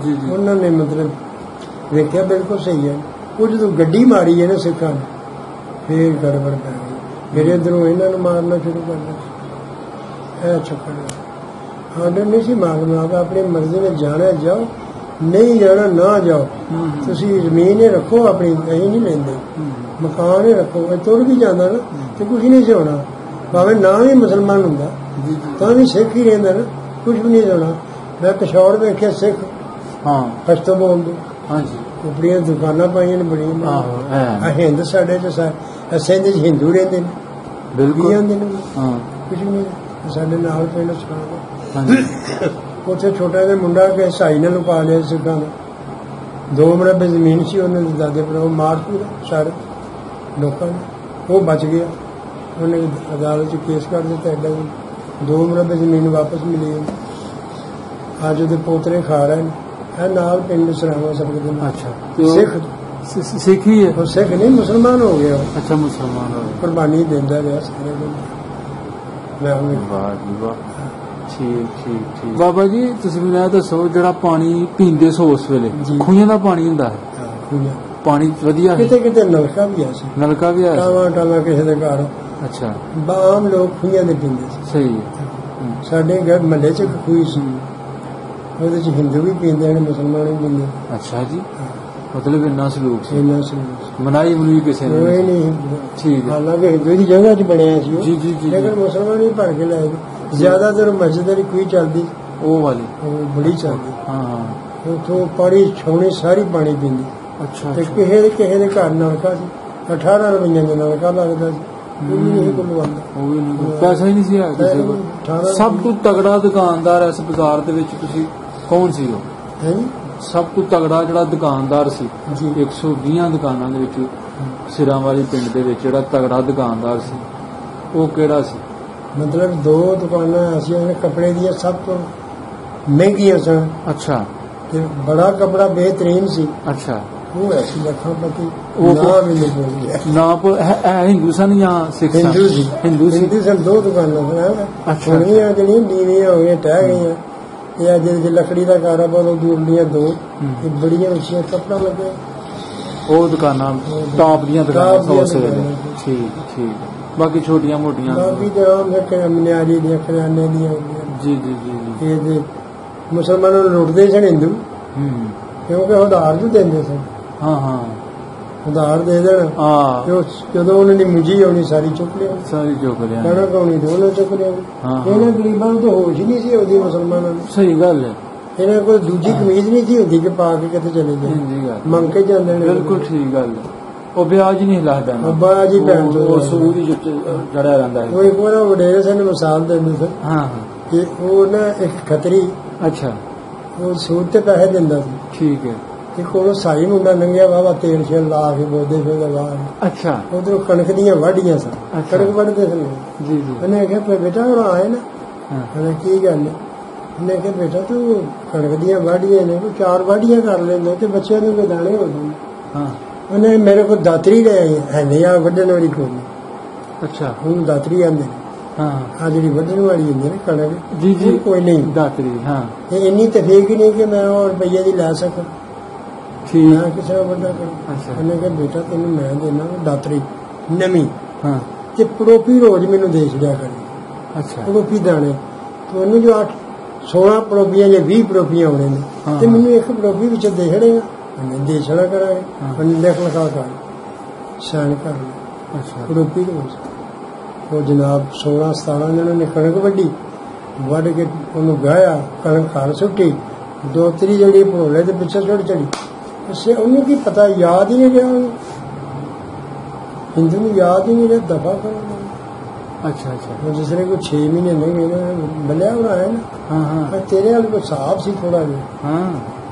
ਉਹਨਾਂ ਨੇ ਮਤਲਬ ਵੇਖਿਆ ਬਿਲਕੁਲ ਸਹੀ ਹੈ। ਉਹ ਜਦੋਂ ਗੱਡੀ ਮਾਰੀ ਹੈ ਨਾ ਸਿੱਖਾਂ ਨੇ ਫੇਰ ਗੜਬੜ ਪੈ ਗਈ ਫਿਰ ਇੱਧਰੋਂ ਇਹਨਾਂ ਨੂੰ ਮਾਰਨਾ ਸ਼ੁਰੂ ਕਰ ਦਿੱਤਾ। ਇਹ ਚੱਕਰ ਆਰਡਰ ਨਹੀਂ ਸੀ ਮਾਰਨਾ ਆਪਣੀ ਮਰਜ਼ੀ ਨਾਲ ਜਾਣਾ ਜਾਓ ਨਹੀਂ ਜਾਣਾ ਨਾ ਜਾਓ ਤੁਸੀਂ ਜ਼ਮੀਨ ਹੀ ਰੱਖੋ ਆਪਣੀ ਅਸੀਂ ਨਹੀਂ ਲੈਂਦੇ ਮਕਾਨ ਹੀ ਰੱਖੋ। ਤੁਰ ਵੀ ਜਾਂਦਾ ਨਾ ਤੇ ਕੁਝ ਨਹੀਂ ਸੀ ਹੋਣਾ ਭਾਵੇਂ ਨਾ ਵੀ ਮੁਸਲਮਾਨ ਹੁੰਦਾ ਤਾਂ ਵੀ ਸਿੱਖ ਹੀ ਰਹਿੰਦਾ ਨਾ ਕੁਝ ਵੀ ਨਹੀਂ ਹੋਣਾ। ਮੈਂ ਪਿਸ਼ੌਰ ਵੇਖਿਆ ਸਿੱਖ ਪਸ਼ਤੋ ਬੋਲਦੇ ਆਪਣੀਆਂ ਦੁਕਾਨਾਂ ਪਾਈਆਂ ਨੇ ਬੜੀਆਂ ਹਿੰਦ ਸਾਡੇ 'ਚ ਸਿੰਧ 'ਚ ਹਿੰਦੂ ਰਹਿੰਦੇ ਨੇ, ਬਿਲਕੁਲ ਆਉਂਦੇ ਨੇ, ਹਾਂ ਕੁਝ ਨਹੀਂ। ਸਾਡੇ ਨਾਲ ਪਿੰਡ ਹਾਂਜੀ ਉੱਥੇ ਛੋਟਾ ਜਿਹਾ ਮੁੰਡਾ ਕਿ ਈਸਾਈ ਨੇ ਲੁਕਾ ਲਿਆ ਸਿੱਖਾਂ ਦਾ, 2 ਮਰਬੇ ਜ਼ਮੀਨ ਸੀ ਉਹਨਾਂ ਦੇ ਦਾਦੇ ਪਰ, ਉਹ ਮਾਰ ਪੂਰਾ ਸਾਰੇ ਲੋਕਾਂ ਨੇ, ਉਹ ਬਚ ਗਿਆ। ਉਹਨੇ ਅਦਾਲਤ 'ਚ ਕੇਸ ਕਰ ਦਿੱਤਾ, ਐਡਾ 2 ਮਰਬੇ ਜ਼ਮੀਨ ਵਾਪਸ ਮਿਲੀ। ਅੱਜ ਉਹਦੇ ਪੋਤਰੇ ਖਾ ਰਹੇ ਨੇ, ਇਹ ਨਾਲ ਪਿੰਡ ਸਰਾਵਾਂ ਸਕਦੇ ਨੇ। ਅੱਛਾ ਸਿੱਖ ਹੀ ਹੈ? ਉਹ ਸਿੱਖ ਨਹੀਂ, ਮੁਸਲਮਾਨ ਹੋ ਗਿਆ। ਅੱਛਾ ਮੁਸਲਮਾਨ ਹੋ ਗਿਆ, ਕੁਰਬਾਨੀ ਦਿੰਦਾ ਰਿਹਾ ਸਾਰੇ ਨੂੰ। ਵਾਹ ਜੀ ਵਾਹ, ਠੀਕ। ਬਾਬਾ ਜੀ ਤੁਸੀਂ ਮੈਨੂੰ ਇਹ ਦੱਸੋ, ਜਿਹੜਾ ਪਾਣੀ ਪੀਂਦੇ ਸੋ ਉਸ ਵੇਲੇ ਖੂਹਾਂ ਦਾ ਪਾਣੀ ਹੁੰਦਾ ਹੈ? ਪਾਣੀ ਵਧੀਆ ਕਿਤੇ ਨਲਕਾ ਵੀ ਆ ਸੀ, ਨਲਕਾ ਵੀ ਆਇਆ ਟਾਲਾ ਕਿਸੇ ਦੇ ਘਰ। ਅੱਛਾ, ਆਮ ਲੋਕ ਖੂਹਾਂ ਦੇ ਪੀਂਦੇ ਸੀ। ਸਹੀ ਹੈ। ਸਾਡੇ ਘਰ ਮਹੱਲੇ 'ਚ ਖੂਹ ਸੀ, ਉਹਦੇ 'ਚ ਹਿੰਦੂ ਵੀ ਪੀਂਦੇ ਨੇ, ਮੁਸਲਮਾਨ ਵੀ ਪੀਂਦੇ। ਅੱਛਾ ਜੀ, ਮਤਲਬ ਇੰਨਾ ਸਲੂਕ ਸੀ, ਇੰਨਾ ਸਲੂਕ ਮਨਾਈ ਮਨੂਈ ਕਿਸੇ ਨੇ ਕੋਈ ਨਹੀਂ। ਠੀਕ ਹੈ, ਹਾਲਾਂਕਿ ਹਿੰਦੂ ਦੀ ਜਗ੍ਹਾ 'ਚ ਬਣਿਆ ਸੀ ਉਹ, ਜੀ ਲੇਕਿਨ ਮੁਸਲਮਾਨ ਵੀ ਭਰ ਕੇ ਲੈ ਗਏ। ਜ਼ਿਆਦਾਤਰ ਮਸਜਿਦ ਦੀ ਖੂਹ ਚੱਲਦੀ, ਉਹ ਵਾਲੀ ਉਹ ਬੜੀ ਚੱਲਦੀ। ਹਾਂ, ਉੱਥੋਂ ਪਾਣੀ ਛਾਉਣੀ ਸਾਰੀ ਪਾਣੀ ਪੀਂਦੀ। ਅੱਛਾ, ਤੇ ਕਿਸੇ ਦੇ ਘਰ ਨਲਕਾ ਸੀ, 18 ਰੁਪਈਆਂ ਦਾ ਨਲਕਾ ਲੱਗਦਾ ਸੀ, ਉਹ ਵੀ ਨਹੀਂ ਕੋਲ ਆਉਂਦਾ, ਉਹ ਵੀ ਨਹੀਂ, ਪੈਸਾ ਹੀ ਨਹੀਂ ਸੀ ਹੈ ਕਿਸੇ ਕੋਲ। ਸਭ ਤੋਂ ਤਗੜਾ ਦੁਕਾਨਦਾਰ ਇਸ ਬਾਜ਼ਾਰ ਦੇ ਵਿੱਚ ਤੁਸੀਂ ਕੌਣ ਸੀ? ਉਹ ਹੈ ਸਭ ਤੋਂ ਤਗੜਾ ਜਿਹੜਾ ਦੁਕਾਨਦਾਰ ਸੀ 120 ਦੁਕਾਨਾਂ ਦੇ ਵਿੱਚ, ਸਿਰਾਂ ਵਾਲੀ ਪਿੰਡ ਦੇ ਵਿੱਚ ਜਿਹੜਾ ਤਗੜਾ ਦੁਕਾਨਦਾਰ ਸੀ ਉਹ ਕਿਹੜਾ ਸੀ? ਮਤਲਬ 2 ਦੁਕਾਨਾਂ ਐਸੀਆਂ ਨੇ ਕੱਪੜੇ ਦੀਆਂ, ਸਭ ਤੋਂ ਮਹਿੰਗੀਆਂ ਸਨ। ਅੱਛਾ, ਤੇ ਬੜਾ ਕੱਪੜਾ ਬਿਹਤਰੀਨ ਸੀ। ਅੱਛਾ, ਉਹ ਐਸੀ ਲੱਖਾਪਤੀ ਉਹ ਨਾਮ ਹੀ ਨਹੀਂ ਭੁੱਲ ਗਿਆ। ਨਾ ਹਿੰਦੂ ਸਨ ਜਾਂ ਸਿੱਖ ਸਨ? ਹਿੰਦੂ ਸਨ। 2 ਦੁਕਾਨਾਂ ਸਨ। ਅੱਛਾ, ਜਿਹੜੀਆਂ ਨੀਵੀਆਂ ਹੋ ਗਈਆਂ, ਟਹਿ ਗਈਆਂ। ਇਹ ਅੱਜ ਲੱਕੜੀ ਦਾ ਕਾਰੋਬਾਰ, ਉਹ ਦੂਰਲੀਆਂ 2 ਬੜੀਆਂ ਉੱਚੀਆਂ ਕੱਪੜਾ ਲੱਗਿਆ। ਉਹ ਦੁਕਾਨਾਂ ਟਾਪ ਦੀਆਂ ਦੁਕਾਨਾਂ ਸੌ ਵੇਲੇ। ਠੀਕ। ਬਾਕੀ ਛੋਟੀਆਂ ਮੋਟੀਆਂ ਬਾਕੀ ਤੇ ਆਮ ਮਨਿਆਰੀ ਦੀਆਂ, ਕਰਿਆਨੇ ਦੀਆਂ ਜੀ। ਇਹ ਮੁਸਲਮਾਨਾਂ ਨੂੰ ਲੁੱਟਦੇ ਸਨ ਹਿੰਦੂ, ਕਿਉਂਕਿ ਉਧਾਰ ਵੀ ਦਿੰਦੇ ਸਨ। ਹਾਂ, ਉਧਾਰ ਦੇ ਦੇਣ। ਜਦੋਂ ਉਹਨਾਂ ਦੀ ਮੁੰਜੀ ਆਉਣੀ ਸਾਰੀ ਚੁੱਕ ਲਿਆ, ਕਣਕ ਆਉਣੀ ਤੇ ਉਹਨਾਂ ਚੁੱਕ ਲਿਆ। ਇਹਨਾਂ ਗਰੀਬਾਂ ਨੂੰ ਤਾਂ ਹੋਸ਼ ਹੀ ਨਹੀਂ ਸੀ ਉਹਦੀ, ਮੁਸਲਮਾਨਾਂ ਨੂੰ। ਸਹੀ ਗੱਲ ਹੈ। ਇਹਨਾਂ ਕੋਲ ਦੂਜੀ ਕਮੀਜ਼ ਨਹੀਂ ਸੀ ਹੁੰਦੀ ਕਿ ਪਾ ਕੇ ਕਿਤੇ ਚਲੇ ਜਾਏ, ਮੰਗ ਕੇ ਜਾਂਦੇ ਨੇ। ਬਿਲਕੁਲ ਠੀਕ ਗੱਲ ਹੈ। ਉਹ ਵਿਆਜ ਨਹੀਂ ਹਿਲਾਦਾ, ਵਿਆਜ ਹੀ ਭੈਣ ਉਹ ਸੂਦ ਹੀ ਜੜਿਆ ਰਹਿੰਦਾ ਹੈ। ਉਹ ਇੱਕ ਵਾਰ ਵਡੇਰੇ ਸਨ ਮਿਸਾਲ ਦਿੰਦੇ ਸਨ। ਹਾਂ, ਕਿ ਉਹ ਨਾ ਇੱਕ ਖੱਤਰੀ, ਅੱਛਾ, ਉਹ ਸੂਦ ਤੇ ਪੈਸੇ ਦਿੰਦਾ ਸੀ। ਠੀਕ ਹੈ। ਤੇ ਕੋਲੋਂ ਸਾਈ ਮੁੰਡਾ ਲੰਘਿਆ, ਵਾਵਾ ਤੇਲ ਸ਼ੇਲ ਲਾ ਕੇ ਬੋਦੇ ਫਿਰ ਲਗਾ। ਅੱਛਾ, ਉਧਰੋਂ ਕਣਕ ਦੀਆਂ ਵਾਢੀਆਂ ਸਨ, ਕਣਕ ਵੱਢਦੇ ਸਨ। ਜੀ। ਉਹਨੇ ਕਿਹਾ ਬੇਟਾ ਉਹ ਆਏ ਨਾ, ਉਹਨੇ ਕੀ ਗੱਲ? ਉਹਨੇ ਕਿਹਾ ਬੇਟਾ ਤੂੰ ਕਣਕ ਦੀਆਂ ਵਾਢੀਆਂ ਨੇ, ਕੋਈ 4 ਵਾਢੀਆਂ ਕਰ ਲੈਂਦੇ ਤੇ ਬੱਚਿਆਂ ਨੂੰ ਦਾਣੇ ਹੋ ਜਾਂਦੇ। ਉਹਨੇ ਮੇਰੇ ਕੋਲ ਦਾਤਰੀ ਲੈ ਆਈ, ਹੈ ਨਹੀਂ ਆ ਵੱਢਣ ਵਾਲੀ ਕੋਈ। ਅੱਛਾ, ਉਹਨੂੰ ਦਾਤਰੀ ਆਂਦੇ ਨੇ। ਆ ਜਿਹੜੀ ਵੱਢਣ ਵਾਲੀ ਹੁੰਦੀ ਨਾ ਕਣਕ, ਜੀ ਕੋਈ ਨਹੀਂ ਦਾਤਰੀ। ਇਹ ਇੰਨੀ ਤਫੀਕ ਨਹੀਂ ਕਿ ਮੈਂ ਉਹ ਰੁਪਈਏ ਦੀ ਲੈ ਸਕਾਂ। ਮੈਂ ਕਿਸੇ ਨੂੰ ਵੱਡਾ ਕਰ। ਉਹਨੇ ਕਿਹਾ ਬੇਟਾ ਤੈਨੂੰ ਮੈਂ ਦੇਣਾ ਦਾਤਰੀ ਨਵੀਂ, ਤੇ ਪੜੋਪੀ ਰੋਜ਼ ਮੈਨੂੰ ਦੇ ਛੜਿਆ ਕਰੇ। ਅੱਛਾ, ਪੜੋਪੀ ਦਾਣੇ ਤੇ ਉਹਨੂੰ ਜੋ 16 ਪੜੋਪੀਆਂ ਜਾਂ 20 ਪੜੋਪੀਆਂ ਆਉਣੇ ਨੇ, ਤੇ ਮੈਨੂੰ ਇੱਕ ਪੜੋਪੀ ਵਿੱਚ ਦੇ ਛੜੇਗਾ। ਦੇ ਛੜਾ ਕਰਾਂਗੇ, ਲਿਖ ਲਿਖਾ ਕਰ ਸਾਈਨ ਕਰ ਲਓ। ਅੱਛਾ, ਪੜੋਪੀ ਰੋਜ਼ ਉਹ ਜਨਾਬ 16-17 ਜਣਾਂ ਨੇ ਕਣਕ ਵੱਢ ਕੇ ਉਹਨੂੰ ਗਾਇਆ, ਕਣਕ ਘਰ ਸੁੱਟੀ। 2-3 ਜਿਹੜੀ ਭੋਲੇ ਦੇ ਪਿੱਛੇ ਚੜੀ। ਉਸੇ ਉਹਨੂੰ ਕੀ ਪਤਾ, ਯਾਦ ਹੀ ਨਹੀਂ ਰਿਹਾ ਉਹਨੂੰ, ਹਿੰਦੂ ਨੂੰ ਯਾਦ ਹੀ ਨਹੀਂ ਰਿਹਾ, ਦਫਾ ਕਰੋ। ਅੱਛਾ, ਜਿਸ ਤਰ੍ਹਾਂ ਕੋਈ 6 ਮਹੀਨੇ ਨਹੀਂ ਗਏ ਬੱਲਿਆ ਬਣਾਇਆ ਨਾ। ਤੇਰੇ ਵਾਲੇ ਕੋਈ ਹਿਸਾਬ ਸੀ ਥੋੜਾ ਜਿਹਾ।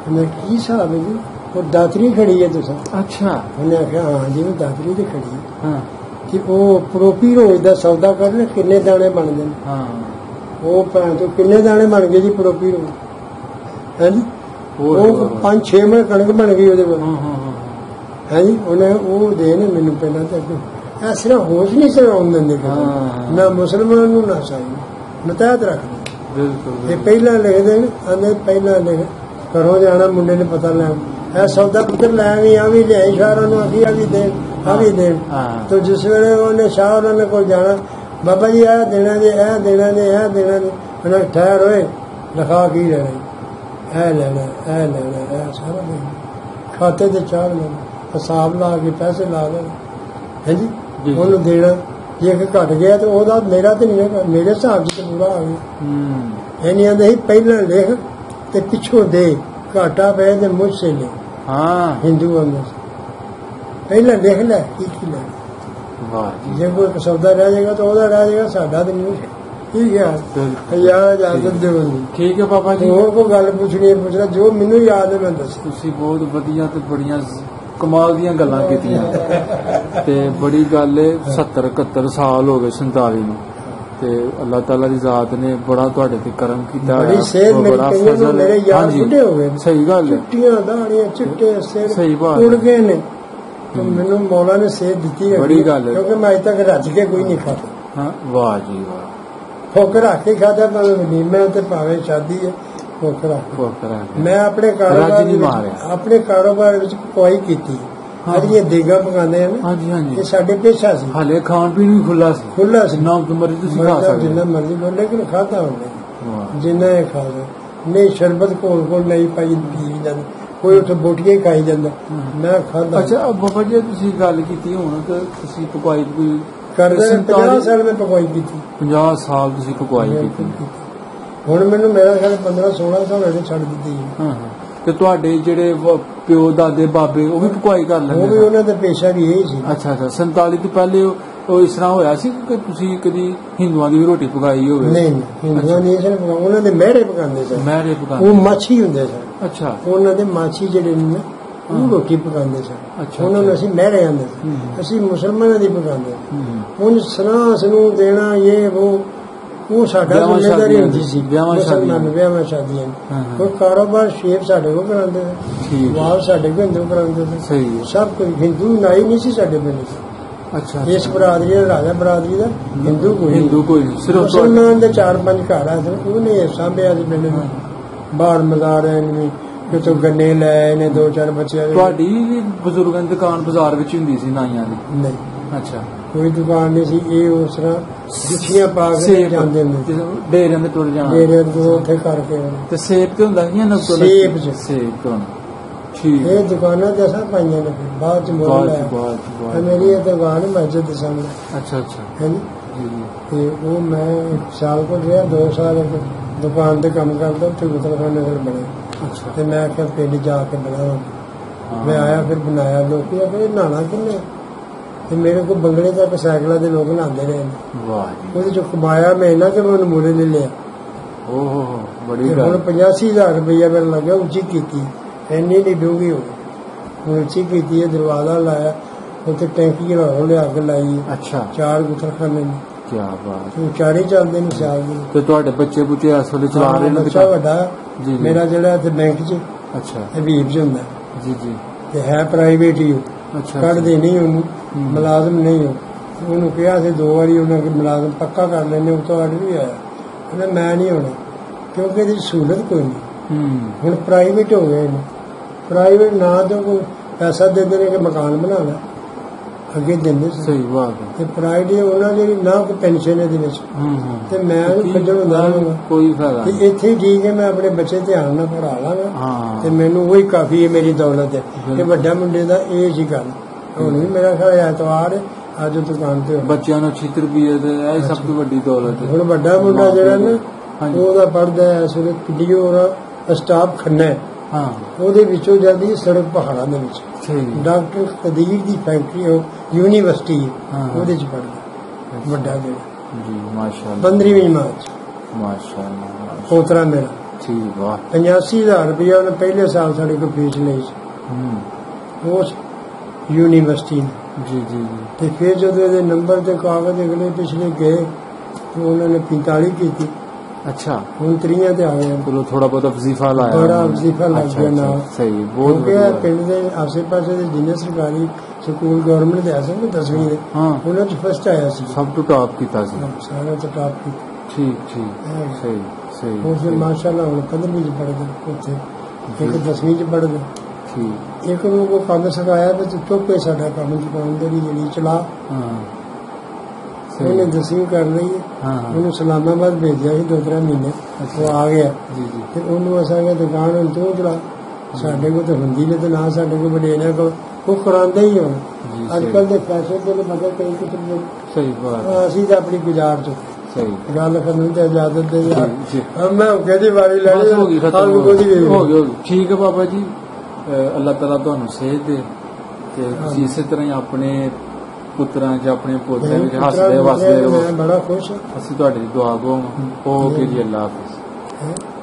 ਉਹਨੇ ਕੀ ਹਿਸਾਬ ਹੈ ਜੀ? ਉਹ ਦਾਤਰੀ ਖੜੀ ਹੈ ਤੁਸੀਂ? ਅੱਛਾ। ਉਹਨੇ ਆਖਿਆ ਹਾਂ ਜੀ, ਉਹ ਦਾਤਰੀ ਤੇ ਖੜੀ ਹੈ ਕਿ ਉਹ ਪੜੋਪੀ ਰੋਜ਼ ਦਾ ਸੌਦਾ ਕਰਨ, ਕਿੰਨੇ ਦਾਣੇ ਬਣਦੇ ਨੇ। ਉਹ ਭੈਣ ਤੋਂ ਕਿੰਨੇ ਦਾਣੇ ਬਣ ਗਏ ਜੀ ਪੜੋਪੀ ਰੋਜ਼? ਹੈ ਜੀ, ਉਹ 5-6 ਮਣ ਕਣਕ ਬਣ ਗਈ ਉਹਦੇ ਕੋਲ। ਹੈ ਜੀ, ਉਹਨੇ ਉਹ ਦੇ ਨੇ ਮੈਨੂੰ ਪਹਿਲਾਂ ਤੱਕ ਇਸ ਤਰ੍ਹਾਂ ਹੋਸ਼ ਨਹੀਂ ਸਿਰ ਆਉਣ ਦਿੰਦੇ, ਨਾ ਮੁਸਲਮਾਨ ਨੂੰ ਨਾ ਸਾਈ ਮਤਹਿਤ ਰੱਖਦੇ। ਇਹ ਪਹਿਲਾਂ ਲਿਖਦੇ ਨੇ, ਆਂਦੇ ਪਹਿਲਾਂ ਲਿਖ ਘਰੋਂ ਜਾਣਾ, ਮੁੰਡੇ ਨੇ ਪਤਾ ਲੈਣ, ਇਹ ਸੌਦਾ ਪੁੱਤਰ ਲੈ ਵੀ ਆ ਵੀ ਲਿਆਈ ਸ਼ਾਹਰਾਂ ਨੂੰ, ਅਸੀਂ ਆ ਵੀ ਦੇਣ। ਤੇ ਜਿਸ ਵੇਲੇ ਉਹਨੇ ਸ਼ਾਹ ਉਹਨਾਂ ਕੋਲ ਜਾਣਾ, ਬਾਬਾ ਜੀ ਇਹ ਦੇਣਾ ਜੀ, ਇਹ ਦੇਣਾ ਜੀ, ਇਹ ਦੇਣਾ ਜੀ। ਉਹਨਾਂ ਠਹਿਰ ਹੋਏ, ਲਿਖਾ ਕੀ ਲੈਣਾ, ਇਹ ਲੈਣਾ, ਇਹ ਲੈਣਾ, ਇਹ ਸਾਰਾ ਦੇਣਾ, ਖਾਤੇ ਤੇ ਚਾੜ ਲੈਣਾ, ਹਿਸਾਬ ਲਾ ਕੇ ਪੈਸੇ ਲਾ ਲੈਣਾ। ਹੈ ਜੀ, ਉਹਨੂੰ ਦੇਣਾ। ਜੇ ਘਟ ਗਿਆ ਤੇ ਉਹਦਾ, ਮੇਰਾ ਤੇ ਨਹੀਂ, ਮੇਰੇ ਹਿਸਾਬ ਚ ਪੂਰਾ ਆ ਗਿਆ। ਇਹ ਆਂਦੇ ਸੀ ਪਹਿਲਾਂ ਲਿਖ ਤੇ ਪਿੱਛੋਂ ਦੇ, ਘਾਟਾ ਪਏ ਤੇ ਮੁਝ ਸੇ ਲੈ। ਹਿੰਦੂ ਆਂਦੇ ਪਹਿਲਾਂ ਲਿਖ ਲੈ ਕੀ ਲੈਣਾ। ਜੇ ਕੋਈ ਸੌਦਾ ਰਹਿ ਜਾਏਗਾ ਤਾਂ ਉਹਦਾ ਰਹਿ ਜਾਏਗਾ, ਸਾਡਾ ਤਾਂ ਨਹੀਂ। ਠੀਕ ਹੈ, ਹਜ਼ਾਰ ਇਜਾਜ਼ਤ ਦਿਓ ਜੀ। ਠੀਕ ਹੈ ਬਾਬਾ ਜੀ, ਹੋਰ ਕੋਈ ਗੱਲ ਪੁੱਛਣੀ ਪੁੱਛਣਾ, ਜੋ ਮੈਨੂੰ ਯਾਦ ਹੈ ਮੈਂ ਦੱਸ। ਤੁਸੀਂ ਬਹੁਤ ਵਧੀਆ ਤੇ ਬੜੀਆਂ ਕਮਾਲ ਦੀਆਂ ਗੱਲਾਂ ਕੀਤੀਆਂ ਤੇ ਬੜੀ ਗੱਲ ਹੈ। 70-71 ਸਾਲ ਹੋ ਗਏ 47 ਨੂੰ, ਤੇ ਅੱਲਾਹ ਤਾਲਾ ਦੀ ਜ਼ਾਤ ਨੇ ਬੜਾ ਤੁਹਾਡੇ ਤੇ ਕਰਮ ਕੀਤਾ। ਬੜੀ ਸਿਹਤ ਮੇਰੀ, ਮੇਰੇ ਯਾਰ ਬੁੱਢੇ ਹੋ ਗਏ। ਸਹੀ ਗੱਲ ਹੈ, ਚਿੱਟੀਆਂ ਦਾੜੀਆਂ, ਚਿੱਟੇ ਸਿਰ, ਸਹੀ ਬਾਤ ਉੜ ਗਏ ਨੇ। ਮੈਨੂੰ ਮੌਲਾ ਨੇ ਸਿਹਤ ਦਿੱਤੀ ਹੈ, ਬੜੀ ਗੱਲ ਹੈ, ਕਿਉਂਕਿ ਮੈਂ ਅਜੇ ਤੱਕ ਰੱਜ ਕੇ ਕੋਈ ਨਹੀਂ ਖਾਦਾ। ਹਾਂ, ਵਾਹ ਜੀ ਵਾਹ। ਭੁੱਖ ਰੱਖ ਕੇ ਖਾਦਾ, ਭਾਵੇਂ ਵਲੀਮਾ ਤੇ ਭਾਵੇਂ ਸ਼ਾਦੀ ਹੈ, ਭੁੱਖ ਰੱਖ। ਮੈਂ ਆਪਣੇ ਕਾਰੋਬਾਰ ਵਿੱਚ ਪਕਵਾਈ ਕੀਤੀ। ਜਿਹੜੀਆਂ ਦੇਗਾ ਪਕਾਉਂਦੇ ਆ ਨਾ, ਇਹ ਸਾਡੇ ਪੇਸ਼ਾ ਸੀ। ਹਾਲੇ ਖਾਣ ਪੀਣ ਵੀ ਖੁੱਲਾ ਸੀ, ਨਾ ਮਰਜ਼ੀ ਤੁਸੀਂ ਖਾ ਸਕਦੇ, ਜਿੰਨਾ ਮਰਜ਼ੀ ਬੋਲ, ਲੇਕਿਨ ਖਾਦਾ ਉਹਨੇ ਜਿੰਨਾ ਇਹ ਖਾ ਸਕਦਾ। ਨਹੀਂ ਸ਼ਰਬਤ ਕੋਲ ਨਹੀਂ ਪਾਈ ਪੀ ਜਾਂਦਾ, ਕੋਈ ਉੱਥੇ ਬੋਟੀਆਂ ਹੀ ਖਾਈ ਜਾਂਦਾ, ਮੈਂ ਖਾਦਾ। ਅੱਛਾ ਬਾਬਾ ਜੀ, ਤੁਸੀਂ ਗੱਲ ਕੀਤੀ ਹੁਣ ਤਾਂ ਤੁਸੀਂ ਪਕਵਾਈ ਕੋਈ ਕਰਦੇ 50 ਸਾਲ ਮੈਂ ਪਕਵਾਈ ਕੀਤੀ। 50 ਸਾਲ ਤੁਸੀਂ ਪਕਵਾਈ ਕੀਤੀ। ਹੁਣ ਮੈਨੂੰ ਮੇਰਾ ਖਿਆਲ 15-16 ਸਾਲ ਹੋਏ ਛੱਡ ਦਿੱਤੀ। ਤੇ ਤੁਹਾਡੇ ਜਿਹੜੇ ਪਿਓ ਦਾਦੇ ਬਾਬੇ ਉਹ ਵੀ ਪਕਵਾਈ ਕਰ ਲੈਂਦੇ? ਉਹ ਵੀ ਉਹਨਾਂ ਦਾ ਪੇਸ਼ਾ ਵੀ ਇਹ ਸੀ। ਅੱਛਾ 47 ਤੋਂ ਪਹਿਲੇ ਉਹ ਇਸ ਤਰ੍ਹਾਂ ਹੋਇਆ ਸੀ ਕਿ ਤੁਸੀਂ ਕਦੀ ਹਿੰਦੂਆਂ ਦੀ ਵੀ ਰੋਟੀ ਪਕਾਈ ਹੋਵੇ? ਨਹੀਂ, ਹਿੰਦੂਆਂ ਦੀ ਨਹੀਂ ਪਕਾਉਂਦੇ, ਉਹਨਾਂ ਦੇ ਮਹਿਰੇ ਪਕਾਉਂਦੇ ਸਨ। ਮਹਿਰੇ ਪਕਾਉਂਦੇ, ਉਹ ਮਾਛੀ ਹੁੰਦੇ ਸਨ। ਅੱਛਾ, ਉਹਨਾਂ ਦੇ ਮਾਛੀ ਜਿਹੜੇ ਨੇ ਉਹ ਰੋਟੀ ਪਕਾਉਂਦੇ ਸਨ। ਅੱਛਾ, ਉਹਨਾਂ ਨੂੰ ਅਸੀਂ ਮਹਿਰੇ ਆਂਦੇ ਸੀ, ਅਸੀਂ ਮੁਸਲਮਾਨਾਂ ਦੀ ਪਕਾਉਂਦੇ। ਹੁਣ ਸਲਾਹ ਨੂੰ ਦੇਣਾ ਇਹ ਉਹ ਸਾਡਾ ਜ਼ਿੰਮੇਵਾਰੀ ਹੁੰਦੀ ਸੀ। ਮੁਸਲਮਾਨ ਵਿਆਹਾਂ ਸ਼ਾਦੀਆਂ, ਕੋਈ ਕਾਰੋਬਾਰ ਸ਼ੇਪ ਸਾਡੇ ਕੋਲ ਕਰਾਉਂਦੇ ਸੀ, ਵਾਲ ਸਾਡੇ ਕੋਲ ਹਿੰਦੂ ਕਰਾਉਂਦੇ ਸੀ, ਸਭ ਕੁਝ ਹਿੰਦੂ ਨਾਈ ਨਹੀਂ ਸੀ ਸਾਡੇ ਪਿੰਡ। ਅੱਛਾ, ਇਸ ਬਰਾਦਰੀ ਦਾ, ਰਾਜਾ ਬਰਾਦਰੀ ਦਾ ਹਿੰਦੂ ਕੋਈ ਸਿਰਫ ਮੁਸਲਮਾਨ ਦੇ 4-5 ਘਰ ਆ, ਉਹਨੇ ਸਾਂਭਿਆ ਸੀ ਪਿੰਡ ਨੂੰ। ਬਾਹਰ ਮਜ਼ਾਰ ਐ, ਕਿਤੋਂ ਗੰਨੇ ਲੈ ਆਏ ਨੇ, 2-4 ਬੱਚਿਆਂ। ਤੁਹਾਡੀ ਬਜ਼ੁਰਗਾਂ ਦੀ ਦੁਕਾਨ ਬਾਜ਼ਾਰ ਵਿੱਚ ਹੁੰਦੀ ਸੀ ਨਾਈਆਂ ਦੀ? ਨਹੀਂ, ਅੱਛਾ, ਕੋਈ ਦੁਕਾਨ ਨਹੀਂ ਸੀ। ਇਹ ਉਸ ਤਰ੍ਹਾਂ ਜੁੱਤੀਆਂ ਪਾ ਕੇ ਜਾਂਦੇ ਨੇ, ਡੇਰਿਆਂ ਦੇ ਤੁਰ ਜਾਣਾ, ਡੇਰੇ ਤੋਂ ਉੱਥੇ ਕਰਕੇ। ਤੇ ਸੇਬ ਤੇ ਹੁੰਦਾ ਸੀ ਨਾ? ਸੇਬ ਤੋਂ ਠੀਕ। ਇਹ ਦੁਕਾਨਾਂ ਤੇ ਅਸਾਂ ਪਾਈਆਂ ਨੇ, ਬਾਅਦ ਚ ਮੋਲ ਹੈ ਮੇਰੀ ਇਹ ਦੁਕਾਨ ਮਸਜਿਦ ਦੇ ਸਾਹਮਣੇ। ਅੱਛਾ ਅੱਛਾ, ਹੈ ਤੇ ਉਹ ਮੈਂ 1 ਸਾਲ ਕੋਲ ਰਿਹਾ, 2 ਸਾਲ ਦੁਕਾਨ ਤੇ ਕੰਮ ਕਰਦਾ, ਉੱਥੇ ਗੁਸਲਖਾਨੇ ਫਿਰ ਬਣੇ। ਅੱਛਾ, ਤੇ ਮੈਂ ਆਖਿਆ ਪਿੰਡ ਜਾ ਕੇ ਬਣਾਵਾਂ। ਮੈਂ ਆਇਆ, ਫਿਰ ਬਣਾਇਆ। ਲੋਕੀ ਆਖਦੇ ਨਹਾਣਾ ਕਿੰਨੇ, ਤੇ ਮੇਰੇ ਕੋਲ ਬੰਗਲੇ ਤੱਕ ਸਾਈਕਲਾਂ ਦੇ ਲੋਕ ਨਹਾਉਂਦੇ ਰਹੇ ਨੇ। ਉਹਦੇ ਚੋਂ ਕਮਾਇਆ ਮੈਂ ਇਹਨਾਂ ਕਿ ਮੈਂ ਉਹਨੂੰ ਮੂਰੇ ਲੈ ਲਿਆ। ਓਹ ਬੜੀ ਗੱਲ। ਹੁਣ 85,000 ਰੁਪਇਆ ਮੈਨੂੰ ਲੱਗਿਆ, ਉੱਚੀ ਕੀਤੀ, ਇੰਨੀ ਨਹੀਂ ਡੂੰਘੀ ਹੋ ਗਈ, ਉੱਚੀ ਕੀਤੀ ਹੈ। ਦਰਵਾਜ਼ਾ ਲਾਇਆ, ਉੱਥੇ ਟੈਂਕੀ ਲਿਆ ਕੇ ਲਾਈ। ਅੱਛਾ, 4 ਗੁਸਲਖਾਨੇ ਨੇ। ਕੀ ਬਾਤ, ਚਾਰੇ ਚੱਲਦੇ ਨੇ ਸਿਆਲ ਦੇ। ਤੇ ਤੁਹਾਡੇ ਬੱਚੇ ਬੁੱਚੇ ਇਸ ਵੇਲੇ ਚਲਾ ਰਹੇ ਨੇ? ਬੱਚਾ ਵੱਡਾ ਮੇਰਾ ਜਿਹੜਾ ਇੱਥੇ ਬੈਂਕ 'ਚ, ਅੱਛਾ, ਹਬੀਬ 'ਚ ਹੁੰਦਾ ਜੀ, ਤੇ ਹੈ ਪ੍ਰਾਈਵੇਟ ਹੀ। ਅੱਛਾ, ਕੱਢਦੇ ਨਹੀਂ ਉਹਨੂੰ, ਮੁਲਾਜ਼ਮ ਨਹੀਂ ਹੋ। ਉਹਨੂੰ ਕਿਹਾ ਸੀ 2 ਵਾਰੀ, ਉਹਨਾਂ ਕੇ ਮੁਲਾਜ਼ਮ ਪੱਕਾ ਕਰ ਲੈਂਦੇ, ਉਹ ਤੋਂ ਆਰਡਰ ਵੀ ਆਇਆ। ਕਹਿੰਦਾ ਮੈਂ ਨਹੀਂ ਹੋਣਾ, ਕਿਉਂਕਿ ਇਹਦੀ ਸਹੂਲਤ ਕੋਈ ਨਹੀਂ। ਹੁਣ ਪ੍ਰਾਈਵੇਟ ਹੋ ਗਏ ਨੇ। ਪ੍ਰਾਈਵੇਟ ਨਾ ਤਾਂ ਕੋਈ ਪੈਸਾ ਦਿੰਦੇ ਨੇ ਕਿ ਮਕਾਨ ਬਣਾ ਲੈ, ਅੱਗੇ ਦਿੰਦੇ ਸੀ। ਸਹੀ ਬਾਤ ਹੈ। ਤੇ ਪ੍ਰਾਈਵੇਟ ਉਹਨਾਂ ਦੀ ਨਾ ਕੋਈ ਪੈਨਸ਼ਨ ਇਹਦੇ ਵਿੱਚ, ਤੇ ਮੈਂ ਉਹਨੂੰ ਖੱਜਲ ਹੁੰਦਾ ਕੋਈ ਫਾਇਦਾ ਨਹੀਂ। ਇੱਥੇ ਹੀ ਠੀਕ ਹੈ, ਮੈਂ ਆਪਣੇ ਬੱਚੇ ਧਿਆਨ ਨਾਲ ਪੜ੍ਹਾ ਲਾਂਗਾ, ਤੇ ਮੈਨੂੰ ਉਹੀ ਕਾਫੀ ਹੈ, ਮੇਰੀ ਦੌਲਤ ਹੈ। ਤੇ ਵੱਡਾ ਮੁੰਡੇ ਦਾ ਇਹ ਸੀ ਗੱਲ। ਹੁਣ ਵੀ ਮੇਰਾ ਖਿਆਲ ਐਤਵਾਰ ਅੱਜ ਦੁਕਾਨ ਤੇ ਬੱਚਿਆਂ ਨੂੰ 6 ਰੁਪਏ ਦੇ, ਇਹ ਸਭ ਤੋਂ ਵੱਡੀ ਦੌਲਤ ਹੈ। ਹੁਣ ਵੱਡਾ ਮੁੰਡਾ ਜਿਹੜਾ ਨਾ, ਉਹਦਾ ਪੜ੍ਹਦਾ ਇਸ ਵੇਲੇ ਪੀਡੀਓ ਦਾ ਸਟਾਫ ਖੰਨਾ, ਉਹਦੇ ਵਿੱਚੋਂ ਜਲਦੀ ਸੜਕ ਪਹਾੜਾਂ ਦੇ ਵਿੱਚ ਡਾਕਟਰ ਕਦੀਰ ਦੀ ਫੈਕਟਰੀ ਯੂਨੀਵਰਸਿਟੀ, ਉਹਦੇ ਚ ਪੜ੍ਹਦਾ ਵੱਡਾ ਜਿਹੜਾ ਜੀ। ਮਾਸ਼ਾਅੱਲਾ, 15ਵੀਂ ਮਾਰਚ। ਮਾਸ਼ਾਅੱਲਾ, ਪੋਤਰਾ ਮੇਰਾ। ਠੀਕ ਵਾ। 85,000 ਰੁਪਇਆ ਉਹਨੇ ਪਹਿਲੇ ਸਾਲ ਸਾਡੇ ਕੋਲ ਫੀਸ ਲਈ ਸੀ ਉਸ ਯੂਨੀਵਰਸਿਟੀ ਨੇ। ਜੀ ਜੀ। ਤੇ ਫਿਰ ਜਦੋਂ ਇਹਦੇ ਨੰਬਰ ਤੇ ਕਾਗਜ਼ ਅਗਲੇ ਪਿਛਲੇ ਗਏ, ਤੇ ਉਹਨਾਂ ਨੇ 45 ਕੀਤੀ। ਅੱਛਾ, ਹੁਣ 3 ਤੇ ਆ ਗਏ। ਚਲੋ ਥੋੜਾ ਬਹੁਤ ਵਜ਼ੀਫਾ ਲਾਇਆ, ਬੜਾ ਵਜ਼ੀਫਾ ਲੱਗ ਗਿਆ ਨਾਲ। ਸਹੀ, ਬਹੁਤ ਵਧੀਆ। ਪਿੰਡ ਦੇ ਆਸੇ ਪਾਸੇ ਦੇ ਜਿੰਨੇ ਸਰਕਾਰੀ ਸਕੂਲ ਗਵਰਨਮੈਂਟ ਦੇ ਆਸੇ ਨੇ 10ਵੀਂ ਦੇ, ਉਹਨਾਂ ਚ ਫਸਟ ਆਇਆ ਸੀ, ਸਭ ਤੋਂ ਟਾਪ ਕੀਤਾ ਸੀ, ਸਾਰਿਆਂ ਤੋਂ ਟਾਪ ਕੀਤਾ। ਠੀਕ ਠੀਕ, ਸਹੀ ਸਹੀ। ਉਹ ਫਿਰ ਮਾਸ਼ਾਅੱਲਾ ਹੁਣ 15ਵੀਂ ਚ ਪੜ੍ਹਦੇ, ਉੱਥੇ ਇੱਕ 10ਵੀਂ ਚ ਪੜ੍ਹਦੇ। ਠੀਕ। ਇੱਕ ਨੂੰ ਉਹ ਕੰਮ ਸਿਖਾਇਆ ਤੇ ਚੁੱਕੇ ਸਾਡਾ ਕੰਮ ਚੁਕਾਉਣ ਦੀ ਜਿਹੜੀ ਚਲਾ, ਉਹਨੇ 10ਵੀਂ ਕਰ ਲਈ ਹੈ। ਉਹਨੂੰ ਇਸਲਾਮਾਬਾਦ ਭੇਜਿਆ ਸੀ 2-3 ਮਹੀਨੇ, ਉਹ ਆ ਗਿਆ। ਤੇ ਉਹਨੂੰ ਅਸਾਂ ਕਿਹਾ ਦੁਕਾਨ ਹੁਣ ਤੂੰ ਚਲਾ, ਸਾਡੇ ਕੋਲ ਤਾਂ ਹੁੰਦੀ ਨਹੀਂ, ਤੇ ਨਾ ਸਾਡੇ ਕੋਲ ਵਡੇਰਿਆਂ ਕੋਲ, ਉਹ ਕਰਾਉਂਦਾ ਹੀ ਹੁਣ। ਅੱਜ ਕੱਲ ਦੇ ਫੈਸ਼ਨ ਦੇ ਮਤਲਬ ਕਈ ਕੁਝ। ਸਹੀ ਬਾਤ, ਅਸੀਂ ਤਾਂ ਆਪਣੀ ਗੁਜ਼ਾਰ ਚ ਸਹੀ ਗੱਲ ਕਰਨ ਤੇ ਇਜਾਜ਼ਤ ਦੇ ਯਾਰ। ਮੈਂ ਕਹਿੰਦੀ ਵਾਰੀ ਲੈ ਲਈ, ਹੋ ਗਈ। ਠੀਕ ਹੈ ਬਾਬਾ ਜੀ, ਅੱਲਾਹ ਤਾਲਾ ਤੁਹਾਨੂੰ ਸਿਹਤ ਦੇ, ਤੇ ਤੁਸੀਂ ਇਸੇ ਤਰ੍ਹਾਂ ਹੀ ਆਪਣੇ ਪੁੱਤਰਾਂ 'ਚ ਆਪਣੇ ਪੋਤਿਆਂ ਵਿੱਚ ਹੱਸਦੇ ਵਸਦੇ ਰਹੋ। ਮੈਂ ਬੜਾ ਖੁਸ਼ ਹਾਂ। ਅਸੀਂ ਤੁਹਾਡੀ ਦੁਆ ਕਰਾਂਗੇ। ਓਕੇ ਜੀ, ਅੱਲਾ ਹਾਫਿਜ਼।